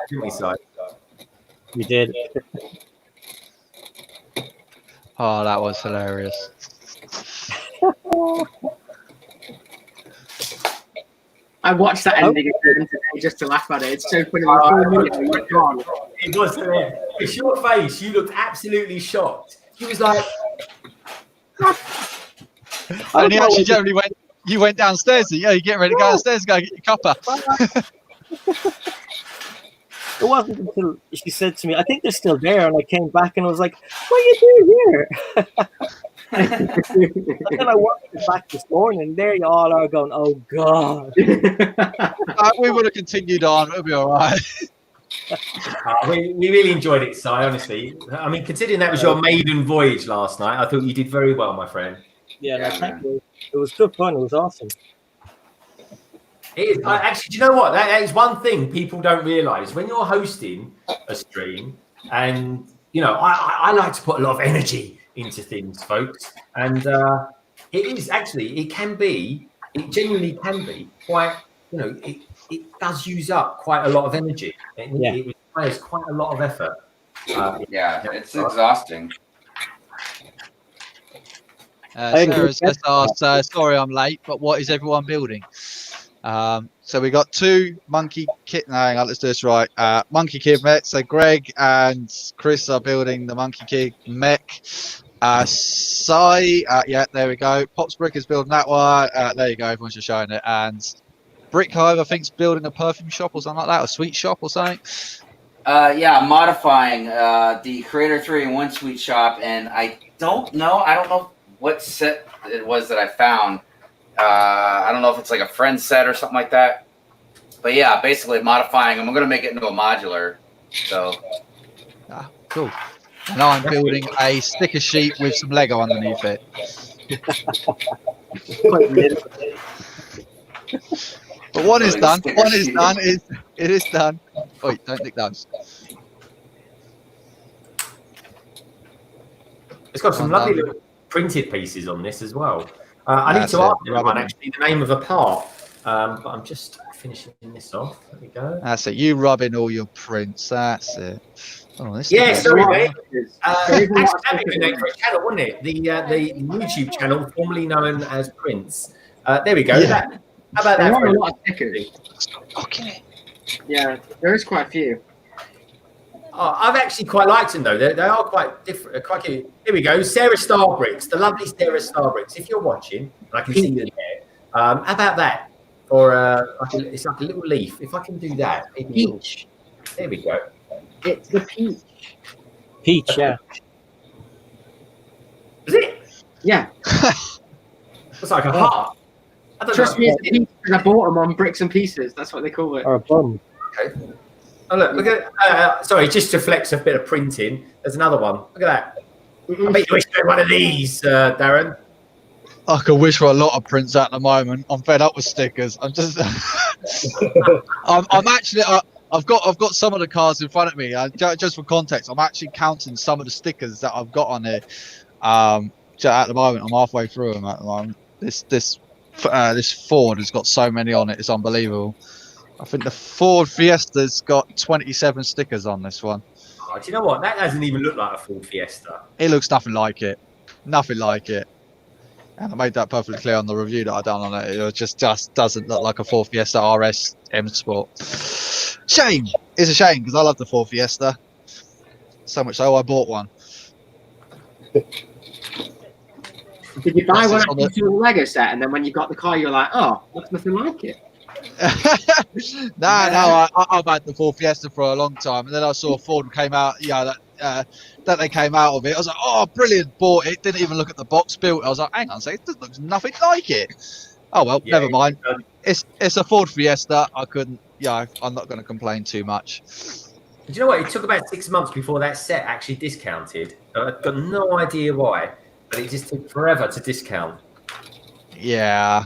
Didn't we, Si? We did. Oh, that was hilarious. I watched that ending again today just to laugh at it. It's so funny. It was hilarious. With your face, you looked absolutely shocked. He was like, And he actually generally went. You went downstairs. Yeah, you get ready to go downstairs. Go get your cuppa. It wasn't until she said to me, "I think they're still there," and I came back and I was like, "What are you doing here?" And then I watched it back this morning. There you all are going, "Oh God." We would have continued on. It'll be all right. we really enjoyed it, Si, honestly. I mean, considering that was your maiden voyage last night, I thought you did very well, my friend. Yeah, no, thank you. It was good fun. It was awesome. It is. Actually, do you know what? That is one thing people don't realise. When you're hosting a stream, and, you know, I like to put a lot of energy into things, folks. And it is actually, it genuinely can be quite, you know, it does use up quite a lot of energy. It requires quite a lot of effort. Yeah, it's exhausting. Sarah's just asked, sorry I'm late, but what is everyone building? So we got 2 monkey kit. No, hang on, let's do this right. Monkey kid mech. So Greg and Chris are building the monkey kid mech. Yeah, there we go. Pops Brick is building that one. There you go. Everyone's just showing it. And Brick Hive, I think, is building a perfume shop or something like that, a sweet shop or something. Yeah, modifying the Creator 3-in-1 sweet shop, and I don't know what set it was that I found. I don't know if it's like a friend set or something like that. But yeah, basically modifying them. I'm going to make it into a modular. So. Cool. And I'm building a sticker sheet with some Lego underneath it. But what is done is it is done. Wait, don't nick those. It's got some lovely little printed pieces on this as well. I need to ask everyone actually the name of a part, but I'm just finishing this off. There we go. That's it. You rubbing all your prints. That's it. Oh, this sorry, mate. Actually, that'd be the name for a channel, wouldn't it? The YouTube channel, formerly known as Prince. There we go. Yeah. How about that? There are a lot of stickers. Okay. Yeah, there is quite a few. Oh, I've actually quite liked them though. They are quite different. Quite cute. Here we go. Sarah Starbricks, the lovely Sarah Starbricks. If you're watching, I can see you there. How about that? Or it's like a little leaf. If I can do that, Peach. There we go. It's the peach. Peach, yeah. Is it? Yeah. It's like a heart. I don't Trust know. me, it's the peach because I bought them on Bricks and Pieces. That's what they call it. Or a bum. Okay. Oh look at sorry, just to flex a bit of printing. There's another one. Look at that. I bet you wish you had one of these, Darren. I could wish for a lot of prints at the moment. I'm fed up with stickers. I'm just. I'm actually. I've got some of the cards in front of me. Just for context, I'm actually counting some of the stickers that I've got on here. At the moment, I'm halfway through them at the moment. This Ford has got so many on it. It's unbelievable. I think the Ford Fiesta's got 27 stickers on this one. Oh, do you know what? That doesn't even look like a Ford Fiesta. It looks nothing like it. Nothing like it. And I made that perfectly clear on the review that I done on it. It just doesn't look like a Ford Fiesta RS M Sport. Shame. It's a shame because I love the Ford Fiesta. So much so I bought one. Did you buy one after the Lego set, and then when you got the car, you're like, oh, looks nothing like it? I've had the Ford Fiesta for a long time, and then I saw Ford came out. That they came out of it. I was like, oh, brilliant! Bought it. Didn't even look at the box built. I was like, hang on a second, this looks nothing like it. Oh well, never mind. It's a Ford Fiesta. I couldn't. I'm not going to complain too much. Do you know what? It took about 6 months before that set actually discounted. I've got no idea why, but it just took forever to discount. Yeah.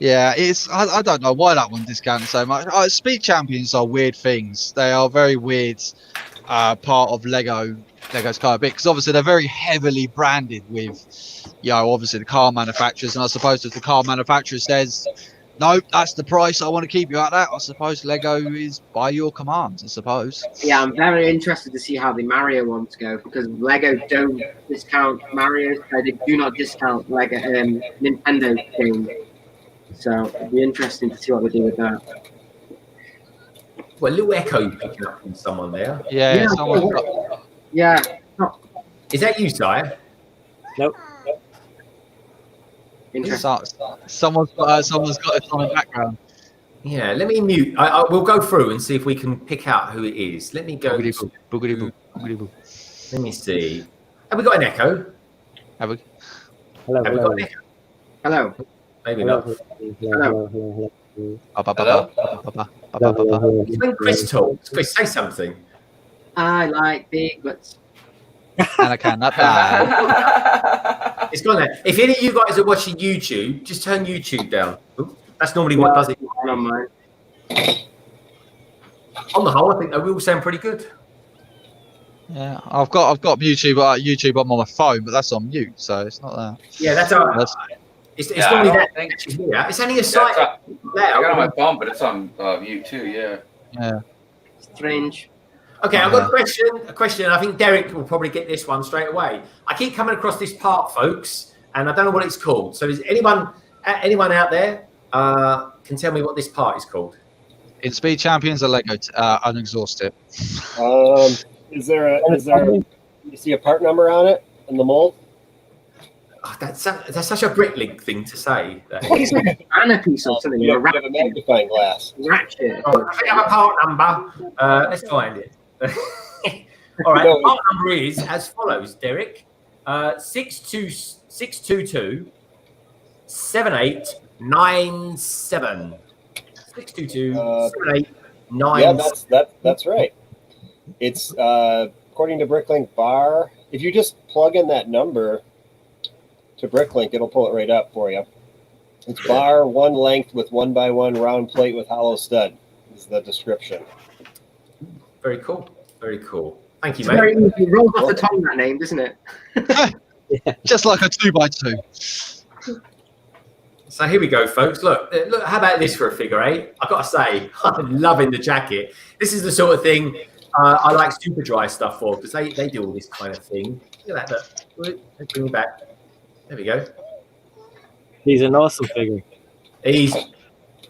It's I don't know why that one discounted so much. Speed Champions are weird things. They are very weird part of Lego's car bit, because obviously they're very heavily branded with, obviously the car manufacturers. And I suppose if the car manufacturer says, no, that's the price, I want to keep you at that, I suppose Lego is by your commands, I suppose. Yeah, I'm very interested to see how the Mario ones go, because Lego don't discount Mario. They do not discount Lego Nintendo games. So it'd be interesting to see what they do with that. Well, a little echo picking up from someone there. Yeah. Is that you, Sire? Nope. Interesting. Someone's got it on the background. Yeah, let me mute. We'll go through and see if we can pick out who it is. Let me go. Let me see. Have we got an echo? Hello. Have we got an echo? Hello. Maybe not. Hello. When Chris talks, Chris, say something. I like big butts. And I cannot die. It's gone there. If any of you guys are watching YouTube, just turn YouTube down. Ooh, that's normally what does it. On mine. On the whole, I think they all sound pretty good. Yeah, I've got YouTube on my phone, but that's on mute, so it's not that. Yeah, that's all right. It's normally that. It's only a site. I got it on my phone, but it's on mute too. Yeah. Strange. Okay, I've got a question. I think Derek will probably get this one straight away. I keep coming across this part, folks, and I don't know what it's called. So, does anyone out there can tell me what this part is called? In Speed Champions, a Lego unexhaust tip. Is there you see a part number on it in the mold? Oh, that's such a Bricklink thing to say. It's like a banner piece or something. You have a magnifying glass. Ratchet. Oh, I have a part number. Let's find it. All right, part number is as follows, Derek: 622 7897. 622 7897. Yeah, that's right. It's according to Bricklink bar. If you just plug in that number to Bricklink, it'll pull it right up for you. It's bar 1 length with 1x1 round plate with hollow stud. Is the description. Very cool. Very cool. Thank you, It's mate. very easy. It rolls off the tongue, that name, doesn't it? Just like a 2x2. So here we go, folks. Look, how about this for a figure eight? I've got to say, I'm loving the jacket. This is the sort of thing I like super dry stuff for, because they do all this kind of thing. Look at that. Look. Let's bring it back. There we go. He's an awesome figure. He's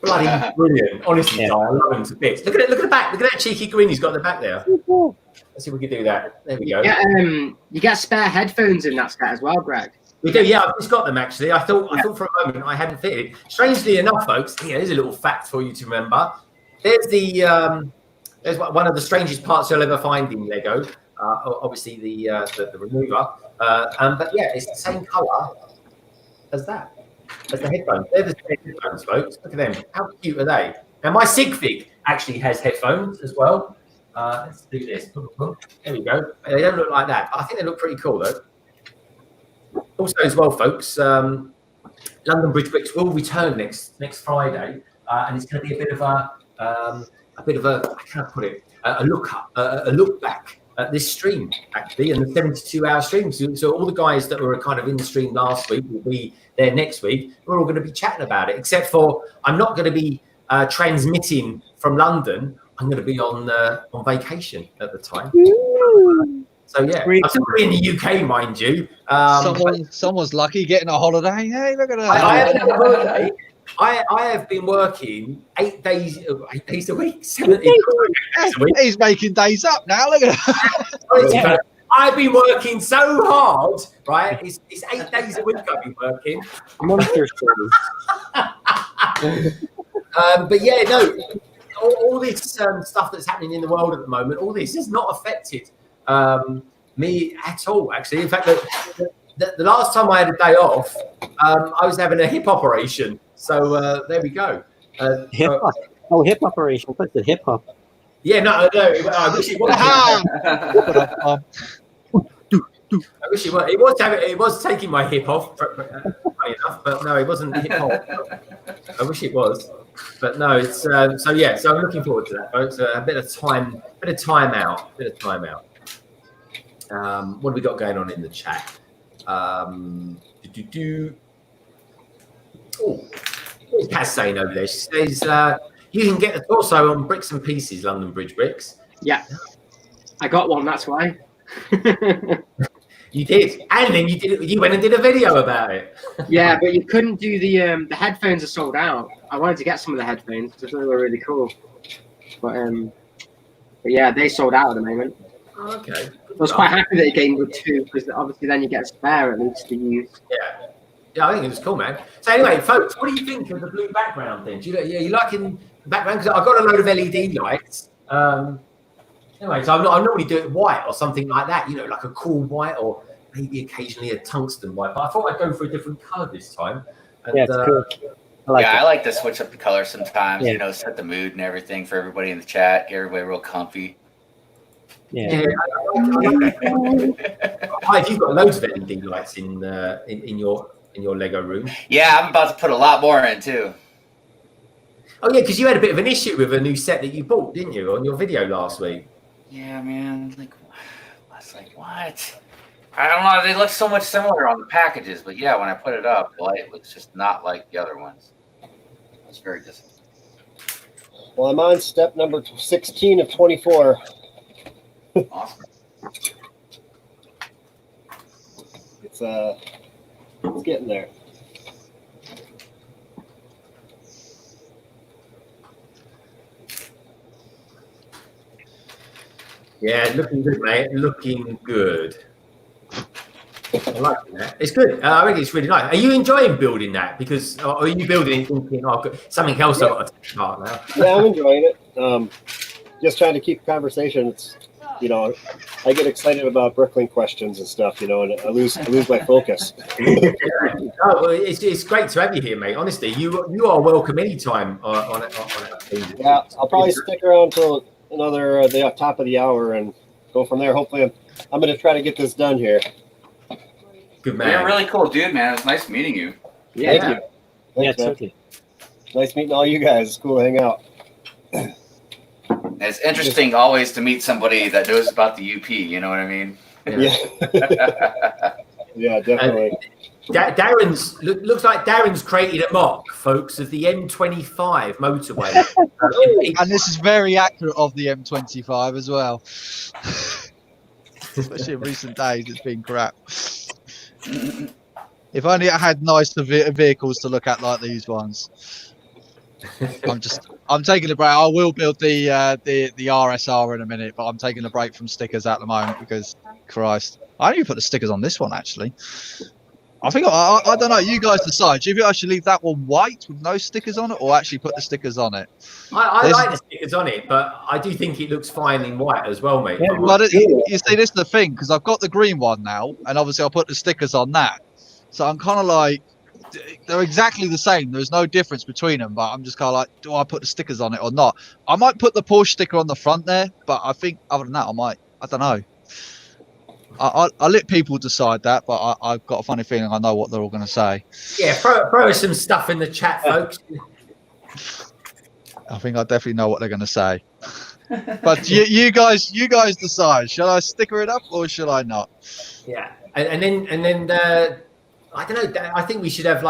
bloody brilliant. Honestly, I love him to bits. Look at it. Look at the back. Look at that cheeky grin he's got at the back there. Let's see if we can do that. There we go. Yeah, you get spare headphones in that set as well, Greg. We do, yeah. I've just got them actually. I thought for a moment I hadn't fitted. Strangely enough, folks, here's a little fact for you to remember. There's there's one of the strangest parts you'll ever find in Lego. Obviously the remover, but yeah, it's the same colour as that, as the headphones. They're the same headphones, folks. Look at them. How cute are they? Now my Sig Fig actually has headphones as well. Let's do this. There we go. They don't look like that, but I think they look pretty cool though. Also, as well, folks, London Bricks will return next Friday, and it's going to be a bit of a how can I put it? A look back at this stream actually, and the 72-hour stream. So all the guys that were kind of in the stream last week will be there next week. We're all going to be chatting about it, except for I'm not going to be transmitting from London. I'm going to be on vacation at the time. So yeah, I'm still in the UK, mind you. Someone's lucky getting a holiday. Hey, look at that. I haven't had a holiday. I have been working 8 days a week. 70 days a week. He's making days up now. Look at that. I've been working so hard, right? It's 8 days a week I've been working. Monster But yeah, no, all this stuff that's happening in the world at the moment, all this has not affected me at all. Actually, in fact, the last time I had a day off, I was having a hip operation. So there we go. Hip hop. Oh, hip operation. What's the hip hop? Yeah, no, I wish it was. I wish it was. It was taking my hip off, funny enough, but no, it wasn't hip hop. I wish it was, but no, it's so yeah. So I'm looking forward to that, folks. A bit of time out. What have we got going on in the chat? Oh, what's Kaz saying over there? She says you can get the torso on Bricks and Pieces, London Bridge Bricks. Yeah, I got one. That's why. You did, and then you went and did a video about it. Yeah, but you couldn't do the headphones are sold out. I wanted to get some of the headphones because they were really cool, but yeah, they sold out at the moment. Okay. I was quite happy that it came with two because obviously then you get a spare at least to use. Yeah, I think it was cool, man. So anyway, folks, what do you think of the blue background thing? You liking the background? Because I've got a load of LED lights. Anyway, so I normally do it white or something like that, like a cool white or maybe occasionally a tungsten white. But I thought I'd go for a different color this time. And, yeah, it's cool. I like to switch up the color sometimes, Yeah. Set the mood and everything for everybody in the chat, get everybody real comfy. Yeah. Hi, you've got loads of LED lights in your Lego room. Yeah, I'm about to put a lot more in too. Oh yeah, because you had a bit of an issue with a new set that you bought, didn't you, on your video last week? Yeah, man. I was like, what? I don't know. They look so much similar on the packages, but yeah, when I put it up, the light looks just not like the other ones. It's very disappointing. Well, I'm on step number 16 of 24. Awesome. It's getting there. Yeah, looking good, mate. Looking good. I like that. It's good. I think it's really nice. Are you enjoying building that? Because are you building it thinking, something else I've got to take part now? Yeah, I'm enjoying it. Just trying to keep conversations. I get excited about Brooklyn questions and stuff, and I lose my focus. Well, it's great to have you here, mate. Honestly, you are welcome anytime on it. Yeah, I'll probably stick around till another the top of the hour and go from there. Hopefully, I'm going to try to get this done here. Good man. You're a really cool dude, man. It was nice meeting you. Yeah, thank you. Yeah, Thanks, man. totally. Nice meeting all you guys. It's cool to hang out. It's interesting always to meet somebody that knows about the UP. You know what I mean? Yeah, yeah, definitely. Darren's looks like Darren's created a mock, folks, of the M25 motorway. And this is very accurate of the M25 as well. Especially in recent days, it's been crap. If only I had nicer vehicles to look at like these ones. I'm taking a break. I will build the RSR in a minute, but I'm taking a break from stickers at the moment because, Christ, I didn't even put the stickers on this one actually. I think I don't know. You guys decide. Do you think I should leave that one white with no stickers on it, or actually put the stickers on it? I like the stickers on it, but I do think it looks fine in white as well, mate. Yeah, But you see, this is the thing, because I've got the green one now, and obviously I'll put the stickers on that. So I'm kind of like, they're exactly the same. There's no difference between them, but I'm just kind of like, do I put the stickers on it or not? I might put the Porsche sticker on the front there, but I think other than that, I don't know. I'll let people decide that, but I've got a funny feeling I know what they're all going to say. Yeah, throw us some stuff in the chat, folks. I think I definitely know what they're going to say. But you guys decide. Shall I sticker it up or shall I not? Yeah, and then I don't know. I think we should have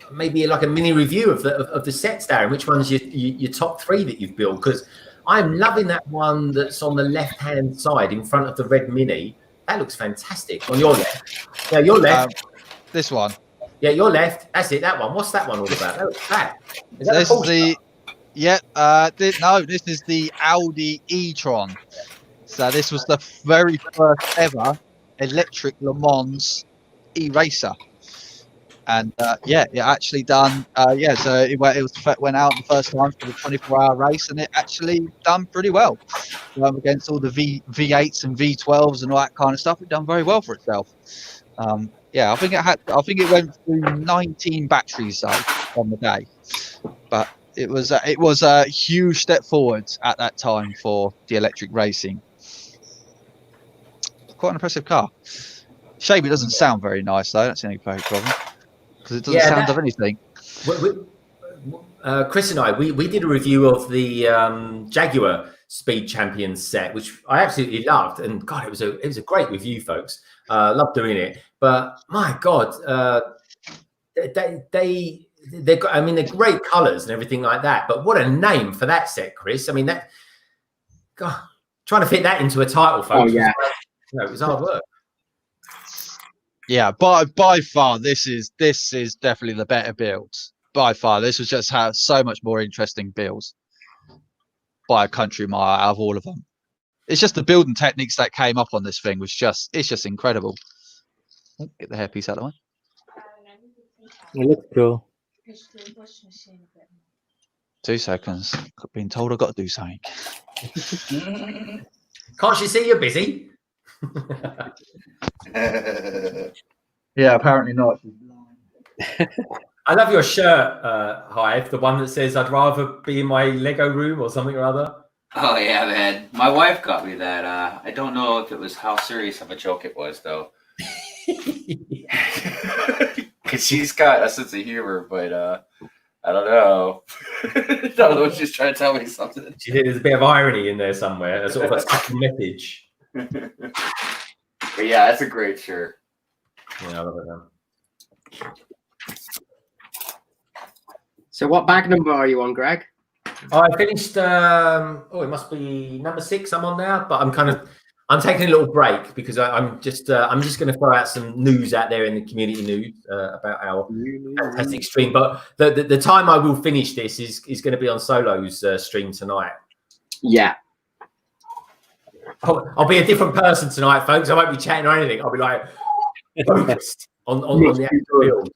maybe a mini review of the sets, Darren. Which one's your top three that you've built? Because I'm loving that one that's on the left-hand side in front of the red Mini. That looks fantastic. On your left. Yeah, your left. This one. Yeah, your left. That's it. That one. What's that one all about? That looks fat. Is that This is the this is the Audi e-tron. So this was the very first ever electric Le Mans e-racer. And yeah, it actually done. Yeah, so it went out the first time for the 24-hour race, and it actually done pretty well against all the V8s and V12s and all that kind of stuff. It done very well for itself. Yeah, I think it went through 19 batteries though on the day, but it was a huge step forward at that time for the electric racing. Quite an impressive car. Shame it doesn't sound very nice though. That's the only problem, because it doesn't sound of anything. Chris and I, we did a review of the Jaguar Speed Champions set, which I absolutely loved, and God, it was a great review, folks. Loved doing it, but my God, they're got, I mean, they're great colors and everything like that. But what a name for that set, Chris! I mean, that God, trying to fit that into a title, folks. Oh yeah, it was hard work. Yeah, by far, this is definitely the better build. By far, this was just so much more interesting builds by a country mile out of all of them. It's just the building techniques that came up on this thing it's just incredible. Oh, get the hairpiece out of the way. It looks cool. 2 seconds. Being told I've got to do something. Can't she see you're busy? Yeah, apparently not. I love your shirt, Hive, the one that says I'd rather be in my Lego room or something or other. Oh yeah, man. My wife got me that. I don't know if it was how serious of a joke it was though. Because she's got a sense of humor, but I don't know. I don't know if she's trying to tell me something. There's a bit of irony in there somewhere, a sort of a subtle message. But yeah, that's a great shirt. Yeah, I love it, man. So what bag number are you on, Greg? I finished. It must be number 6. I'm on now, but I'm taking a little break because I'm just going to throw out some news out there in the community news about our fantastic stream. But the time I will finish this is going to be on Solo's stream tonight. Yeah. I'll be a different person tonight, folks. I won't be chatting or anything. I'll be like focused on the actual build.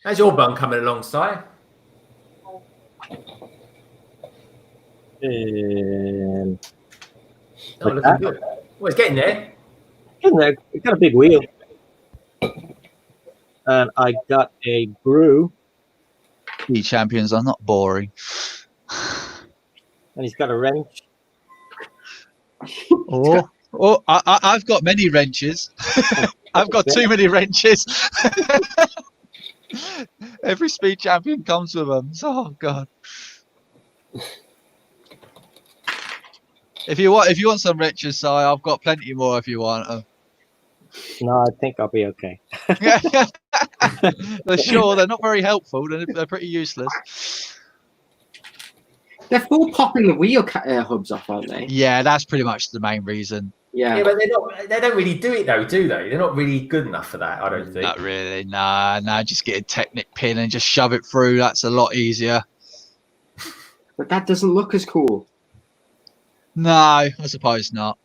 How's your bun coming along, Si? Oh, looking good. Well, it's getting there. Getting there. It's got a big wheel. And I got a brew. The champions are not boring. And he's got a wrench. I've got many wrenches. I've got too many wrenches. Every speed champion comes with them. Oh God! If you want some wrenches, Si, I've got plenty more. If you want them. No, I think I'll be okay. They're not very helpful. They're pretty useless. They're full popping the wheel hubs off, aren't they? Yeah, that's pretty much the main reason. Yeah, but they don't really do it though, do they? They're not really good enough for that, I don't think. Not really. Nah. Just get a Technic pin and just shove it through. That's a lot easier. but that doesn't look as cool. No, I suppose not.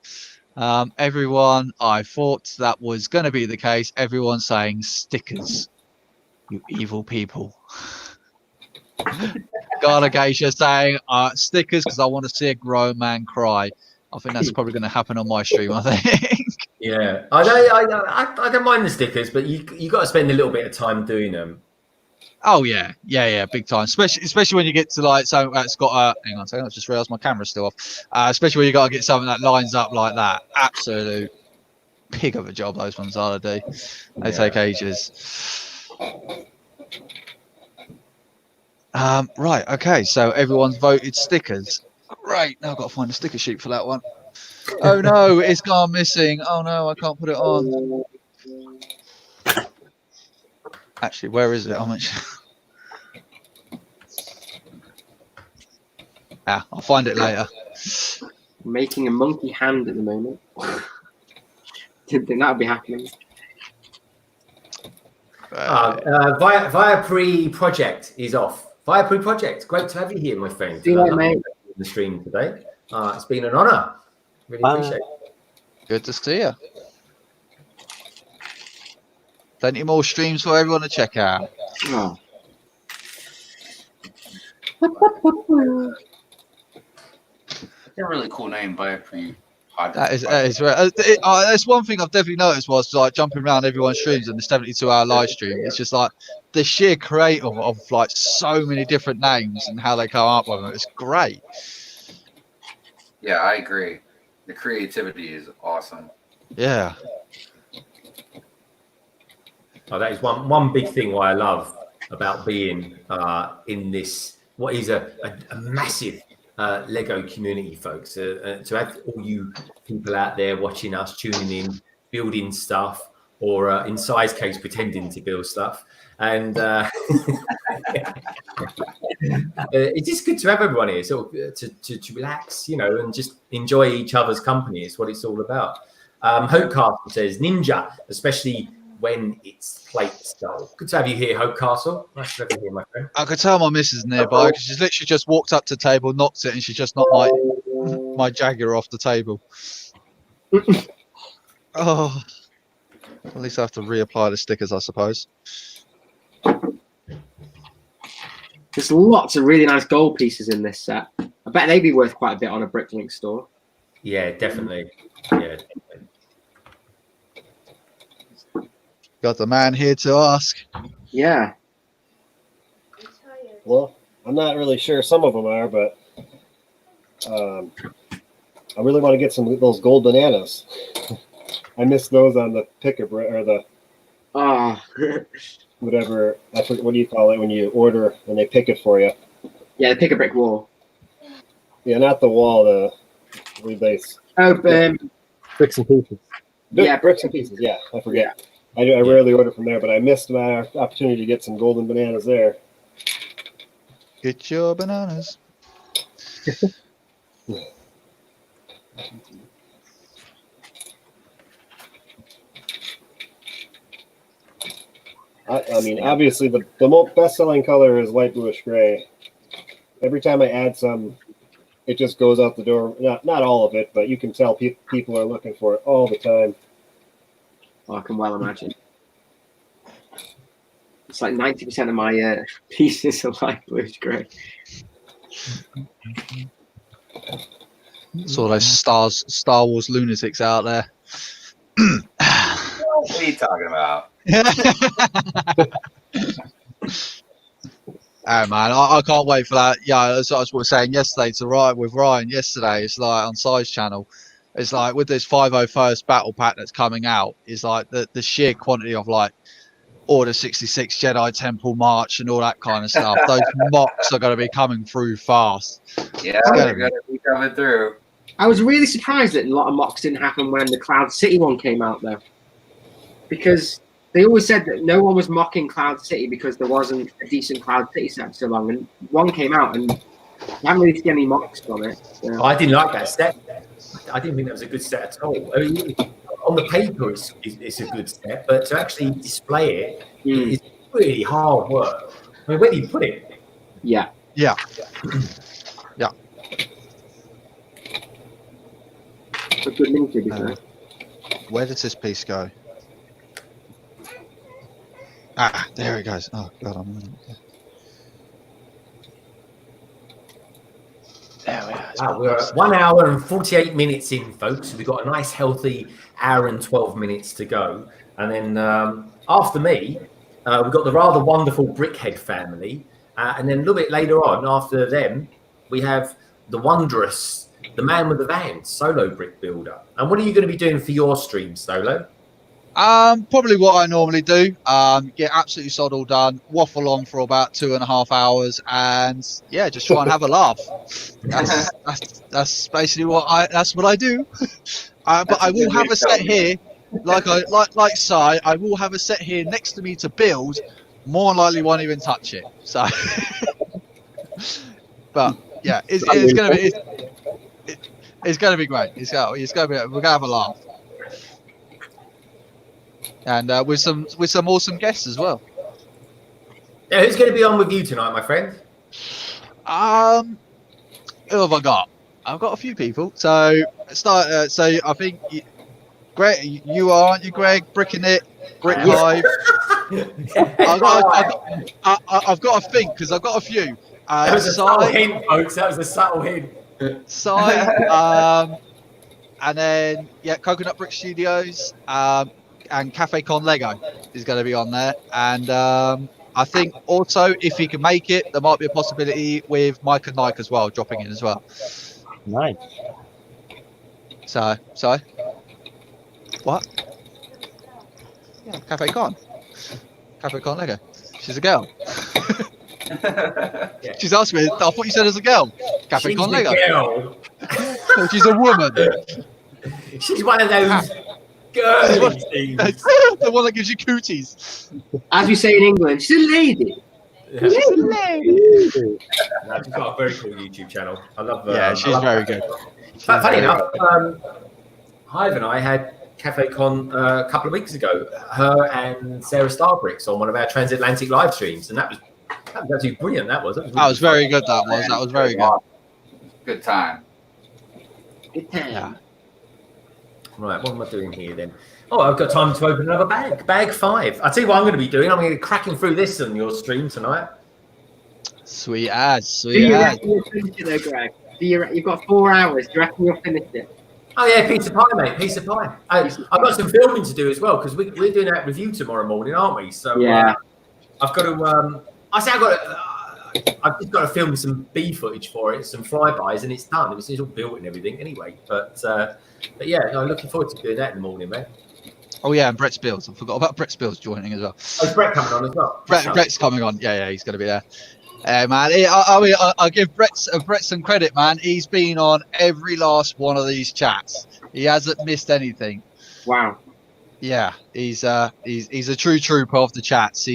Everyone, I thought that was going to be the case. Everyone saying stickers. You evil people. Garligacia saying stickers because I want to see a grown man cry. I think that's probably going to happen on my stream, I think. Yeah, I don't mind the stickers, but you got to spend a little bit of time doing them. Oh yeah, big time. Especially when you get to like something that's got a. Hang on a second, I just realised my camera's still off. Especially when you got to get something that lines up like that. Absolute pig of a job those ones are to do. They take ages. Right. Okay. So everyone's voted stickers. Right, now I've got to find a sticker sheet for that one. Oh no, it's gone missing. Oh no, I can't put it on. Actually, where is it? I'll find it later. Making a monkey hand at the moment. Didn't think that would be happening. Viapre Project is off. Viapre Project, great to have you here, my friend. See you later, mate. The stream today. It's been an honor. Really appreciate it. Good to see you. Plenty more streams for everyone to check out. Oh. They're a really cool name, by a pretty hot. That is right. That's one thing I've definitely noticed was like jumping around everyone's streams and the 72-hour live stream. It's just like the sheer creative of like so many different names and how they come up with them. It's great. Yeah, I agree. The creativity is awesome. Yeah. Oh, that is one big thing why I love about being in this, what is a massive Lego community, folks. To have all you people out there watching us, tuning in, building stuff, or in Si's case, pretending to build stuff. And it's just good to have everyone here, sort of, to relax, you know, and just enjoy each other's company. It's what it's all about. Hope Castle says, Ninja, especially when it's plate style. Good to have you here, Hope Castle. Nice to have you here, my friend. I could tell my missus nearby because she's literally just walked up to the table, knocked it, and she just knocked my Jaguar off the table. Oh, at least I have to reapply the stickers, I suppose. There's lots of really nice gold pieces in this set. I bet they'd be worth quite a bit on a Bricklink store. Yeah, definitely. Yeah, definitely. Got the man here to ask. Yeah. Well, I'm not really sure. Some of them are, but I really want to get some of those gold bananas. I missed those on the pick-a-brick or the whatever. I forget, what do you call it when you order and they pick it for you? Yeah, the pick-a-brick wall. Yeah, not the wall. The rebase. Oh, Bricks and pieces. Yeah, bricks and pieces. Yeah, I forget. I rarely order from there, but I missed my opportunity to get some golden bananas there. Get your bananas. I mean, obviously, the most best-selling color is light bluish gray. Every time I add some, it just goes out the door. Not all of it, but you can tell people are looking for it all the time. I can well imagine. It's like 90% of my pieces are light bluish grey. Saw those Star Wars lunatics out there. What are you talking about? Oh man, I can't wait for that. Yeah, as I was saying yesterday with Ryan yesterday, it's like on Si's channel, it's like with this 501st battle pack that's coming out, is like the sheer quantity of like Order 66 Jedi Temple March and all that kind of stuff. Those mocks are going to be coming through fast. Yeah, they're going to be coming through. I was really surprised that a lot of mocks didn't happen when the Cloud City one came out, though. Because they always said that no one was mocking Cloud City because there wasn't a decent Cloud City set for so long. And one came out and I haven't really seen any mocks from it. So. I didn't like that set. I didn't think that was a good set at all. I mean, on the paper, it's a good set, but to actually display it is really hard work. I mean, where do you put it? Yeah. Yeah. Yeah. It's a good minifigure, where does this piece go? Ah, there it goes. Oh god, I'm in it. There we are. Wow, we're at 1 hour and 48 minutes in, folks. We've got a nice, healthy hour and 12 minutes to go. And then after me, we've got the rather wonderful Brickhead family. And then a little bit later on, after them, we have the wondrous, the man with the van, Solo Brick Builder. And what are you going to be doing for your stream, Solo? Probably what I normally do. Get absolutely sod all done, waffle on for about 2.5 hours, and yeah, just try and have a laugh. That's basically what I do. But I will have a set here, like Si, I will have a set here next to me to build. More likely won't even touch it. So, but yeah, it's gonna be it's gonna be great. It's gonna be we're gonna have a laugh. And with some awesome guests as well. Yeah, who's going to be on with you tonight, my friend? Who have I got? I've got a few people. So so I think Greg, you are, aren't you, Greg? Bricking it. Brick Hive. I've got to think because I've got a few. That was a subtle hint, folks. That was a subtle hint. And then Coconut Brick Studios, and Cafe Con Lego is going to be on there. And I think also if he can make it, there might be a possibility with Mike and Nike as well, dropping in as well. Nice. So what? Yeah, Cafe Con Lego. She's a girl. Yeah. She's asked me. I thought you said as a girl. Cafe She's Con the Lego. girl. No, she's a woman. She's one of those girls. The one that gives you cooties. As we say in England, she's a lady. Yeah. She's She's got a very cool YouTube channel. I love. She's very good. Funny enough, Hive and I had Cafe Con a couple of weeks ago. Her and Sarah Starbricks on one of our transatlantic live streams, and that was actually brilliant. That was Very good. That was very good. Good time. Good time. Yeah. Right, what am I doing here then? Oh, I've got time to open another bag. Bag 5. I'll tell you what I'm going to be doing. I'm going to be cracking through this on your stream tonight. Sweet as. Do you reckon you'll finish it though, Greg? You've got 4 hours. Do you reckon you'll finish it? Oh yeah, piece of pie, mate. Piece of pie. I've got some filming to do as well because we're doing that review tomorrow morning, aren't we? So yeah, I've got to. I've just got to film some B footage for it, some flybys, and it's done. It's all built and everything anyway. But yeah, I'm looking forward to doing that in the morning, mate. Oh yeah, and Brett Spills. I forgot about Brett Spills joining as well. Oh, is Brett coming on as well? Brett's coming on. Yeah, he's going to be there. Man, I give Brett some credit, man. He's been on every last one of these chats. He hasn't missed anything. wow. Yeah, he's a true trooper of the chats.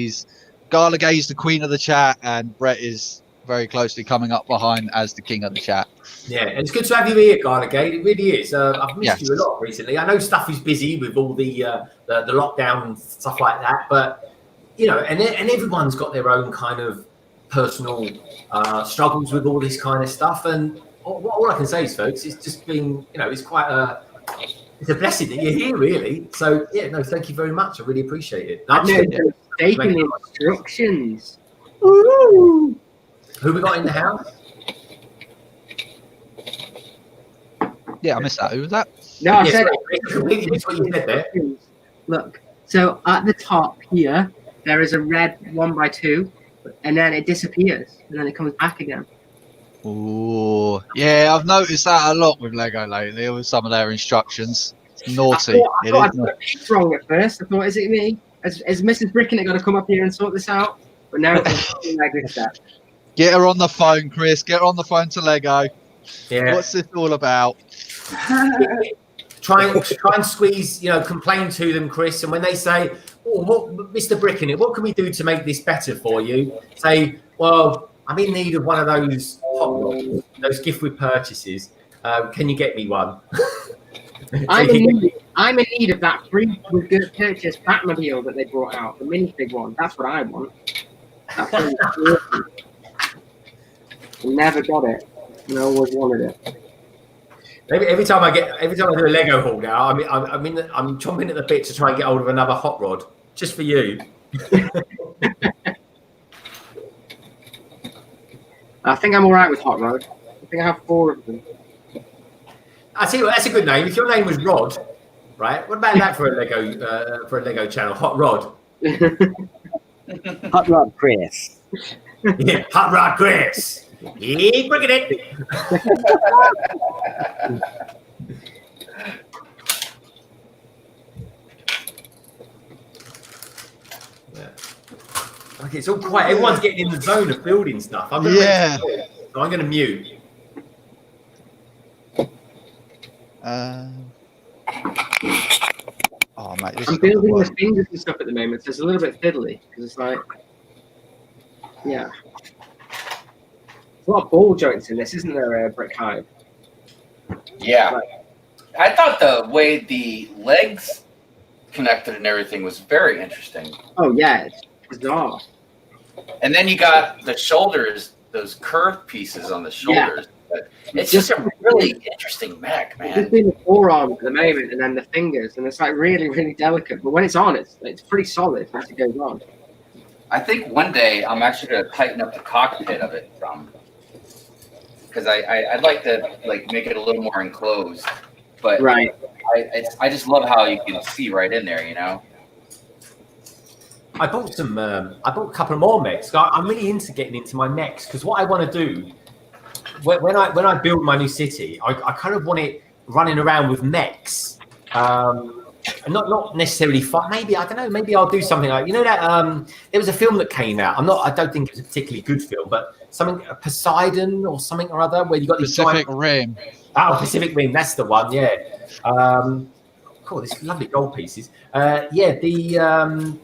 Gala Gay's the queen of the chat, and Brett is very closely coming up behind as the king of the chat. Yeah, and it's good to have you here, Gala Gay. It really is. I've missed Yes. you a lot recently. I know stuff is busy with all the lockdown and stuff like that, but you know, and everyone's got their own kind of personal struggles with all this kind of stuff. And all I can say is, folks, it's just been, you know, it's a blessing that you're here, really. So yeah, no, thank you very much. I really appreciate it. Taking instructions. Who we got in the house? Yeah, I missed that. Who was that? No, I Yes, said I completely missed what you said there. Look, so at the top here, there is a red 1x2, and then it disappears, and then it comes back again. Ooh, yeah, I've noticed that a lot with Lego lately with some of their instructions. It's naughty. I thought I got it wrong at first. I thought, is it me? Is Mrs. Brickin going to come up here and sort this out? But no, it's Lego stuff. Get her on the phone, Chris. Get her on the phone to Lego. Yeah. What's this all about? Try and squeeze, you know, complain to them, Chris. And when they say, "Oh, what, Mr. Brickin, what can we do to make this better for you?" Say, "Well, I'm in need of one of those hot rods, those gift with purchases. Can you get me one?" I'm in need of that free with good purchase Batmobile that they brought out, the minifig one. That's what I want. That's what never got it. And I always wanted it. Every time I do a Lego haul now, I'm chomping at the bit to try and get hold of another hot rod just for you. I think I'm all right with Hot Rod. I think I have 4 of them. I tell you what, that's a good name. If your name was Rod, right? What about that for a Lego channel? Hot Rod. Hot Rod Chris. Yeah, Hot Rod Chris. Keep bringing it. Yeah. Okay, it's all quiet. Everyone's getting in the zone of building stuff. So I'm going to mute. Oh, mate, I'm building the fingers and stuff at the moment, so it's a little bit fiddly because it's like, yeah. There's a lot of ball joints in this, isn't there, Brick Hive? Yeah. I thought the way the legs connected and everything was very interesting. Oh, yeah, it's bizarre. And then you got the shoulders, those curved pieces on the shoulders. but it's just a really interesting mech, Just man. doing the forearm at the moment, and then the fingers, and it's like really, really delicate. But when it's on, it's pretty solid as it goes on. I think one day I'm actually going to tighten up the cockpit of it because I'd like to like make it a little more enclosed, but Right. I just love how you can see right in there, you know. I bought some. I bought a couple more mechs. I'm really into getting into my mechs because what I want to do when I build my new city, I kind of want it running around with mechs, and not necessarily fun. Maybe I don't know. Maybe I'll do something like that. There was a film that came out. I don't think it was a particularly good film, but something Poseidon or something or other where you got these Pacific Rim. Oh, Pacific Rim. That's the one. Yeah. Cool. These lovely gold pieces. I don't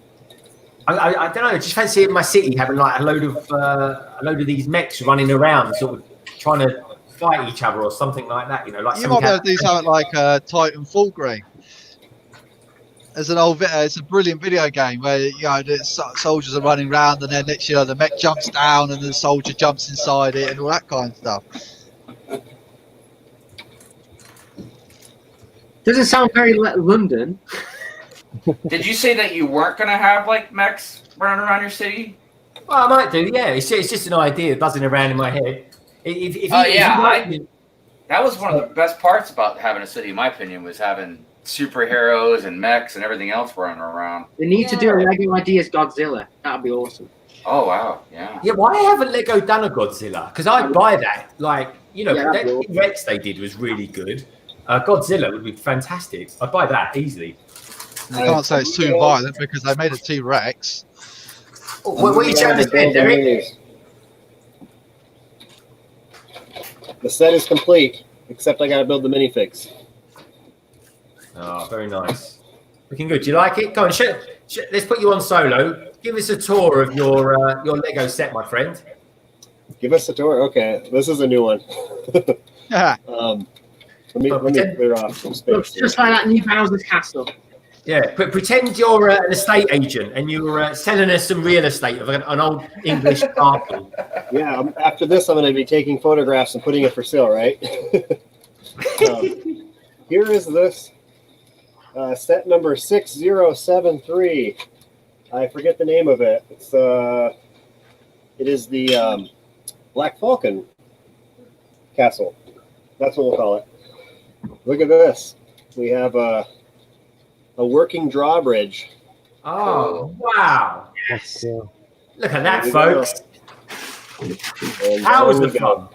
know. I just fancy in my city having like a load of these mechs running around, sort of trying to fight each other or something like that. Like You might be able to do something like Titanfall Green. There's an old, it's a brilliant video game where the soldiers are running around and then next the mech jumps down and the soldier jumps inside it and all that kind of stuff. Doesn't sound very London. Did you say that you weren't going to have like mechs running around your city? Well, I might do. Yeah, it's just an idea buzzing around in my head. That was one of the best parts about having a city, in my opinion, was having superheroes and mechs and everything else running around. They need to do a Lego Ideas Godzilla. That'd be awesome. Oh wow, yeah. Yeah, why haven't Lego done a Godzilla? Because I'd buy that. Like, that Rex they did was really good. Godzilla would be fantastic. I'd buy that easily. I can't say it's too violent because they made a T-Rex. What are you trying to say, Derek? The set is complete, except I gotta build the minifigs. Oh, very nice. Looking good. Do you like it? Go on, let's put you on solo. Give us a tour of your Lego set, my friend. Give us a tour. Okay, this is a new one. Yeah. Let me clear off some space. Looks just like that new Bowser's Castle. Yeah, but pretend you're an estate agent and you're selling us some real estate of an old English castle. Yeah, after this, I'm going to be taking photographs and putting it for sale, right? Here is this set number 6073. I forget the name of it. It is the Black Falcon Castle. That's what we'll call it. Look at this. We have a working drawbridge. Oh, wow. Yes. Look at that, folks. How was the fun?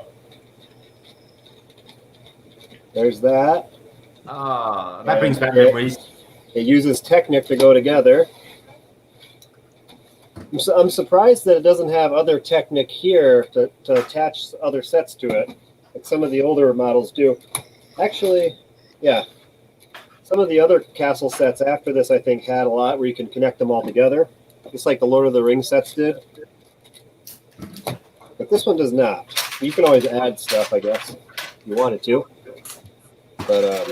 There's that. Ah, that brings back memories. It uses Technic to go together. I'm surprised that it doesn't have other Technic here to attach other sets to it, like some of the older models do. Actually, yeah. Some of the other castle sets after this, I think, had a lot where you can connect them all together, just like the Lord of the Rings sets did. But this one does not. You can always add stuff, I guess, if you wanted to. But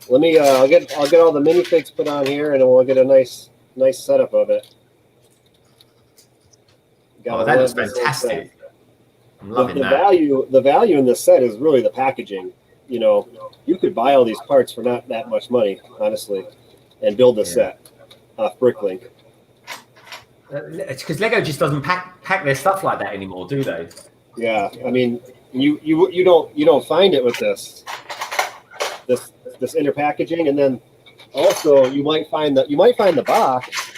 let me. I'll get all the minifigs put on here, and then we'll get a nice setup of it. That looks fantastic. I'm loving that. The value in this set is really the packaging. You could buy all these parts for not that much money, honestly, and build a set off Bricklink. It's because Lego just doesn't pack their stuff like that anymore, do they? Yeah, I mean, you don't find it with this inner packaging, and then also you might find the box,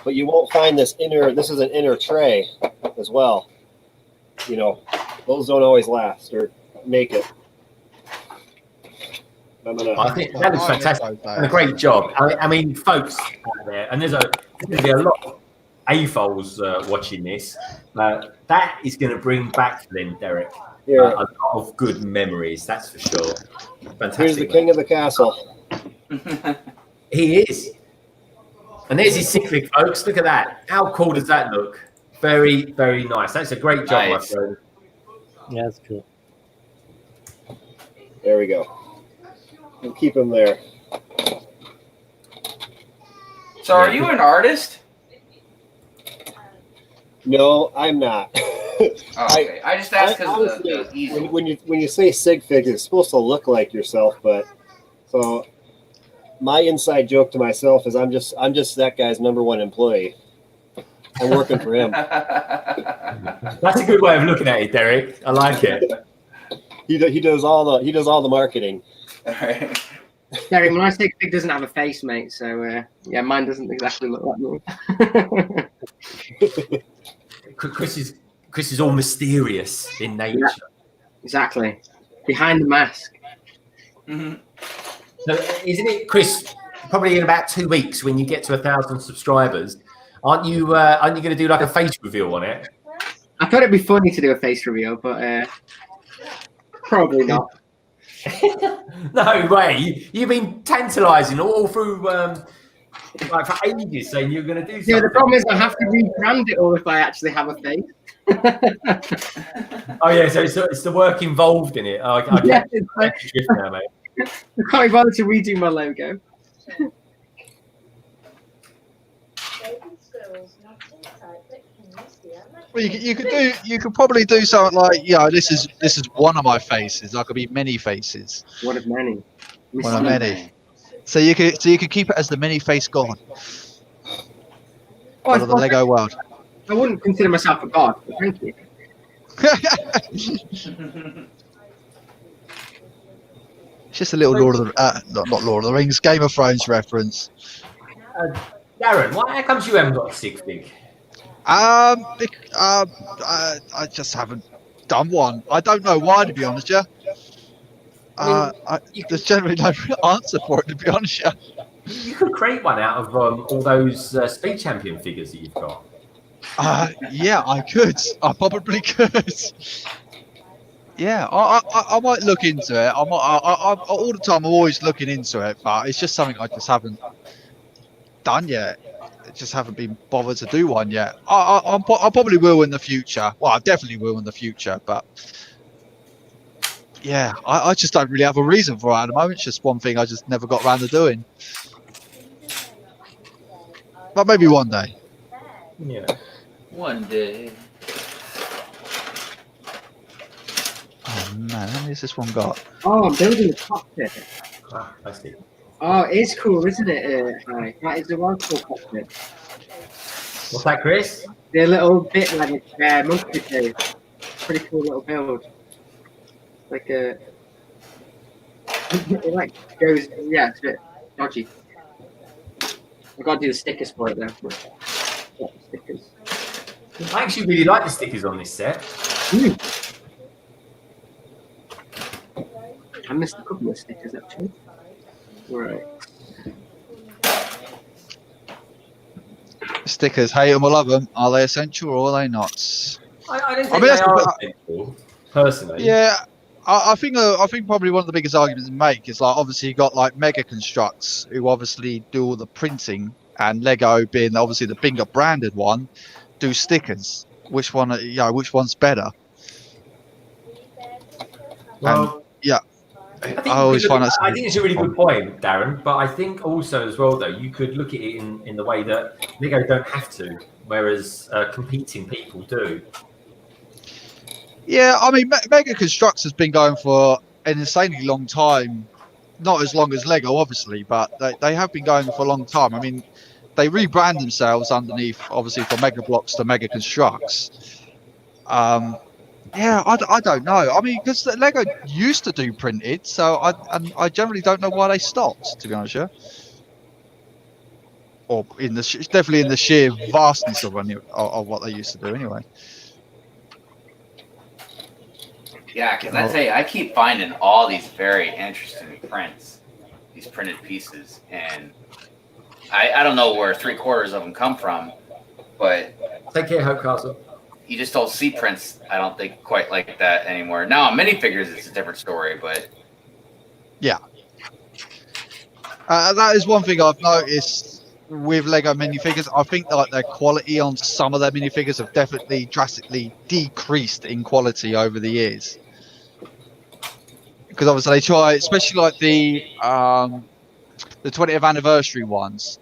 but you won't find this inner. This is an inner tray as well. Those don't always last or make it. I think that looks fantastic. And a great job. I mean, folks out there, and there's going to be a lot of AFOLs watching this. That is going to bring back to them, Derek, a lot of good memories. That's for sure. Fantastic. Here's the king of the castle. He is. And there's his cyclic, folks. Look at that. How cool does that look? Very, very nice. That's a great job, my friend. Yeah, that's cool. There we go. We'll keep him there. So are you an artist? No, I'm not. okay. I just asked because of the honestly, easel. when you say sig figs, it's supposed to look like yourself, but so my inside joke to myself is I'm just that guy's #1 employee. I'm working for him. That's a good way of looking at it, Derek. I like it. He does all the marketing. All right. Derek, when I say Fig doesn't have a face, mate, so yeah, mine doesn't exactly look like me. Chris is all mysterious in nature. Yeah, exactly. Behind the mask. Mm-hmm. So isn't it, Chris? Probably in about 2 weeks, when you get to 1,000 subscribers, aren't you going to do like a face reveal on it? I thought it'd be funny to do a face reveal, but probably not. No way! You've been tantalising all through like for ages, saying you're going to do something. Yeah, the problem is I have to rebrand it all if I actually have a face. Oh yeah, so it's the work involved in it. I Yeah, get it's like, the drift now, mate. I can't be bothered to redo my logo. Well, you could probably do something like, this is one of my faces. I could be many faces. One of many. One of many. So you could keep it as the many face god of the Lego world. I wouldn't consider myself a god, but thank you. It's just a little Lord of the not Lord of the Rings, Game of Thrones reference. Darren, how comes you haven't got a sig fig? I just haven't done one. I don't know why, to be honest. There's generally no answer for it, to be honest. You could create one out of all those speed champion figures that you've got. Yeah, I could. I probably could. Yeah, I might look into it. I all the time. I'm always looking into it, but it's just something I just haven't done yet. I just haven't been bothered to do one yet. I probably will in the future. Well, I definitely will in the future, but yeah, I just don't really have a reason for it at the moment. It's just one thing I just never got around to doing. But maybe one day. Yeah. One day. Oh man, how many has this one got? Oh, I'm building a cockpit. Ah, I see. Oh, it is cool, isn't it? Hi. That is the one cool cockpit. What's that, Chris? The little bit like a monkey cave. Pretty cool little build. Like a. It like goes. Yeah, it's a bit dodgy. I've got to do the stickers for it though. Stickers. I actually really like the stickers on this set. I missed a couple of stickers actually. Right. Stickers, hate them or love them. Are they essential or are they not? I don't think they are essential, personally. Yeah, I think probably one of the biggest arguments to make is like obviously you got like Mega Constructs who obviously do all the printing, and Lego being obviously the bigger branded one, do stickers. Which one? Which one's better? Well, and, yeah. I think it's a really good point, Darren. But I think also as well, though, you could look at it in the way that Lego don't have to, whereas competing people do. Yeah, I mean, Mega Constructs has been going for an insanely long time. Not as long as Lego, obviously, but they have been going for a long time. I mean, they rebrand themselves underneath, obviously, from Mega Blocks to Mega Constructs. Yeah, I don't know. I mean, because Lego used to do printed, so I generally don't know why they stopped, to be honest. Yeah. Or definitely in the sheer vastness of what they used to do, anyway. Yeah, because I tell you, I keep finding all these very interesting prints, these printed pieces, and I don't know where 3/4 of them come from, but Take care, Hope Castle. you just don't see prints, I don't think, quite like that anymore. Now, on minifigures, it's a different story, but yeah, that is one thing I've noticed with Lego minifigures. I think that like their quality on some of their minifigures have definitely drastically decreased in quality over the years. Because obviously they try, especially like the 20th anniversary ones,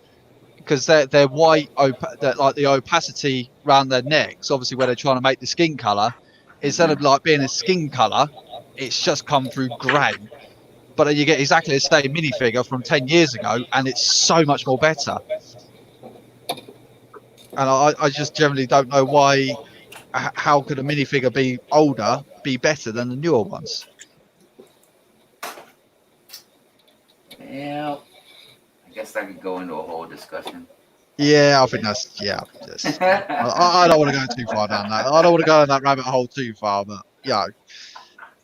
because they're white, like the opacity around their necks, obviously where they're trying to make the skin color, instead of like being a skin color, it's just come through grey. But then you get exactly the same minifigure from 10 years ago, and it's so much more better. And I just generally don't know why. How could a minifigure be older be better than the newer ones? Yeah, I guess that could go into a whole discussion. Yeah, I think that's I don't want to go too far down that. I don't want to go down that rabbit hole too far, but yeah,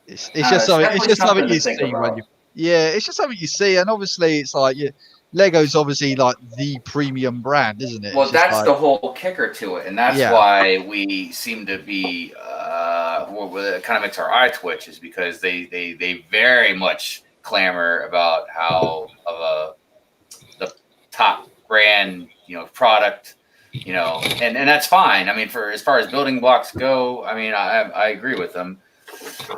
it's just something. It's just something you see when you. Yeah, it's just something you see, and obviously it's like Lego's obviously like the premium brand, isn't it? Well, that's like, the whole kicker to it, and that's why we seem to be it kind of makes our eye twitch, is because they very much clamor about how the top brand product, and that's fine. I mean, for as far as building blocks go, I mean, I agree with them.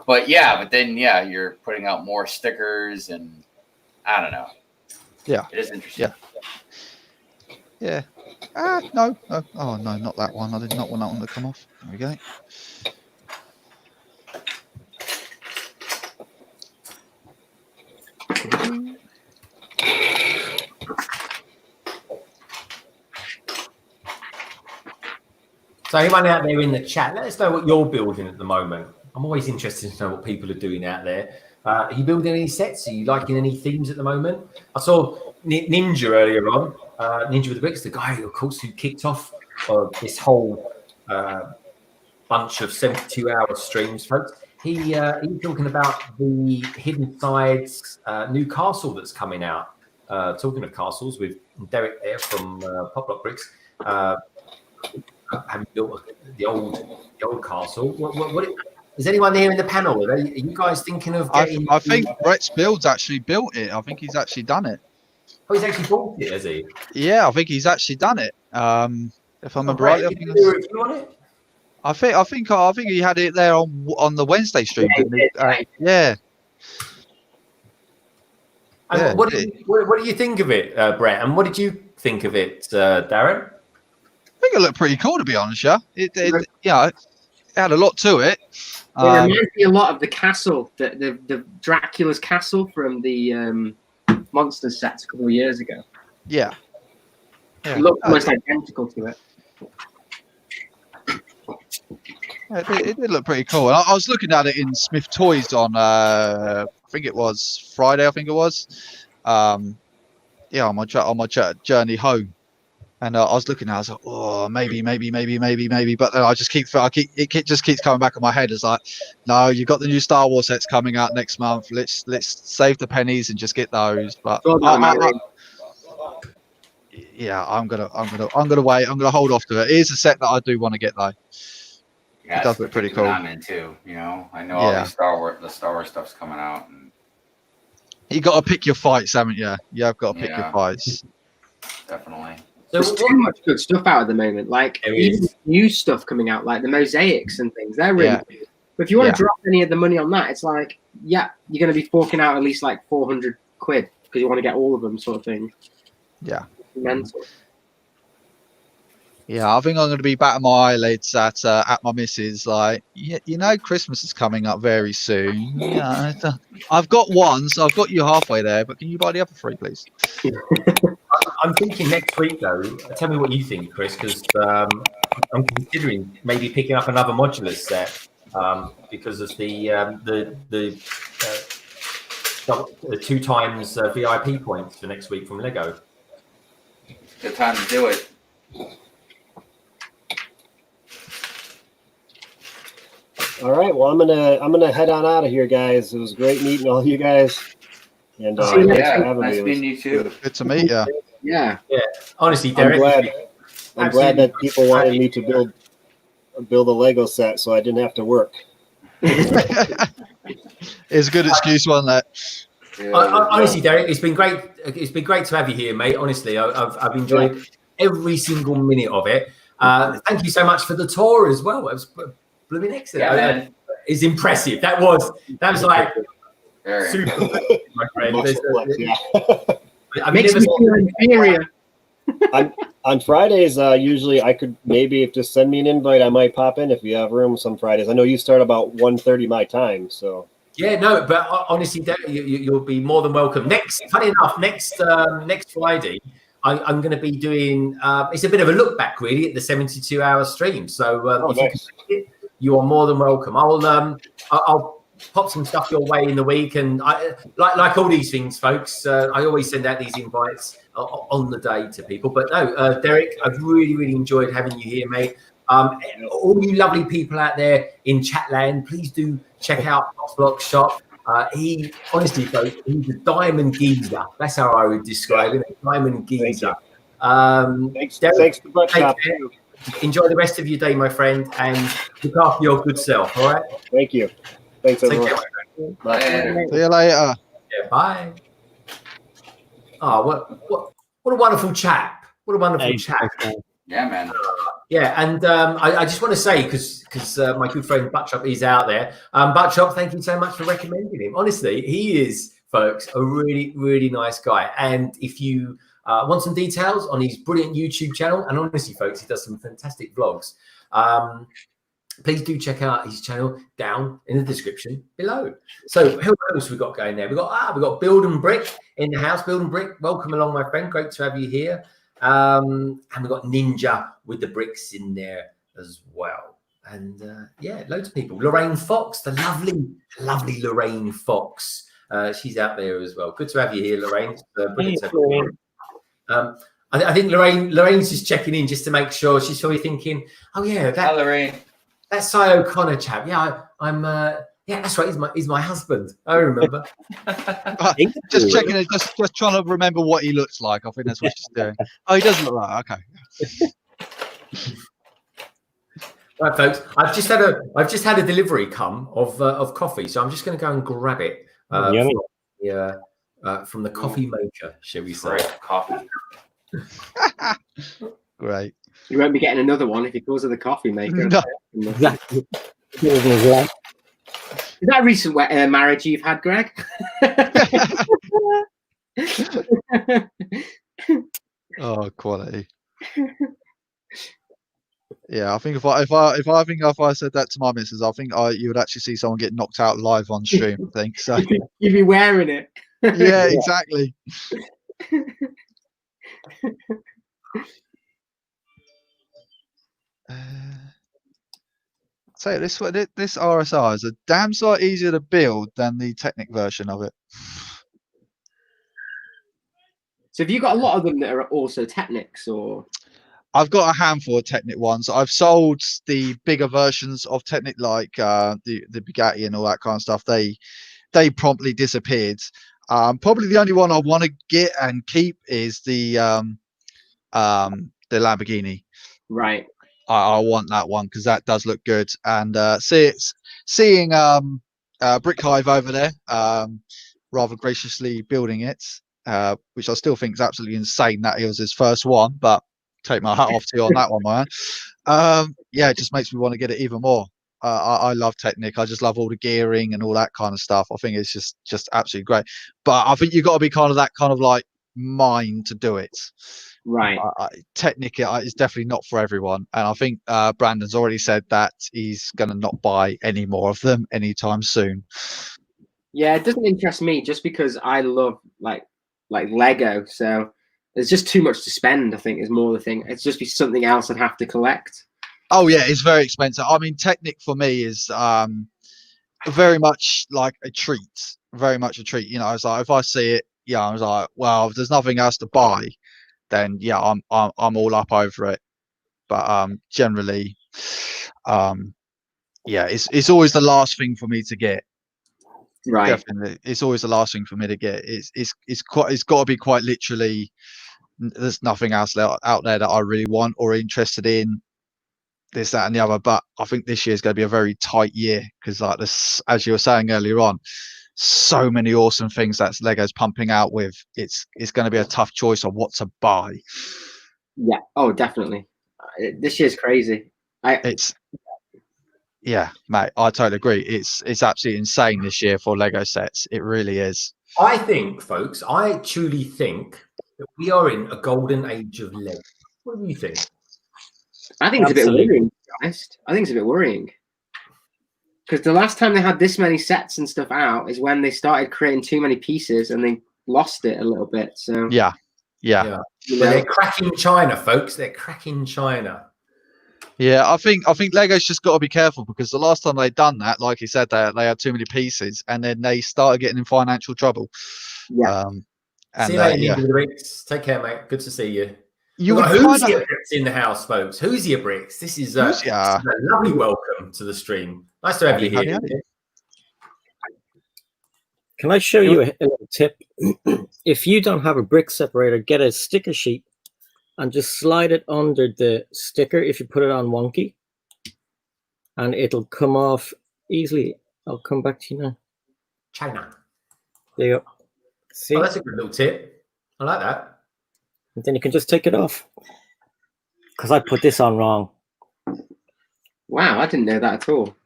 But then you're putting out more stickers, and I don't know. Yeah, it is interesting. Yeah. No. Oh no, not that one. I did not want that one to come off. There we go. So anyone out there in the chat, let us know what you're building at the moment. I'm always interested to know what people are doing out there. Are you building any sets? Are you liking any themes at the moment? I saw Ninja earlier on, Ninja with the Bricks, the guy, of course, who kicked off this whole bunch of 72-hour streams, folks. He was talking about the Hidden Sides new castle that's coming out. Talking of castles, with Derek there from Marlowe Bricks, having built the old castle. What is anyone here in the panel? Are you guys thinking of getting... I think Brett's Build's actually built it. I think he's actually done it. Oh, he's actually bought it, has he? Yeah, I think he's actually done it. If I remember rightly, I think he had it there on the Wednesday stream. Yeah. And what do you think of it, Brett? And what did you think of it, Darren? I think it looked pretty cool, to be honest. Yeah, it had a lot to it. It reminds me a lot of the castle, the Dracula's castle from the Monsters sets a couple of years ago. Yeah. It looked almost identical to it. It did look pretty cool. I was looking at it in Smith Toys on, I think it was Friday. I think it was. On my journey home, and I was looking at it, I was like, oh, maybe. But then it just keeps coming back in my head. It's like, no, you've got the new Star Wars sets coming out next month. Let's save the pennies and just get those. But I'm gonna wait. I'm gonna hold off to it. It is a set that I do want to get though. Yeah, it does look pretty cool. I'm into, I know all the Star Wars stuff's coming out. And... You got to pick your fights, haven't you? You have got to pick your fights. Definitely. There's too much good stuff out at the moment. Like even new stuff coming out, like the mosaics and things. They're really good. But if you want to drop any of the money on that, it's like, you're going to be forking out at least like 400 quid because you want to get all of them, sort of thing. Yeah. Mental. Yeah, I think I'm going to be batting my eyelids at my missus. Like, Christmas is coming up very soon. Yeah, I've got one, so I've got you halfway there. But can you buy the other three, please? I'm thinking next week, though. Tell me what you think, Chris, because I'm considering maybe picking up another modular set because of the 2 times VIP points for next week from Lego. Good time to do it. All right, well, I'm gonna head on out of here, guys. It was great meeting all you guys. And nice meeting you too. Good to meet you. Yeah. Honestly, Derek, I'm glad that people wanted me to build a Lego set, so I didn't have to work. It's a good excuse, wasn't that? Honestly, Derek, it's been great. It's been great to have you here, mate. Honestly, I've enjoyed every single minute of it. Thank you so much for the tour as well. It was blooming excellent. It's impressive. That was like super, my friend. Makes me feel inferior. On Fridays, usually I could maybe if just send me an invite, I might pop in if you have room some Fridays. I know you start about 1:30 my time, so. Yeah, no, but honestly, you'll be more than welcome. Funny enough, next Friday, I'm going to be doing. It's a bit of a look back, really, at the 72-hour stream. So Nice. you are more than welcome. I'll pop some stuff your way in the week, and like all these things, folks. I always send out these invites on the day to people. But no, Derek, I've really enjoyed having you here, mate. All you lovely people out there in Chatland, please do check out Block Shop. He honestly, folks, he's a diamond geezer. That's how I would describe him. A diamond geezer. Thanks. Derek, Thanks to Brikx Shop. enjoy the rest of your day, my friend, and look after your good self. All right. Thank you. Thanks, Take everyone. care, my friend. Bye. See you later. Yeah, bye. Oh, what a wonderful chap. What a wonderful chap. Yeah, man. Yeah, and I just want to say, because my good friend Butchop is out there. Butchop, thank you so much for recommending him. Honestly, he is, folks, a really nice guy. And if you want some details on his brilliant YouTube channel, and honestly, folks, he does some fantastic vlogs. Please do check out his channel down in the description below. So who else we got going there? We got Build and Brick in the house. Build and Brick, welcome along, my friend. Great to have you here. And we've got Ninja with the bricks in there as well. And yeah, loads of people. Lorraine Fox, the lovely Lorraine Fox. She's out there as well. Good to have you here, Lorraine. Brilliant to have you here. I think Lorraine's just checking in just to make sure. She's probably thinking, oh yeah, Hi, Lorraine. that Si O'Connor chap. Yeah, I'm yeah, that's right. He's my husband. I remember. Just checking it, just trying to remember what he looks like. I think that's what she's doing. Oh, he doesn't look like. Okay. Right, folks. I've just had a delivery come of coffee, so I'm just going to go and grab it from the coffee maker, shall we say? Coffee. Great. You won't be getting another one if he calls her the coffee maker. No. Exactly. Is that a recent marriage you've had, Greg? Oh, quality. Yeah, I think if I said that to my missus, I think you would actually see someone get knocked out live on stream. I think so. You'd be wearing it. Yeah, exactly. So this RSR is a damn sight easier to build than the Technic version of it. So have you got a lot of them that are also Technics, or? I've got a handful of Technic ones. I've sold the bigger versions of Technic, like the Bugatti and all that kind of stuff. They promptly disappeared. Probably the only one I want to get and keep is the Lamborghini. Right. I want that one because that does look good. And seeing Brick Hive over there, rather graciously building it, which I still think is absolutely insane that it was his first one, but take my hat off to you on that one, man. Yeah, it just makes me want to get it even more. I love Technic. I just love all the gearing and all that kind of stuff. I think it's just absolutely great. But I think you've got to be kind of that kind of like mind to do it. Right. Technic is definitely not for everyone. And I think Brandon's already said that he's going to not buy any more of them anytime soon. Yeah, it doesn't interest me just because I love like Lego. So there's just too much to spend, I think, is more the thing. It's just be something else I'd have to collect. Oh, yeah, it's very expensive. I mean, Technic for me is very much like a treat. Very much a treat. You know, it's like if I see it, yeah, I was like, well, if there's nothing else to buy, then yeah, I'm all up over it. But generally, yeah, it's always the last thing for me to get. Right. Definitely, it's always the last thing for me to get. It's got to be quite literally. There's nothing else out there that I really want or interested in. This, that, and the other. But I think this year is going to be a very tight year because, like this, as you were saying earlier on, so many awesome things that Lego's pumping out with. It's going to be a tough choice on what to buy. Yeah. Oh, definitely. This year's crazy. Yeah, mate, I totally agree. It's absolutely insane this year for Lego sets. It really is. I think, folks, I truly think that we are in a golden age of Lego. What do you think? I think it's a bit Absolutely. worrying, to be honest. I think it's a bit worrying. Because the last time they had this many sets and stuff out is when they started creating too many pieces and they lost it a little bit. So Yeah. Well, they're cracking China, folks. They're cracking China. Yeah, I think Lego's just got to be careful, because the last time they done that, like you said, they had too many pieces, and then they started getting in financial trouble. Yeah. See you later, Ninja with the Bricks. Take care, mate. Good to see you. You We've would got kind Who's of, Your Bricks in the house, folks. Who's Your Bricks? This is a lovely welcome to the stream. Nice to have you here. Can I show you a little tip? If you don't have a brick separator, get a sticker sheet and just slide it under the sticker if you put it on wonky, and it'll come off easily. I'll come back to you now. China. There you go. See? Oh, that's a good little tip. I like that. And then you can just take it off. Because I put this on wrong. Wow, I didn't know that at all.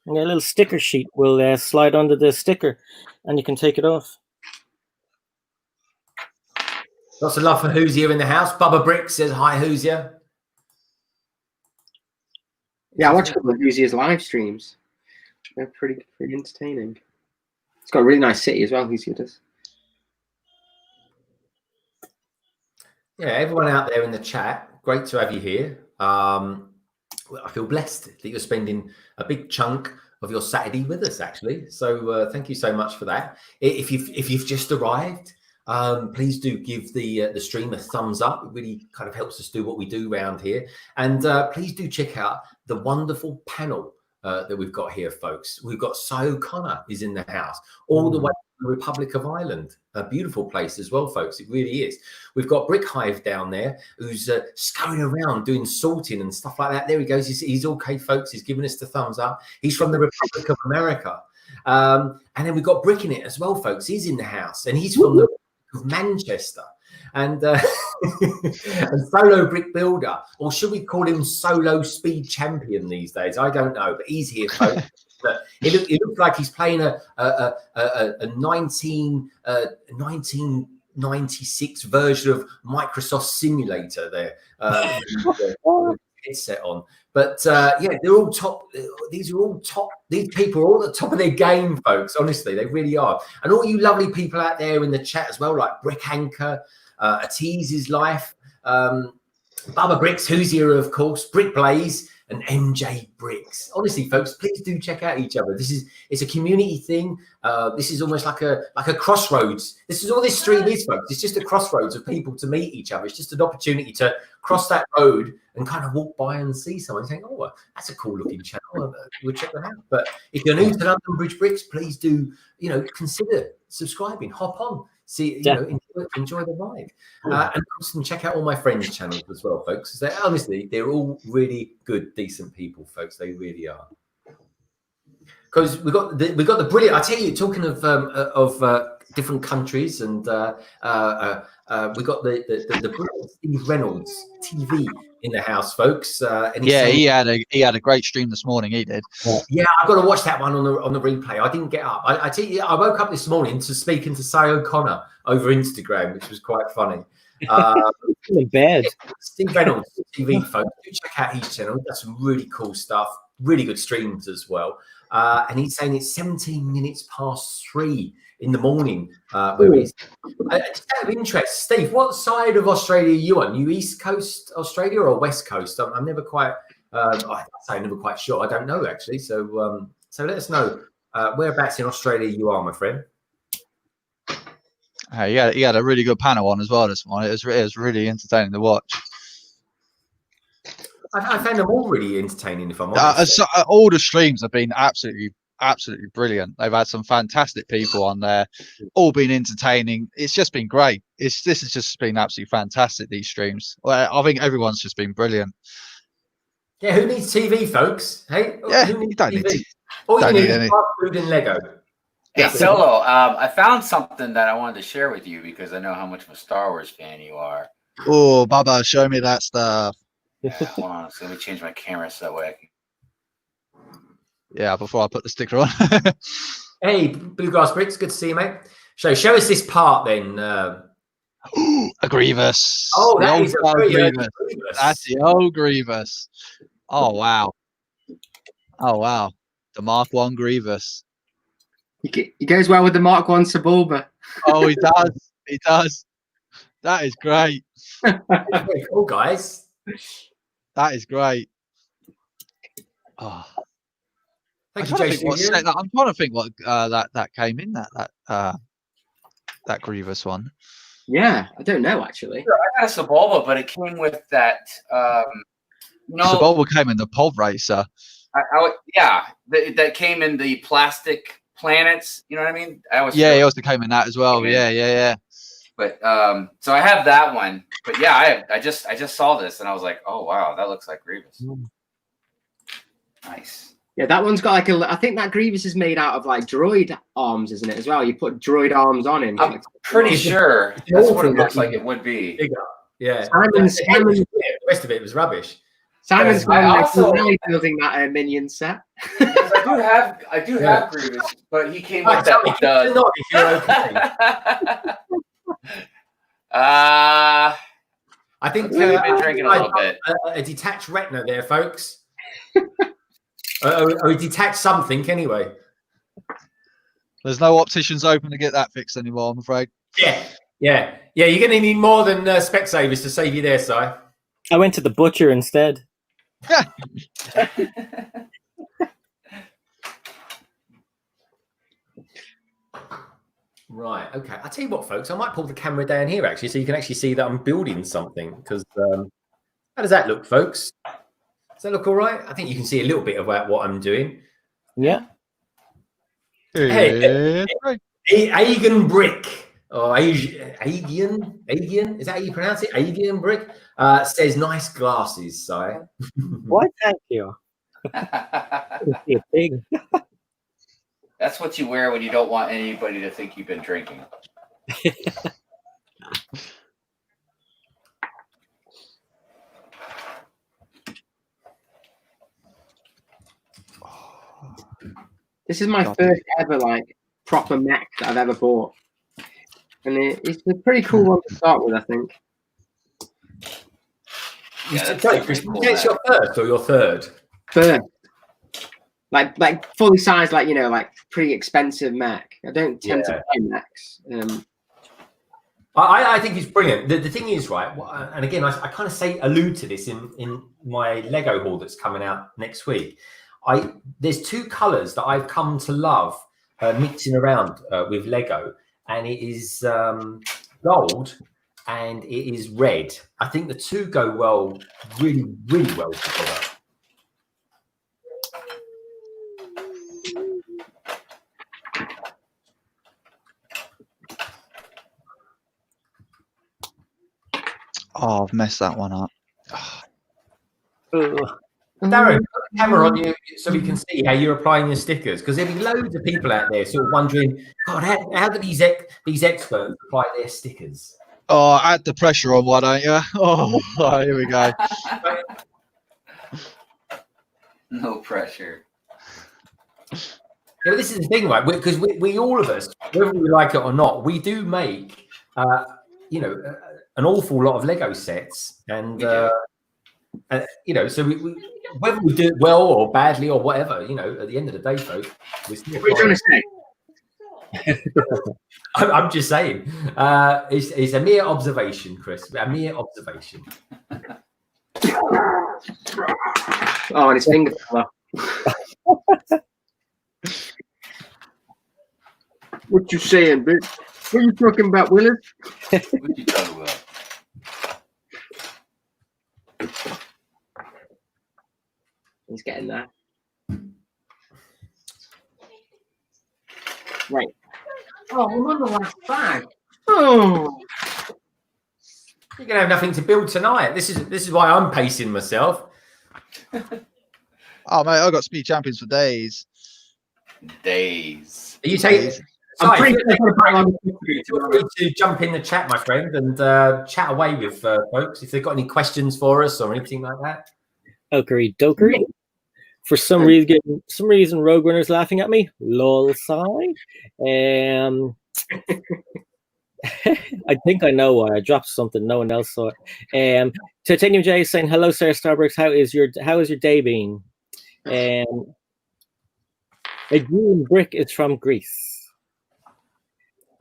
And a little sticker sheet will slide under the sticker, and you can take it off. Lots of love for Who's Here in the house. Bubba Bricks says, hi, Who's Here? Yeah, I watch a couple of Hoosier's live streams. They're pretty entertaining. It's got a really nice city as well, Hoosier does. Yeah, everyone out there in the chat, great to have you here. I feel blessed that you're spending a big chunk of your Saturday with us, actually. So thank you so much for that. If you've just arrived, please do give the stream a thumbs up. It really kind of helps us do what we do around here. And please do check out the wonderful panel that we've got here, folks. We've got So Connor is in the house, all the way from the Republic of Ireland. A beautiful place as well, folks. It really is. We've got Brick Hive down there, who's scurrying around doing sorting and stuff like that. There he goes. He's okay, folks. He's giving us the thumbs up. He's from the Republic of America. And then we've got Brick in it as well, folks. He's in the house, and he's from the of Manchester. And, and Solo Brick Builder, or should we call him Solo Speed Champion these days? I don't know, but he's here, folks. It looks like he's playing a 1996 version of Microsoft Simulator there. Headset on, but yeah, they're all top. These are all top. These people are all at the top of their game, folks. Honestly, they really are. And all you lovely people out there in the chat as well, like Brick Anchor, Ateez's Life, Bubba Bricks, Who's Here, of course, Brick Blaze, and MJ Bricks. Honestly, folks, please do check out each other. It's a community thing. This is almost like a crossroads. This is all this stream is, folks. It's just a crossroads of people to meet each other. It's just an opportunity to cross that road and kind of walk by and see someone and think, oh, that's a cool looking channel. We'll check that out. But if you're new to London Bridge Bricks, please do, consider subscribing, hop on. See, enjoy the ride, and of course, check out all my friends' channels as well, folks. They're all really good, decent people, folks. They really are. Because we got the brilliant. I tell you, talking of different countries, and we got the brilliant Steve Reynolds TV in the house, folks. And he had a great stream this morning. He did. Yeah, I've got to watch that one on the replay. I didn't get up. I tell you, I woke up this morning to speaking to Say O'Connor over Instagram, which was quite funny. In bed. Steve Reynolds TV, folks. Do check out his channel. He does some really cool stuff. Really good streams as well. And he's saying it's 17 minutes past 3 in the morning. Just out of interest, Steve, what side of Australia are you on? You East Coast Australia or West Coast? I'm never quite. I'm never quite sure. I don't know actually. So let us know whereabouts in Australia you are, my friend. He had a really good panel on as well this morning. It was really entertaining to watch. I found them all really entertaining, if I'm honest. All the streams have been absolutely brilliant. They've had some fantastic people on there, all been entertaining. It's just been great. This has just been absolutely fantastic, these streams. I think everyone's just been brilliant. Yeah, who needs TV, folks? Hey, yeah, who needs you don't TV? need All you need any. is fast food and Lego. Hey, Solo, I found something that I wanted to share with you because I know how much of a Star Wars fan you are. Oh, Baba, show me that stuff. Yeah, hold on. So let me change my camera so that way I can. Yeah, before I put the sticker on. Hey, Bluegrass Bricks, good to see you, mate. So show us this part then. A Grievous. Oh, The that old is a style very Grievous. Grievous. That's the old Grievous. Oh wow. Oh wow. The Mark 1 Grievous. He goes well with the Mark 1 Sebulba. Oh, he does. He does. That is great. Very cool, guys. That is great. Oh. Thank I'm you, trying to think what Jason. set that. I'm trying to think what that came in that Grievous one. Yeah, I don't know actually. I got a Sebulba, but it came with that. No, Sebulba came in the pod racer. that came in the plastic planets. You know what I mean? Yeah, he also came in that as well. Yeah. But so I have that one. But yeah, I just saw this and I was like, oh wow, that looks like Grievous. Nice. Yeah, that one's got like I think that Grievous is made out of like droid arms, isn't it, as well? You put droid arms on him. I'm pretty sure that's what it looks like it would be. Bigger. Yeah. Simon's The rest of it was rubbish. Simon's also- really building that minion set. I do have Grievous, but he came with Tell me, that. not if you're okay. I think I've been drinking a little bit. A detached retina there, folks. Or detach something anyway. There's no opticians open to get that fixed anymore, I'm afraid. Yeah. You're going to need more than Specsavers to save you there, Si. I went to the butcher instead. Right. Okay. I'll tell you what, folks. I might pull the camera down here actually, so you can actually see that I'm building something. Because how does that look, folks? Does that look all right? I think you can see a little bit about what I'm doing. Yeah. Hey, Aegon Brick or Aegon, is that how you pronounce it? Aegon Brick says nice glasses. So Why? Thank you. See a pig. That's what you wear when you don't want anybody to think you've been drinking. This is my first ever like proper mech that I've ever bought, and it's a pretty cool one to start with, I think. It's your first or your third? First, like fully sized, like like pretty expensive mech. I don't tend to buy mechs. I think it's brilliant. The thing is, right, and again, I kind of allude to this in my Lego haul that's coming out next week. There's two colours that I've come to love mixing around with Lego, and it is gold and it is red. I think the two go well, really, really well together. Oh, I've messed that one up. Darren, put the camera on you so we can see how you're applying your stickers, because there'll be loads of people out there sort of wondering, God, how do these experts apply their stickers? Oh, add the pressure on, why don't you? Oh, here we go. No pressure. Yeah, this is the thing, right? Because we all of us, whether we like it or not, we do make, an awful lot of Lego sets, and so we whether we do it well or badly or whatever, at the end of the day, folks, What are you trying to say? I'm just saying, it's a mere observation, Chris. A mere observation. Oh, and his finger fell off. What you saying, bitch? What are you talking about, Willis? What you talking about? He's getting there. Right. Oh, I'm on the last bag. Oh. You're gonna have nothing to build tonight. This is why I'm pacing myself. Oh, mate, I've got speed champions for days. Days. Are you taking? I'm pretty Feel free to jump in the chat, my friend, and chat away with folks if they've got any questions for us or anything like that. Okery dokery. For some reason, Rogue Runner's laughing at me. Lol, sigh. I think I know why I dropped something. No one else saw it. Titanium J is saying, "Hello, Sir Starbucks. How is your day been?" A green brick is from Greece.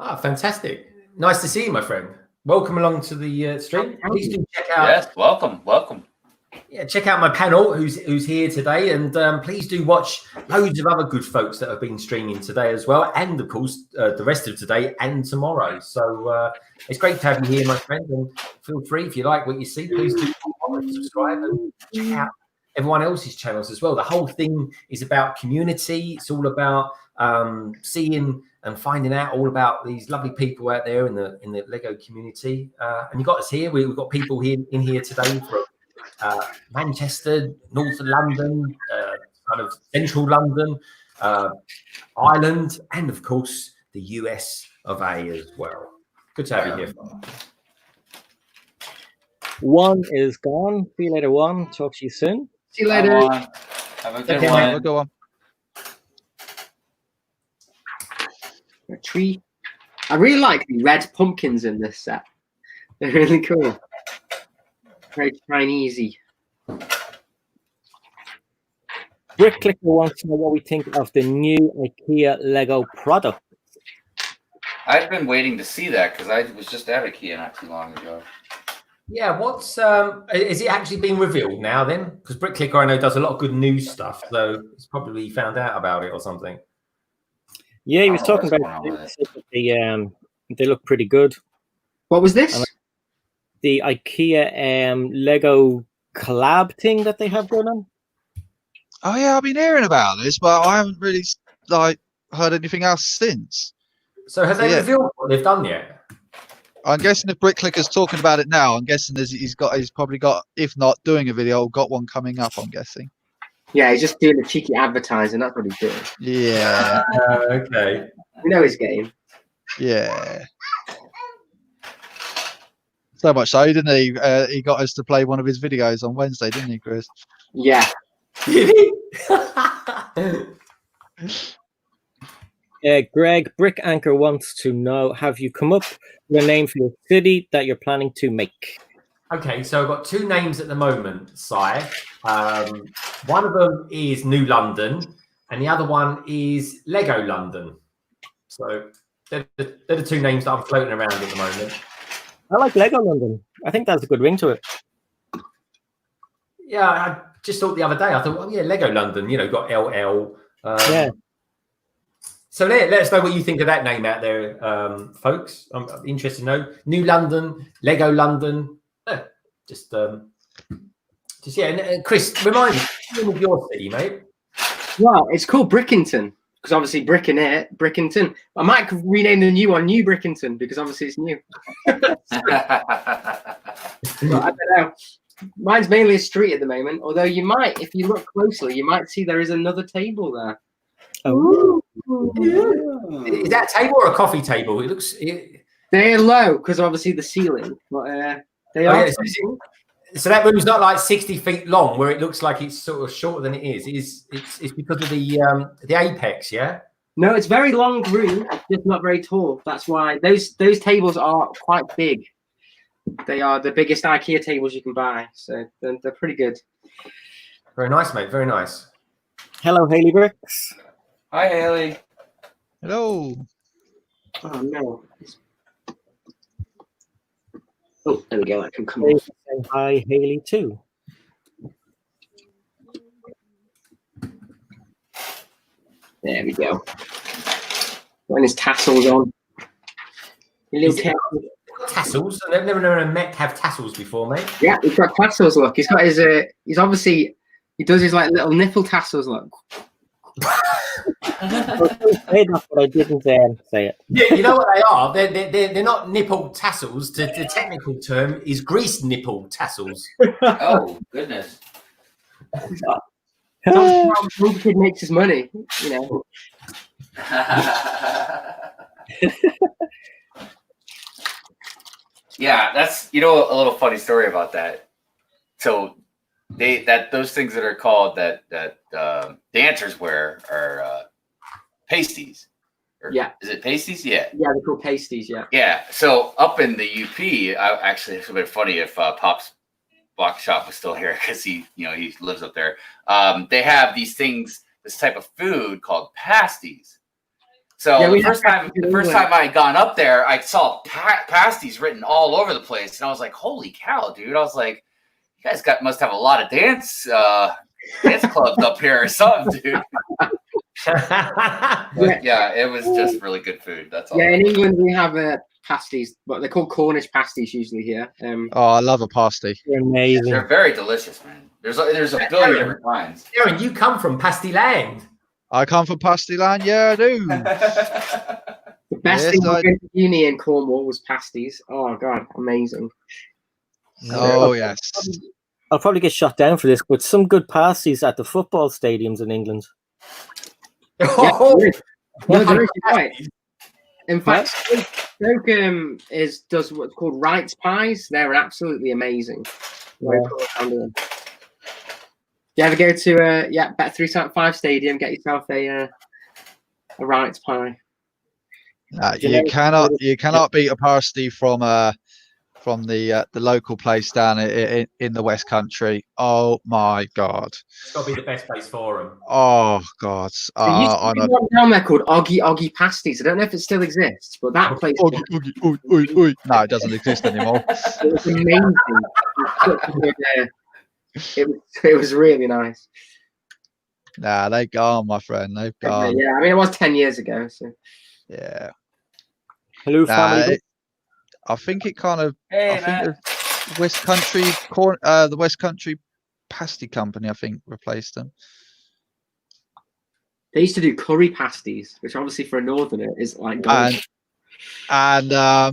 Ah, fantastic! Nice to see you, my friend. Welcome along to the stream. Please do check out. Yes, welcome, welcome. Yeah, check out my panel, who's here today, and please do watch loads of other good folks that have been streaming today as well, and of course the rest of today and tomorrow. So it's great to have you here, my friend, and feel free, if you like what you see, please do subscribe and check out everyone else's channels as well. The whole thing is about community. It's all about seeing and finding out all about these lovely people out there in the Lego community. And you got us here. We've got people here in here today from Manchester, North London, kind of central London, Ireland, and of course the US of A as well. Good to have you here. One is gone. See you later, One. Talk to you soon. See you later. Have a good Okay, one. Have a good one. A tree. I really like the red pumpkins in this set. They're really cool. Very Chinesey. Brick Clicker wants to know what we think of the new IKEA Lego product. I've been waiting to see that because I was just at IKEA not too long ago. Yeah, what's is it actually being revealed now then? Because Brick Clicker I know does a lot of good news stuff, so it's probably found out about it or something. Yeah, he was I don't talking know about what's going on they look pretty good. What was this? The IKEA Lego collab thing that they have going on. Oh yeah, I've been hearing about this, but I haven't really heard anything else since. So has they revealed what they've done yet? I'm guessing if Brick Clicker's talking about it now, I'm guessing he's probably got, if not doing a video, got one coming up, I'm guessing. Yeah, he's just doing a cheeky advertising. That's what he's doing. Yeah. Okay. We know his game. Yeah. So much so, didn't he? He got us to play one of his videos on Wednesday, didn't he, Chris? Yeah. Greg Brick Anchor wants to know: have you come up with a name for your city that you're planning to make? Okay, so I've got two names at the moment, Si. One of them is New London, and the other one is Lego London. So they're the two names that I'm floating around at the moment. I like Lego London. I think that's a good ring to it. Yeah, I just thought the other day, I thought, well, yeah, Lego London, got LL. Yeah. So let us know what you think of that name out there, folks. I'm interested to know. New London, Lego London. Just yeah. And Chris, remind me, what's the name of your city, mate? Well, it's called Brickington because obviously brick in it, Brickington. I might rename the new one New Brickington because obviously it's new. But I don't know. Mine's mainly a street at the moment. Although you might, if you look closely, you might see there is another table there. Oh. Is that a table or a coffee table? It looks. They're low because obviously the ceiling, but they are. Yeah, so that room's not like 60 feet long, where it looks like it's sort of shorter than it is. It's because of the apex, yeah. No, it's very long room, just not very tall. That's why those tables are quite big. They are the biggest IKEA tables you can buy, so they're pretty good. Very nice, mate. Very nice. Hello, Haley Bricks. Hi, Haley. Hello. Oh no. Oh, there we go. I can come in. Hi, Haley, too. There we go. When his tassels on. Tassels. I've never known a mech have tassels before, mate. Yeah, he's got tassels. Look, he's got his. He's obviously he does his like little nipple tassels. Look. Say that, but I didn't say it. Yeah, you know what they are? They're not nipple tassels. The technical term is grease nipple tassels. Oh, goodness. That's how the kid makes his money, you know. Yeah, that's a little funny story about that. So those things that are called that dancers wear are pasties, Or Yeah. Is it pasties? Yeah. Yeah, they're called pasties. Yeah. Yeah. So up in the UP, actually, it's a bit funny if Pop's Box Shop was still here because he lives up there. They have these things, this type of food called pasties. So Yeah, the first time I had gone up there, I saw pasties written all over the place, and I was like, "Holy cow, dude!" I was like, "You guys must have a lot of dance clubs up here or something, dude." But yeah, it was just really good food. That's all. Yeah, in England we have pasties, but they're called Cornish pasties usually here. Oh, I love a pasty. They're amazing. They're very delicious, man. There's a billion different kinds. Darren, you come from Pasty Land. I come from Pasty Land. Yeah, I do. The best Yes, thing I went to uni in Cornwall was pasties. Oh god, amazing. Oh yes. I'll probably get shot down for this, but some good pasties at the football stadiums in England. Yeah, no, there is, you're right. In fact, Stoke does what's called Wright's pies. They're absolutely amazing. Yeah. You ever go to Bet365 Stadium, get yourself a Wright's pie. You cannot beat a pasty from the local place down in the West Country. Oh my god! It's got to be the best place for them. Oh god! There used to be one down there called Oggy Pasties. I don't know if it still exists, but that place. No, it doesn't exist anymore. It was amazing. It was really nice. Nah, they've gone, my friend. They've gone. Yeah, I mean it was 10 years ago. So Yeah. Hello, family. I think it kind of. Hey, I think the West Country Pasty Company, I think, replaced them. they used to do curry pasties, which obviously for a northerner is like gold. And I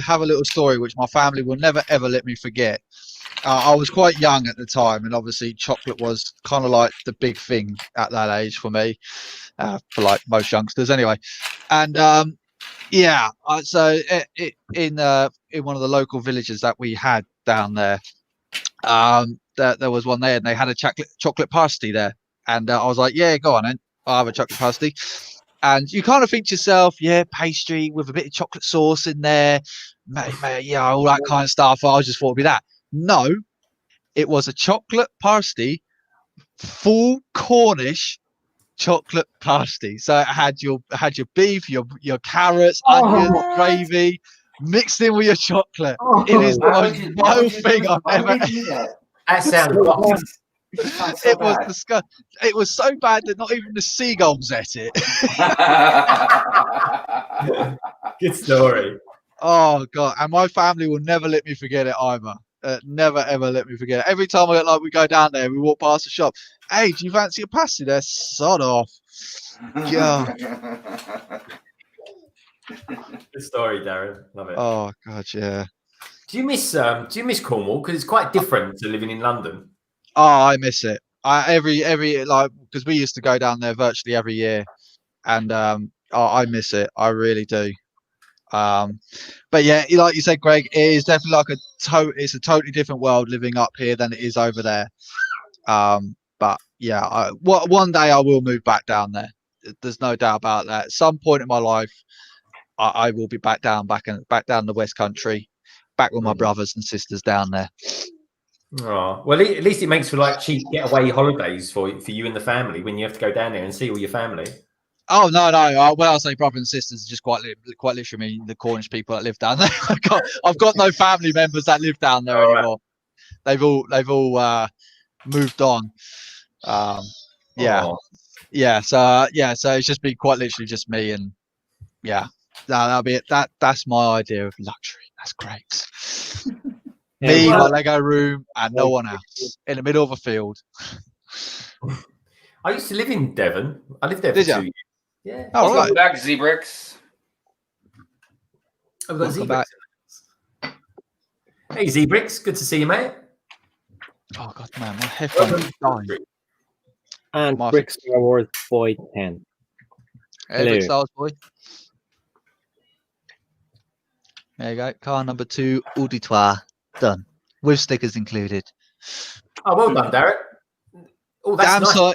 have a little story which my family will never ever let me forget. I was quite young at the time, and obviously chocolate was kind of like the big thing at that age for me, for like most youngsters anyway. And so in one of the local villages that we had down there, there was one there, and they had a chocolate pasty there, and I was like, yeah, go on then, I'll have a chocolate pasty. And you kind of think to yourself, yeah, pastry with a bit of chocolate sauce in there, yeah, all that kind of stuff. I just thought it'd be that. No, it was a chocolate pasty, full Cornish chocolate pasty. So it had your beef, your carrots, onions, gravy, mixed in with your chocolate. It is the most wild thing I've ever. That sounds rotten. So it was disgusting. It was so bad that not even the seagulls ate it. Good story. Oh god! And my family will never let me forget it either. Never ever let me forget it. Every time we go down there, we walk past the shop. Hey, do you fancy a pasty there? Sod off. Yeah. Good story, Darren. Love it. Oh god, yeah. Do you miss Cornwall? Because it's quite different to living in London. Oh, I miss it. Every like, because we used to go down there virtually every year, and I miss it. I really do. But yeah, like you said, Greg, it is definitely like it's a totally different world living up here than it is over there. But yeah, one day I will move back down there. There's no doubt about that. At some point in my life, I will be back down the West Country, back with my brothers and sisters down there. Oh, well, at least it makes for like cheap getaway holidays for you and the family when you have to go down there and see all your family. Oh no! When I say brother and sisters, just quite literally mean the Cornish people that live down there. I've got no family members that live down there anymore. Right. They've all moved on. Yeah. So it's just been quite literally just me, and yeah, that'll be it. That's my idea of luxury. That's great. Me, my Lego room, and no one else in the middle of a field. I used to live in Devon. I lived there for 2 years. Yeah. Oh, right. Back to Brikx. I've got Brikx. Hey, Brikx, good to see you, mate. Oh god, man, my headphones are dying. And Brikx Star Wars Boy 10. Hello, Star Wars Boy. There you go. Car number 2, auditoire, done with stickers included. Oh, well done, Derek. Oh, that's damn nice.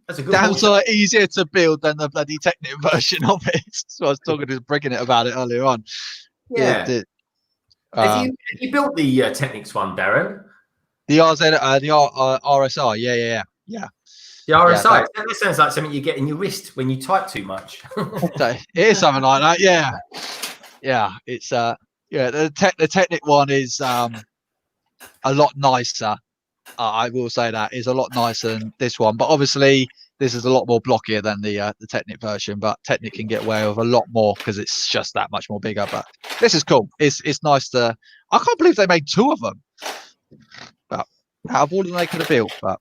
That's a good Damn point. sight easier to build than the bloody Technic version of it. So I was talking to Brigging it about it earlier on. Yeah. Have you built the Technics one, Darren? The RZ, the RSR, yeah. The RSI. Yeah, that sounds like something you get in your wrist when you type too much. it is something like that. Yeah. It's the Technic one is a lot nicer. I will say that is a lot nicer than this one, but obviously this is a lot more blockier than the Technic version. But Technic can get away with a lot more because it's just that much more bigger. But this is cool. It's nice to. I can't believe they made 2 of them. But out of all of them they could have built, but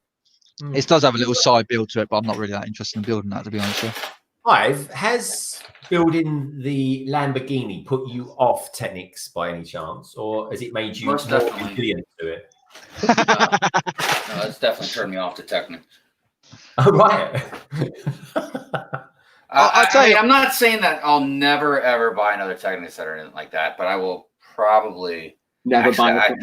it does have a little side build to it. But I'm not really that interested in building that, to be honest with you. Has building the Lamborghini put you off Technics by any chance, or has it made you more resilient to it? No, it's definitely turned me off to Technic. Oh, right. I'll tell you, I'm not saying that I'll never ever buy another Technic set or anything like that, but I will probably Never buy.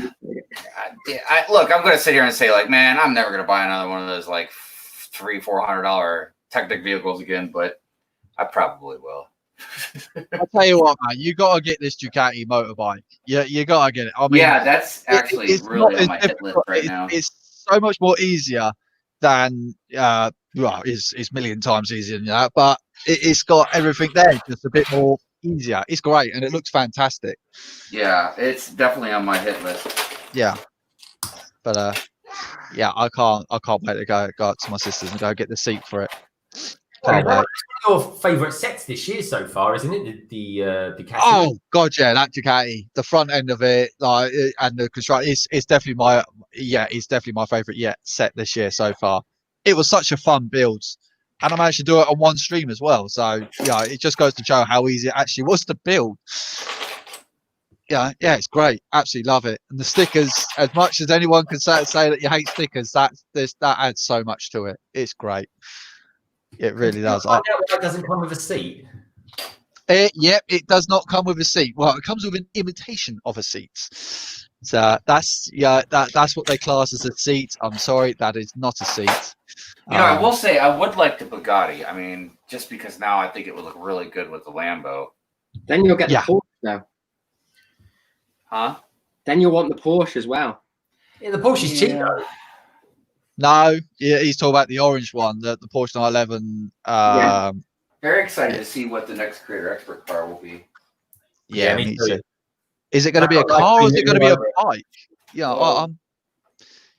Look, I'm going to sit here and say, like, man, I'm never going to buy another one of those like $300-400 Technic vehicles again, but I probably will. I'll tell you what, man, you got to get this Ducati motorbike. You got to get it. I mean, yeah, that's actually really on my hit list right now. It's so much more easier than, well, it's million times easier than that, but it's got everything there, just a bit more easier. It's great, and it looks fantastic. Yeah, it's definitely on my hit list. Yeah, but yeah, I can't wait to go up to my sisters and go get the seat for it. That's one of your favourite sets this year so far, isn't it? The Ducati. Oh god, yeah, that Ducati, the front end of it, like, and the construction, it's definitely my favourite set this year so far. It was such a fun build, and I managed to do it on one stream as well. So yeah, it just goes to show how easy it actually was to build. Yeah, it's great. Absolutely love it. And the stickers, as much as anyone can say that you hate stickers, that adds so much to it. It's great. It really does. Find out why it doesn't come with a seat. Yep, it does not come with a seat. Well, it comes with an imitation of a seat. So that's what they class as a seat. I'm sorry, that is not a seat. You know, I will say I would like the Bugatti. I mean, just because now I think it would look really good with the Lambo. Then you'll get the Porsche though. Huh? Then you'll want the Porsche as well. Yeah, the Porsche is cheap though. No, he's talking about the orange one, the Porsche 911. Very excited to see what the next Creator Expert car will be. Yeah, me too. Is it going to be a car or is it going to be a bike? Yeah,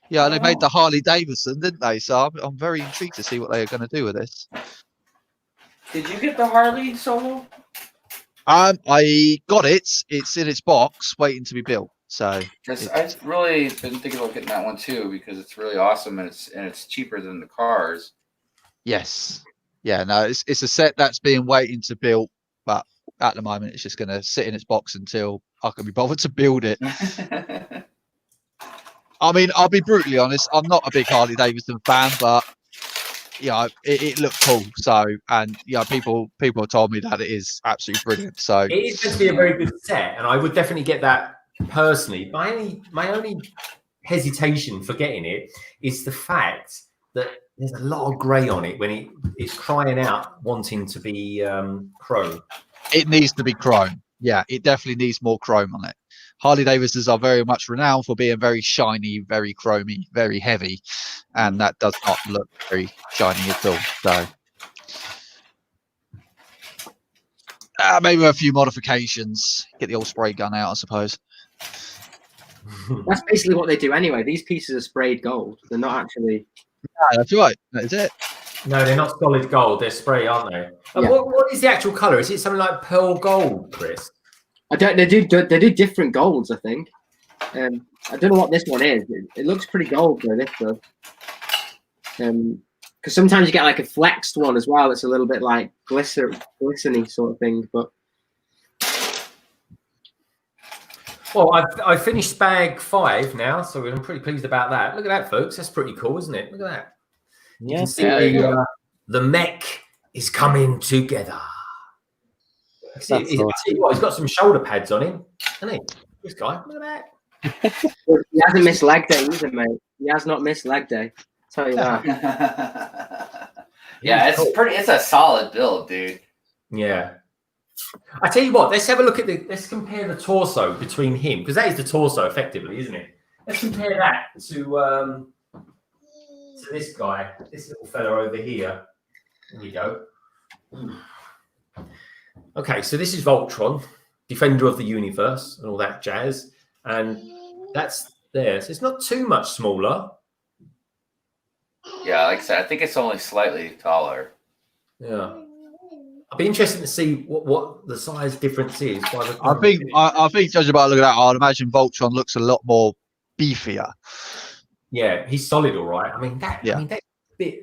yeah, they made the Harley Davidson, didn't they? So I'm very intrigued to see what they are going to do with this. Did you get the Harley Solo? I got it. It's in its box, waiting to be built. So I've really been thinking about getting that one too because it's really awesome and it's cheaper than the cars. Yes, yeah, no, it's a set that's being waiting to build, but at the moment it's just going to sit in its box until I can be bothered to build it. I mean, I'll be brutally honest. I'm not a big Harley Davidson fan, but yeah, it looked cool. So, and yeah, people have told me that it is absolutely brilliant. So it is going to be a very good set, and I would definitely get that personally. My only hesitation for getting it is the fact that there's a lot of grey on it when it's crying out wanting to be chrome. It needs to be chrome. Yeah, it definitely needs more chrome on it. Harley Davidsons are very much renowned for being very shiny, very chromy, very heavy, and that does not look very shiny at all. So maybe a few modifications. Get the old spray gun out, I suppose. That's basically what they do anyway. These pieces are sprayed gold. They're not actually. Yeah, that's right. That is it. No, they're not solid gold. They're spray, aren't they? Yeah. What is the actual colour? Is it something like pearl gold, Chris? I don't. They do different golds. I think. I don't know what this one is. It looks pretty gold though. This does. Because sometimes you get like a flexed one as well. It's a little bit like glistening sort of thing. But well, I've finished bag 5 now, so I'm pretty pleased about that. Look at that, folks. That's pretty cool, isn't it? Look at that. You can see the mech is coming together. See, he's got some shoulder pads on him, hasn't he? This guy, look at that. He hasn't missed leg day either, mate. He has not missed leg day. I'll tell you that. Yeah, He's cool. it's a solid build, dude. Yeah. I tell you what, let's have a look at let's compare the torso between him, because that is the torso effectively, isn't it? Let's compare that to this guy, this little fella over here. There we go. Okay, so this is Voltron, Defender of the Universe, and all that jazz. And that's there. So it's not too much smaller. Yeah, like I said, I think it's only slightly taller. Yeah. I'd be interested to see what the size difference is. I think judging by looking at that, I'd imagine Voltron looks a lot more beefier. Yeah, he's solid, all right. I mean,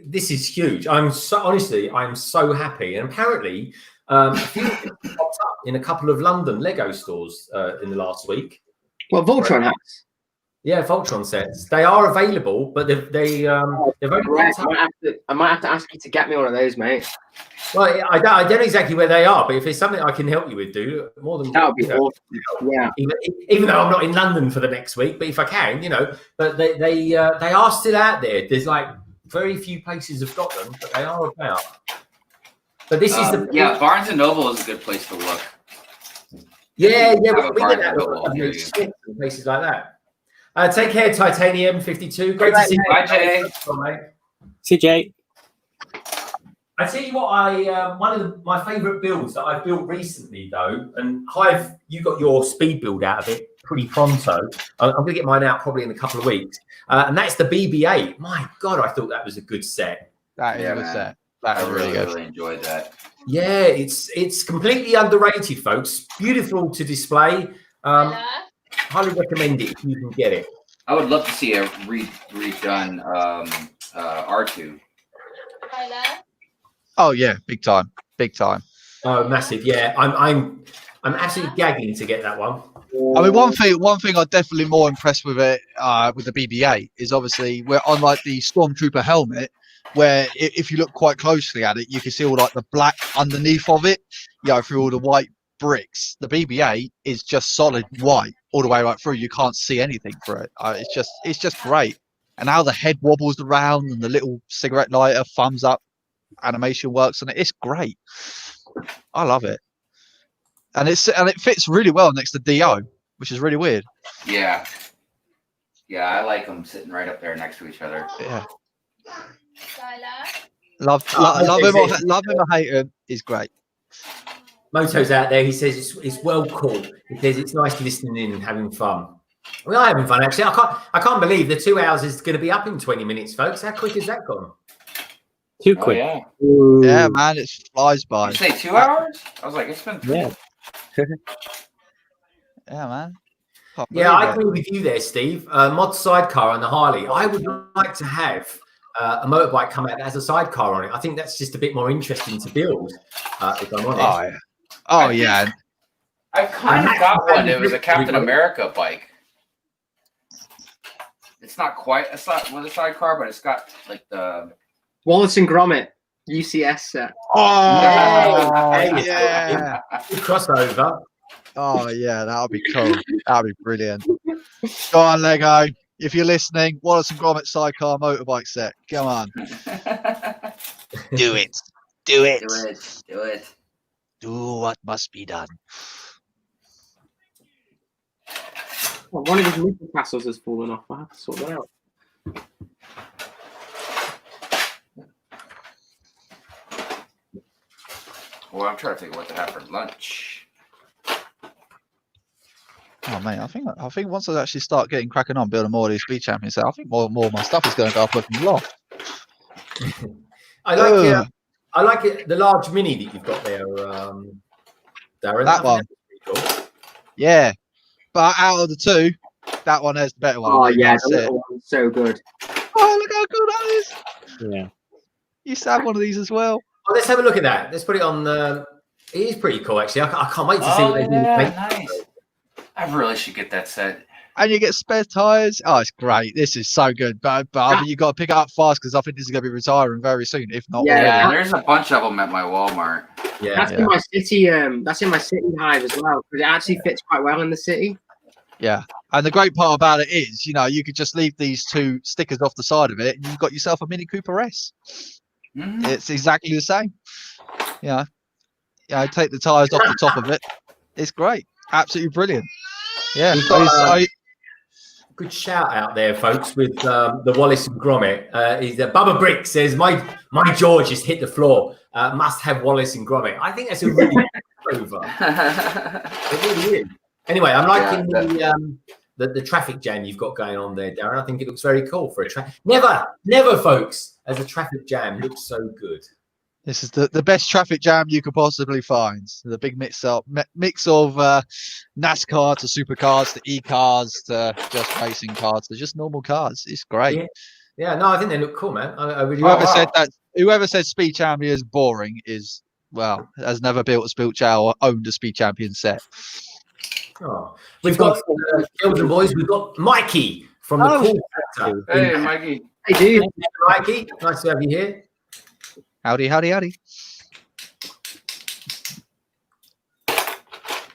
this is huge. I'm so happy. And apparently, a few things popped up in a couple of London Lego stores in the last week. Well, Voltron has. Yeah, Voltron sets. They are available, but they've only popped up. I might have to ask you to get me one of those, mate. Well, I don't know exactly where they are, but if it's something I can help you with, do more than that would be awesome. Yeah. Even though I'm not in London for the next week, but if I can, but they are still out there. There's like very few places have got them, but they are about. But this is Barnes and Noble is a good place to look. Yeah, we get that in places like that. Take care, Titanium 52. Great to see you. Bye, Jay. See you, Jay. I tell you what, one of my favourite builds that I've built recently, though, and Hive, you got your speed build out of it pretty pronto. I'm going to get mine out probably in a couple of weeks, and that's the BB-8. My God, I thought that was a good set. That is a good set. That is really good. Really enjoyed that. Yeah, it's completely underrated, folks. Beautiful to display. Highly recommend it if you can get it. I would love to see a redone R2. Oh yeah, big time. Oh, massive! Yeah, I'm absolutely gagging to get that one. I mean, one thing I'm definitely more impressed with it with the BB-8 is obviously we're on like the Stormtrooper helmet, where if you look quite closely at it, you can see all like the black underneath of it, through all the white bricks. The BB-8 is just solid white all the way right through. You can't see anything for it. It's just great. And how the head wobbles around and the little cigarette lighter thumbs up animation works on it. It's great. I love it. And it fits really well next to Dio, which is really weird. Yeah. Yeah, I like them sitting right up there next to each other. Yeah. Love him or hate him is great. Moto's out there. He says it's well cool. He says it's nice listening in and having fun. We are having fun, actually. I can't believe the 2 hours is going to be up in 20 minutes, folks. How quick has that gone? Too quick. Yeah. Yeah, man, it flies by. Did you say 2 hours? I was like, it's been 3. Yeah. Yeah, man. Yeah, I agree with you there, Steve. Mod sidecar on the Harley. I would like to have a motorbike come out that has a sidecar on it. I think that's just a bit more interesting to build, if I'm honest. Oh yeah. I kind of got one. It was a Captain America bike. It's not with a sidecar, but it's got like the Wallace and Gromit UCS set. Oh yeah. Crossover. Oh yeah, that'll be cool. That'll be brilliant. Go on, Lego. If you're listening, Wallace and Gromit sidecar motorbike set. Come on. Do it. Do it. Do it. Do it. Do what must be done. Well, one of his moving castles has fallen off. I have to sort that out. Well, I'm trying to think what to have for lunch. Oh man, I think once I actually start getting cracking on building more of these speed champions, I think more and more of my stuff is going to go up in the loft. I like it. The large mini that you've got there, Darren. That one. Cool. Yeah, but out of the two, that one is the better one. Oh yeah, the little one's so good. Oh, look how cool that is! Yeah. You used to have one of these as well. Oh, let's have a look at that. Let's put it on. It is pretty cool, actually. I can't wait to see what they do. Nice. I really should get that set. And you get spare tires. Oh, it's great. This is so good. But I mean, you got to pick it up fast because I think this is going to be retiring very soon, if not. Yeah, there's a bunch of them at my Walmart. Yeah, that's in my city. That's in my city hive as well because it actually fits quite well in the city. Yeah, and the great part about it is, you could just leave these two stickers off the side of it, and you've got yourself a Mini Cooper S. It's exactly the same. Yeah, I take the tires off the top of it. It's great, absolutely brilliant. Yeah, good shout out there, folks, with the Wallace and Gromit. Bubba Bricks says, my George has hit the floor. Must have Wallace and Gromit. I think that's a really good over. It really is. Anyway, I'm liking the traffic jam you've got going on there, Darren. I think it looks very cool for a track. Never, folks, as a traffic jam looks so good. This is the best traffic jam you could possibly find. The big mix of NASCAR to supercars to e-cars to just racing cars to just normal cars. It's great. Yeah, no, I think they look cool, man. I really whoever said Speed Champion is boring is, well, has never built a Speed Champion or owned a Speed Champion set. Oh, we've got girls and boys. We've got Mikey from the Cool Factor. Hey, Mikey. Hey, dude. Mikey, nice to have you here. Howdy, howdy, howdy.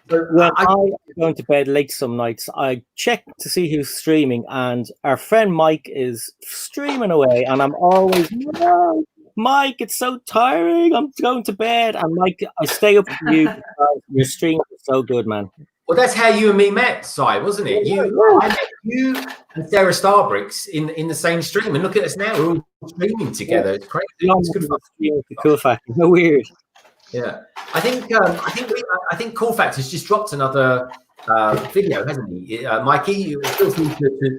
When I'm going to bed late some nights, I check to see who's streaming, and our friend Mike is streaming away, and I'm always, no, Mike, it's so tiring. I'm going to bed. And Mike, I stay up for you because your stream is so good, man. Well, that's how you and me met, Si, wasn't it? I met you and Sarah Starbricks in the same stream, and look at us now. We're all streaming together. It's crazy. It's good fun. Cool Factor. So weird. Yeah, I think Cool Factor's just dropped another video, hasn't he? Mikey, feel free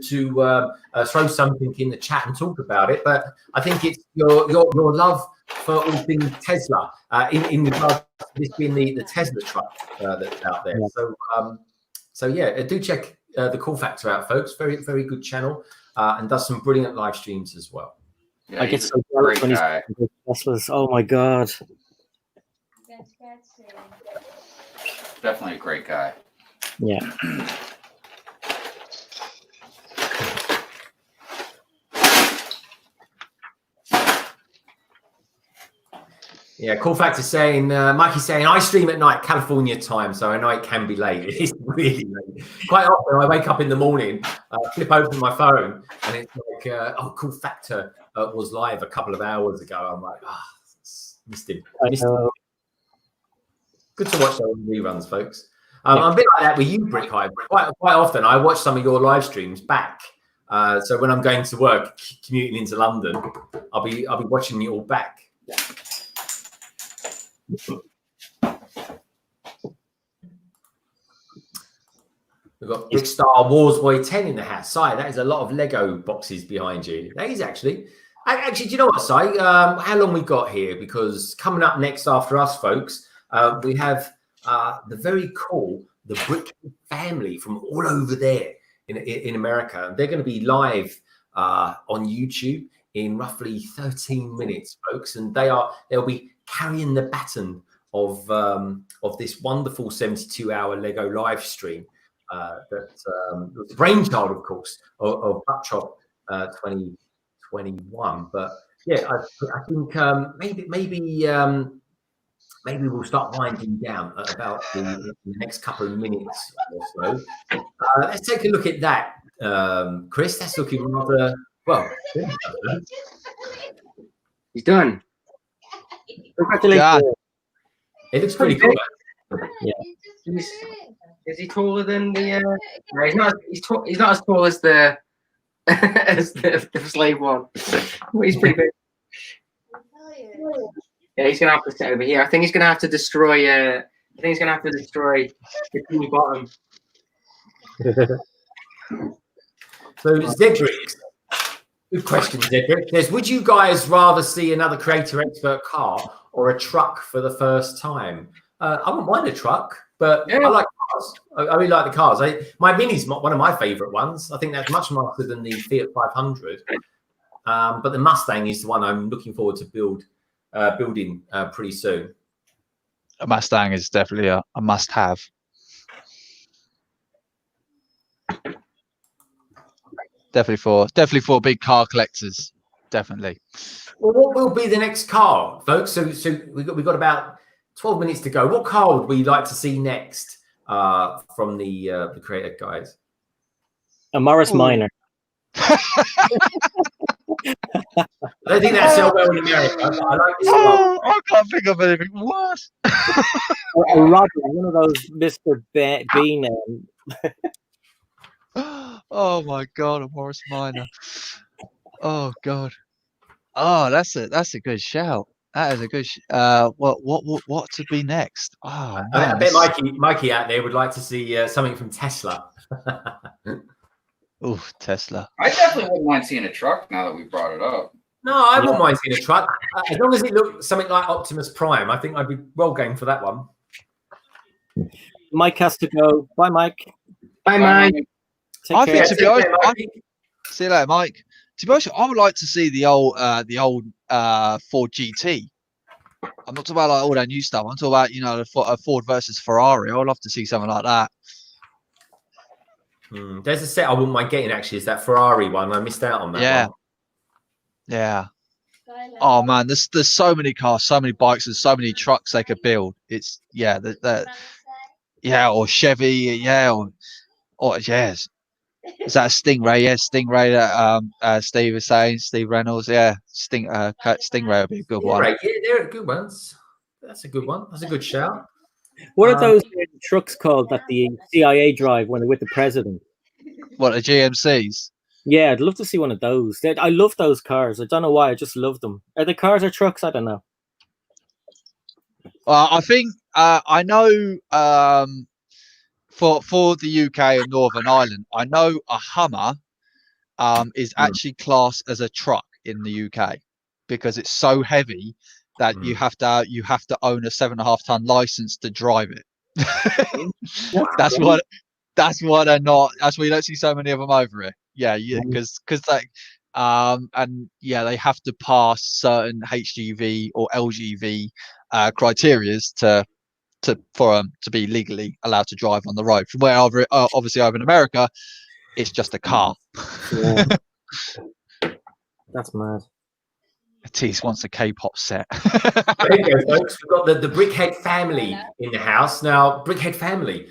to throw something in the chat and talk about it. But I think it's your love for all things Tesla in regards to this being the Tesla truck that's out there. Yeah. So yeah, do check the Cool Factor out, folks. Very, very good channel and does some brilliant live streams as well. Yeah, I get so jealous when he's Teslas. Oh my god. Definitely a great guy. Yeah. Yeah, Cool Factor saying, Mikey's saying, I stream at night, California time, so I know it can be late. It is really late. Quite often I wake up in the morning, flip open my phone, and it's like, Cool Factor was live a couple of hours ago. I'm like, missed him. Good to watch those reruns, folks. I'm a bit like that with you, Brick High. Quite often, I watch some of your live streams back. So when I'm going to work, commuting into London, I'll be watching you all back. We've got Big Star Wars Boy 10 in the house. Si, that is a lot of Lego boxes behind you. That is actually. Actually, do you know what, Si? How long we got here? Because coming up next after us, folks, we have the very cool, the Brikx family from all over there in America. They're going to be live on YouTube in roughly 13 minutes, folks, and they'll be carrying the baton of this wonderful 72-hour Lego live stream that was the brainchild, of course, of Buckchop 2021. But yeah, I think maybe we'll start winding down at about the next couple of minutes or so. Let's take a look at that, Chris. That's looking rather well. He's done. Congratulations. It looks pretty cool. Yeah. Is he taller than the? No, he's not. He's not as tall as the as the slave one. He's pretty big. Yeah, he's gonna have to sit over here. I think he's gonna have to destroy. The teeny bottom. So Zedric, good question, Zedric. Says, would you guys rather see another creator expert car or a truck for the first time? I wouldn't mind a truck, but yeah. I like cars. I really like the cars. My Mini's one of my favourite ones. I think that's much nicer than the Fiat 500. But the Mustang is the one I'm looking forward to building pretty soon. A Mustang is definitely a must-have. Definitely for big car collectors. Definitely. Well, what will be the next car, folks? So we've got about 12 minutes to go. What car would we like to see next from the creative guys? A Morris Minor. I don't think that's so well in America, but I like this one. Oh, I can't think of anything worse. A Roger, one of those Mr. Bean. Oh my God, a Morris Minor. Oh God. Oh, that's a good shout. That is a good. What to be next? Oh man, I bet Mikey out there would like to see something from Tesla. Oh, Tesla. I definitely wouldn't mind seeing a truck now that we brought it up. No, I wouldn't mind seeing a truck. As long as it looked something like Optimus Prime, I think I'd be well game for that one. Mike has to go. Bye, Mike. Bye, Mike. I think to be honest, Mikey. see you later, Mike. To be honest, I would like to see the old Ford GT. I'm not talking about like all that new stuff. I'm talking about the Ford versus Ferrari. I would love to see something like that. There's a set I wouldn't mind getting actually. Is that Ferrari one? I missed out on that one. Yeah. Oh man, there's so many cars, so many bikes, and so many trucks they could build. It's or Chevy, or yes. Is that a Stingray? Yeah, Stingray that Steve is saying, Steve Reynolds. Yeah, Stingray would be a good one. Right. Yeah, they're good ones. That's a good one. That's a good shout. What are those trucks called that the CIA drive when they're with the president? What, the GMCs? Yeah, I'd love to see one of those. I love those cars. I don't know why. I just love them. Are they cars or trucks? I don't know. I think I know for the UK and Northern Ireland, I know a Hummer is actually classed as a truck in the UK because it's so heavy that you have to own a 7.5 ton license to drive it. That's why they're not. That's why you don't see so many of them over here. Yeah, because like and yeah, they have to pass certain HGV or LGV criterias for them to be legally allowed to drive on the road. From where obviously over in America, it's just a car. Yeah. That's mad. Matisse wants a K-pop set. There you go, folks. We've got the Brickhead family in the house now. Brickhead family.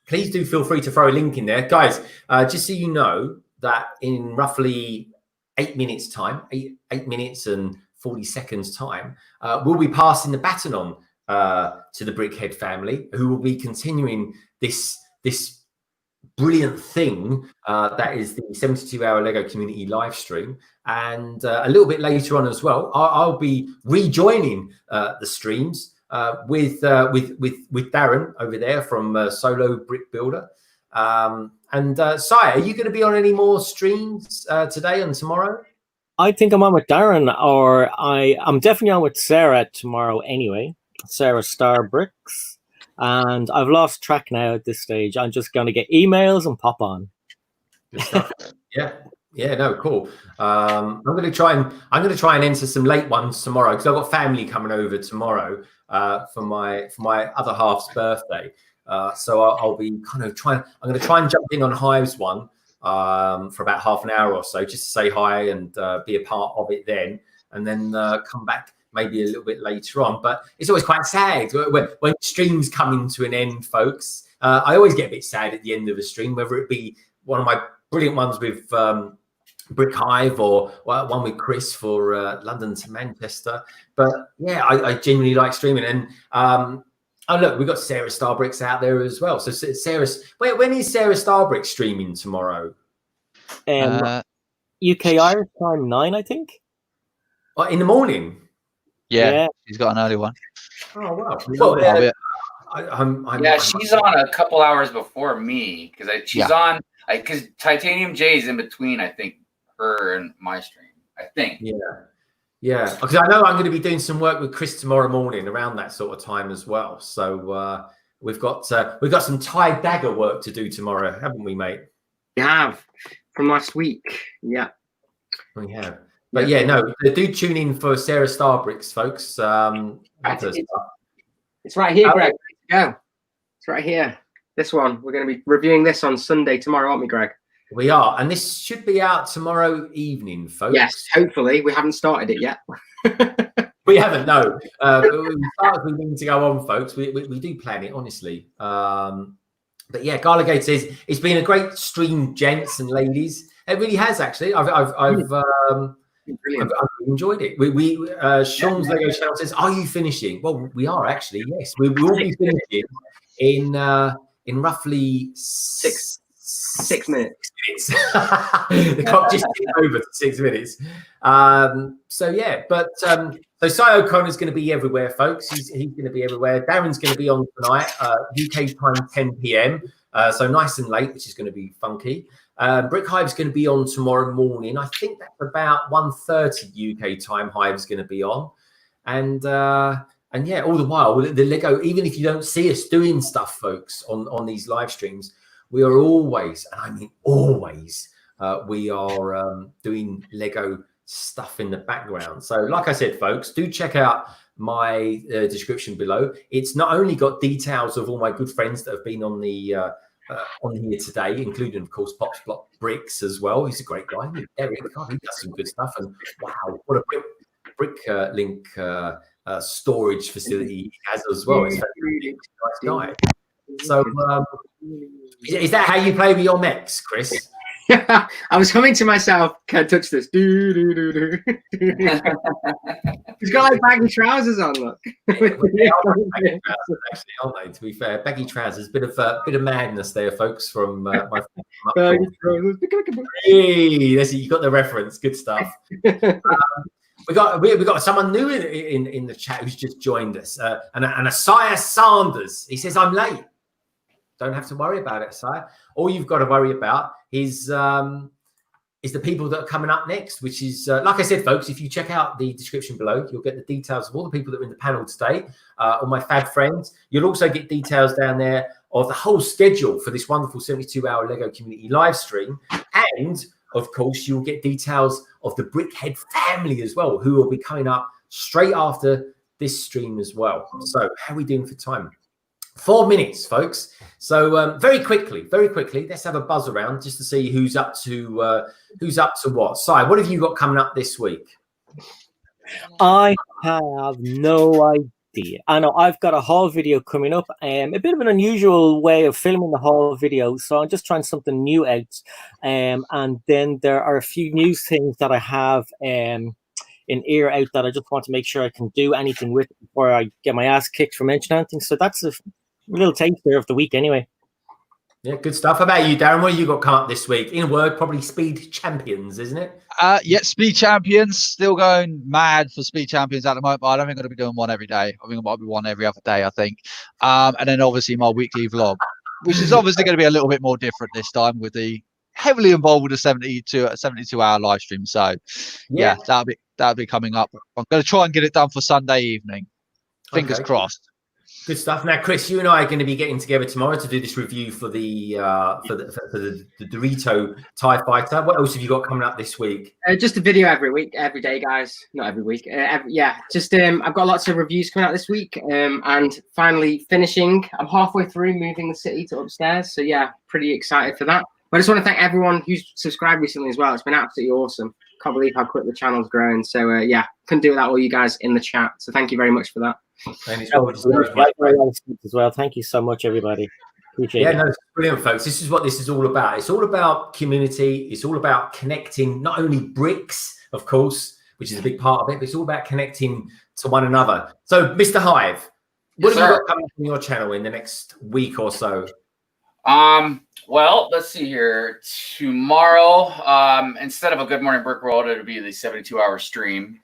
Please do feel free to throw a link in there, guys. Just so you know that in roughly 8 minutes time, 8 minutes and 40 seconds time, we'll be passing the baton on to the Brickhead family, who will be continuing this brilliant thing that is the 72-hour Lego community live stream. And a little bit later on as well, I'll be rejoining the streams with Darren over there from Solo Brick Builder. And Sai, are you going to be on any more streams today and tomorrow? I think I'm on with Darren, or I'm definitely on with Sarah tomorrow anyway. Sarah Star Bricks. And I've lost track now at this stage. I'm just going to get emails and pop on. Good stuff. Yeah, no, cool. I'm going to try and enter some late ones tomorrow because I've got family coming over tomorrow for my other half's birthday. So I'll be kind of I'm going to try and jump in on Hive's one for about half an hour or so, just to say hi and be a part of it then, and then come back maybe a little bit later on. But it's always quite sad when streams coming to an end, folks. I always get a bit sad at the end of a stream, whether it be one of my brilliant ones with Brick Hive or one with Chris for London to Manchester. But yeah, I genuinely like streaming. And oh look, we've got Sarah Starbricks out there as well. So when is Sarah Starbricks streaming tomorrow? UK Irish time 9, I think. In the morning. Yeah, she's got an early one. Oh wow! Well, she's on a couple hours before me because she's on. Because Titanium J is in between, I think, her and my stream. I think. Yeah. Because I know I'm going to be doing some work with Chris tomorrow morning around that sort of time as well. So we've got some Tide Dagger work to do tomorrow, haven't we, mate? We have from last week. Yeah, we have. But yeah, no, do tune in for Sarah Starbricks, folks. It's right here, Greg. Go. It's right here. This one. We're going to be reviewing this on Sunday tomorrow, aren't we, Greg? We are. And this should be out tomorrow evening, folks. Yes, hopefully. We haven't started it yet. We haven't, no. We need to go on, folks. We do plan it, honestly. But yeah, Garligate says, it's been a great stream, gents and ladies. It really has actually. I've enjoyed it. Sean's Lego channel says, "Are you finishing?" Well, we are actually. Yes, we will be finishing in roughly 6 minutes. The clock just ticked over to 6 minutes. So yeah, but so Si O'Connor's going to be everywhere, folks. He's going to be everywhere. Darren's going to be on tonight, UK time 10 p.m. So nice and late, which is going to be funky. Brick Hive's going to be on tomorrow morning. I think that's about 1:30 UK time. Hive's going to be on, and yeah, all the while the Lego. Even if you don't see us doing stuff, folks, on these live streams, we are always, and I mean always, we are doing Lego stuff in the background. So like I said, folks, do check out my description below. It's not only got details of all my good friends that have been on the on here today, including of course Pop's Block Bricks as well. He's a great guy. Eric, oh, he does some good stuff, and wow, what a brick link storage facility he has as well. It's a really nice guy. So is that how you play with your mechs, Chris? Yeah, I was humming to myself, can't touch this. Do, do, do, do. He's got like baggy trousers on, look. They are baggy trousers, actually, aren't they? To be fair, baggy trousers, bit of madness there, folks, from my baggy trousers. Hey, that's it, you got the reference. Good stuff. We got someone new in the chat who's just joined us, and Asaya Sanders. He says, "I'm late." Don't have to worry about it, Asaya. All you've got to worry about is the people that are coming up next, which is, like I said, folks, if you check out the description below, you'll get the details of all the people that are in the panel today, all my fab friends. You'll also get details down there of the whole schedule for this wonderful 72-hour Lego community live stream. And, of course, you'll get details of the Brickhead family as well, who will be coming up straight after this stream as well. So how are we doing for time? 4 minutes, folks. So very quickly, let's have a buzz around just to see who's up to what. Si, what have you got coming up this week? I have no idea. I know I've got a haul video coming up. A bit of an unusual way of filming the haul video, so I'm just trying something new out. And then there are a few new things that I have in ear out that I just want to make sure I can do anything with before I get my ass kicked for mentioning anything. So that's a little taster of the week anyway. Yeah, good stuff. How about you, Darren? What have you got come up this week? In a word, probably Speed Champions, isn't it? Yeah, Speed Champions. Still going mad for Speed Champions at the moment, but I don't think I'm going to be doing one every day. I think I might be one every other day, I think. And then obviously my weekly vlog, which is obviously going to be a little bit more different this time with the heavily involved with a 72-hour live stream. So yeah, that'll be coming up. I'm going to try and get it done for Sunday evening. Fingers crossed. Good stuff. Now, Chris, you and I are going to be getting together tomorrow to do this review for the Dorito TIE Fighter. What else have you got coming up this week? Just a video every day, guys. Not every week. Yeah, just I've got lots of reviews coming out this week, and finally finishing. I'm halfway through moving the city to upstairs, so yeah, pretty excited for that. But I just want to thank everyone who's subscribed recently as well. It's been absolutely awesome. Can't believe how quick the channel's grown. So yeah, couldn't do without all you guys in the chat. So thank you very much for that. As well. Thank you so much, everybody. Appreciate it. Yeah, no, it's brilliant, folks. This is what this is all about. It's all about community. It's all about connecting not only bricks, of course, which is a big part of it, but it's all about connecting to one another. So, Mr. Hive, what have you got coming from your channel in the next week or so? Well, let's see here. Tomorrow, instead of a Good Morning Brick World, it'll be the 72-hour stream.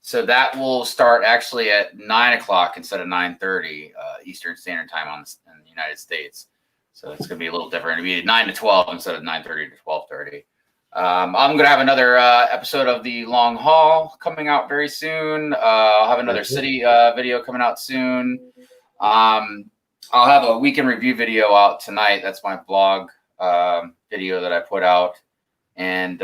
So that will start actually at 9 o'clock instead of 9:30 Eastern Standard Time in the United States. So it's going to be a little different. It'll be 9 to 12 instead of 9:30 to 12:30. I'm going to have another episode of the Long Haul coming out very soon. I'll have another city video coming out soon. I'll have a weekend review video out tonight. That's my blog video that I put out. And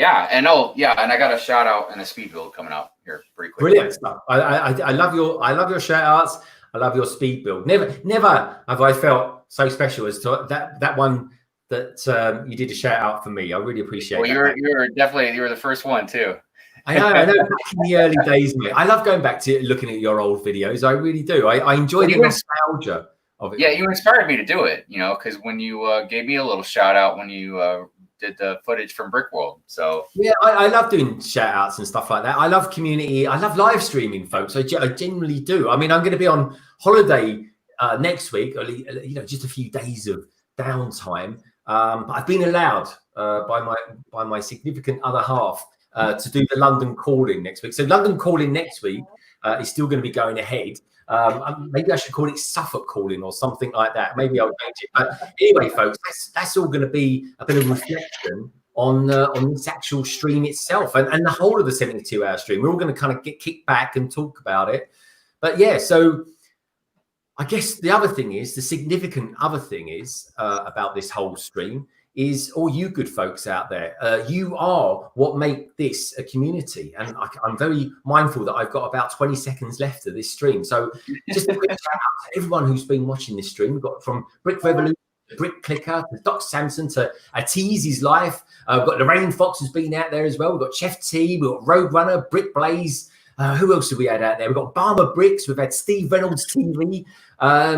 and I got a shout out and a speed build coming out here pretty quick. Brilliant stuff. I love your shout outs. I love your speed build. Never have I felt so special as to that one that you did a shout out for me. I really appreciate it. Well, you were the first one too. I know. Back in the early days, mate. I love going back to looking at your old videos. I really do. I enjoy the nostalgia of it. Yeah, you inspired me to do it, you know, because when you gave me a little shout out when you did the footage from Brick World. So yeah, I love doing shout outs and stuff like that. I love community. I love live streaming, folks. I genuinely do. I mean, I'm going to be on holiday next week, you know, just a few days of downtime. But I've been allowed by my significant other half to do the London Calling next week. So London Calling next week is still going to be going ahead. Maybe I should call it Suffolk Calling or something like that. Maybe I'll change it. But anyway, folks, that's all going to be a bit of reflection on this actual stream itself and the whole of the 72-hour stream. We're all going to kind of get kicked back and talk about it. But yeah, so I guess the other thing is, the significant other thing is about this whole stream is all you good folks out there. You are what make this a community. And I'm very mindful that I've got about 20 seconds left of this stream. So just a quick shout out to everyone who's been watching this stream. We've got from Brick Revolution, Brick Clicker, to Dok Sampson, to Teasy's Life. We've got Lorraine Fox has been out there as well. We've got Chef T, we've got Roadrunner, Brick Blaze. Who else have we had out there? We've got Marlowe Bricks. We've had Steve Reynolds TV.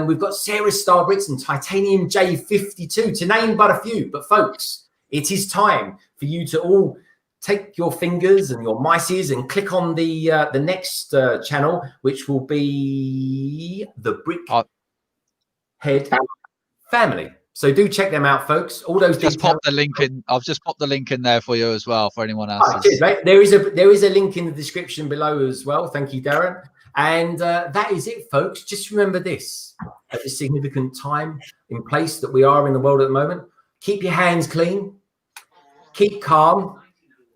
We've got Sarah Star Bricks and Titanium J52, to name but a few. But folks, it is time for you to all take your fingers and your mices and click on the next channel, which will be the Brickhead family. So do check them out, folks. All those Just details. pop the link in. I've just popped the link in there for you as well, for anyone else. Cheers, mate. There is a link in the description below as well. Thank you, Darren. And that is it, folks. Just remember this: at this significant time in place that we are in the world at the moment, keep your hands clean, keep calm,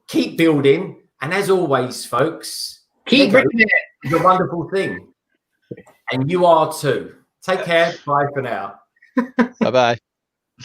keep building, and as always, folks, Keep Lego bricking it. is a wonderful thing, and you are too. Take care. Bye for now. Bye bye.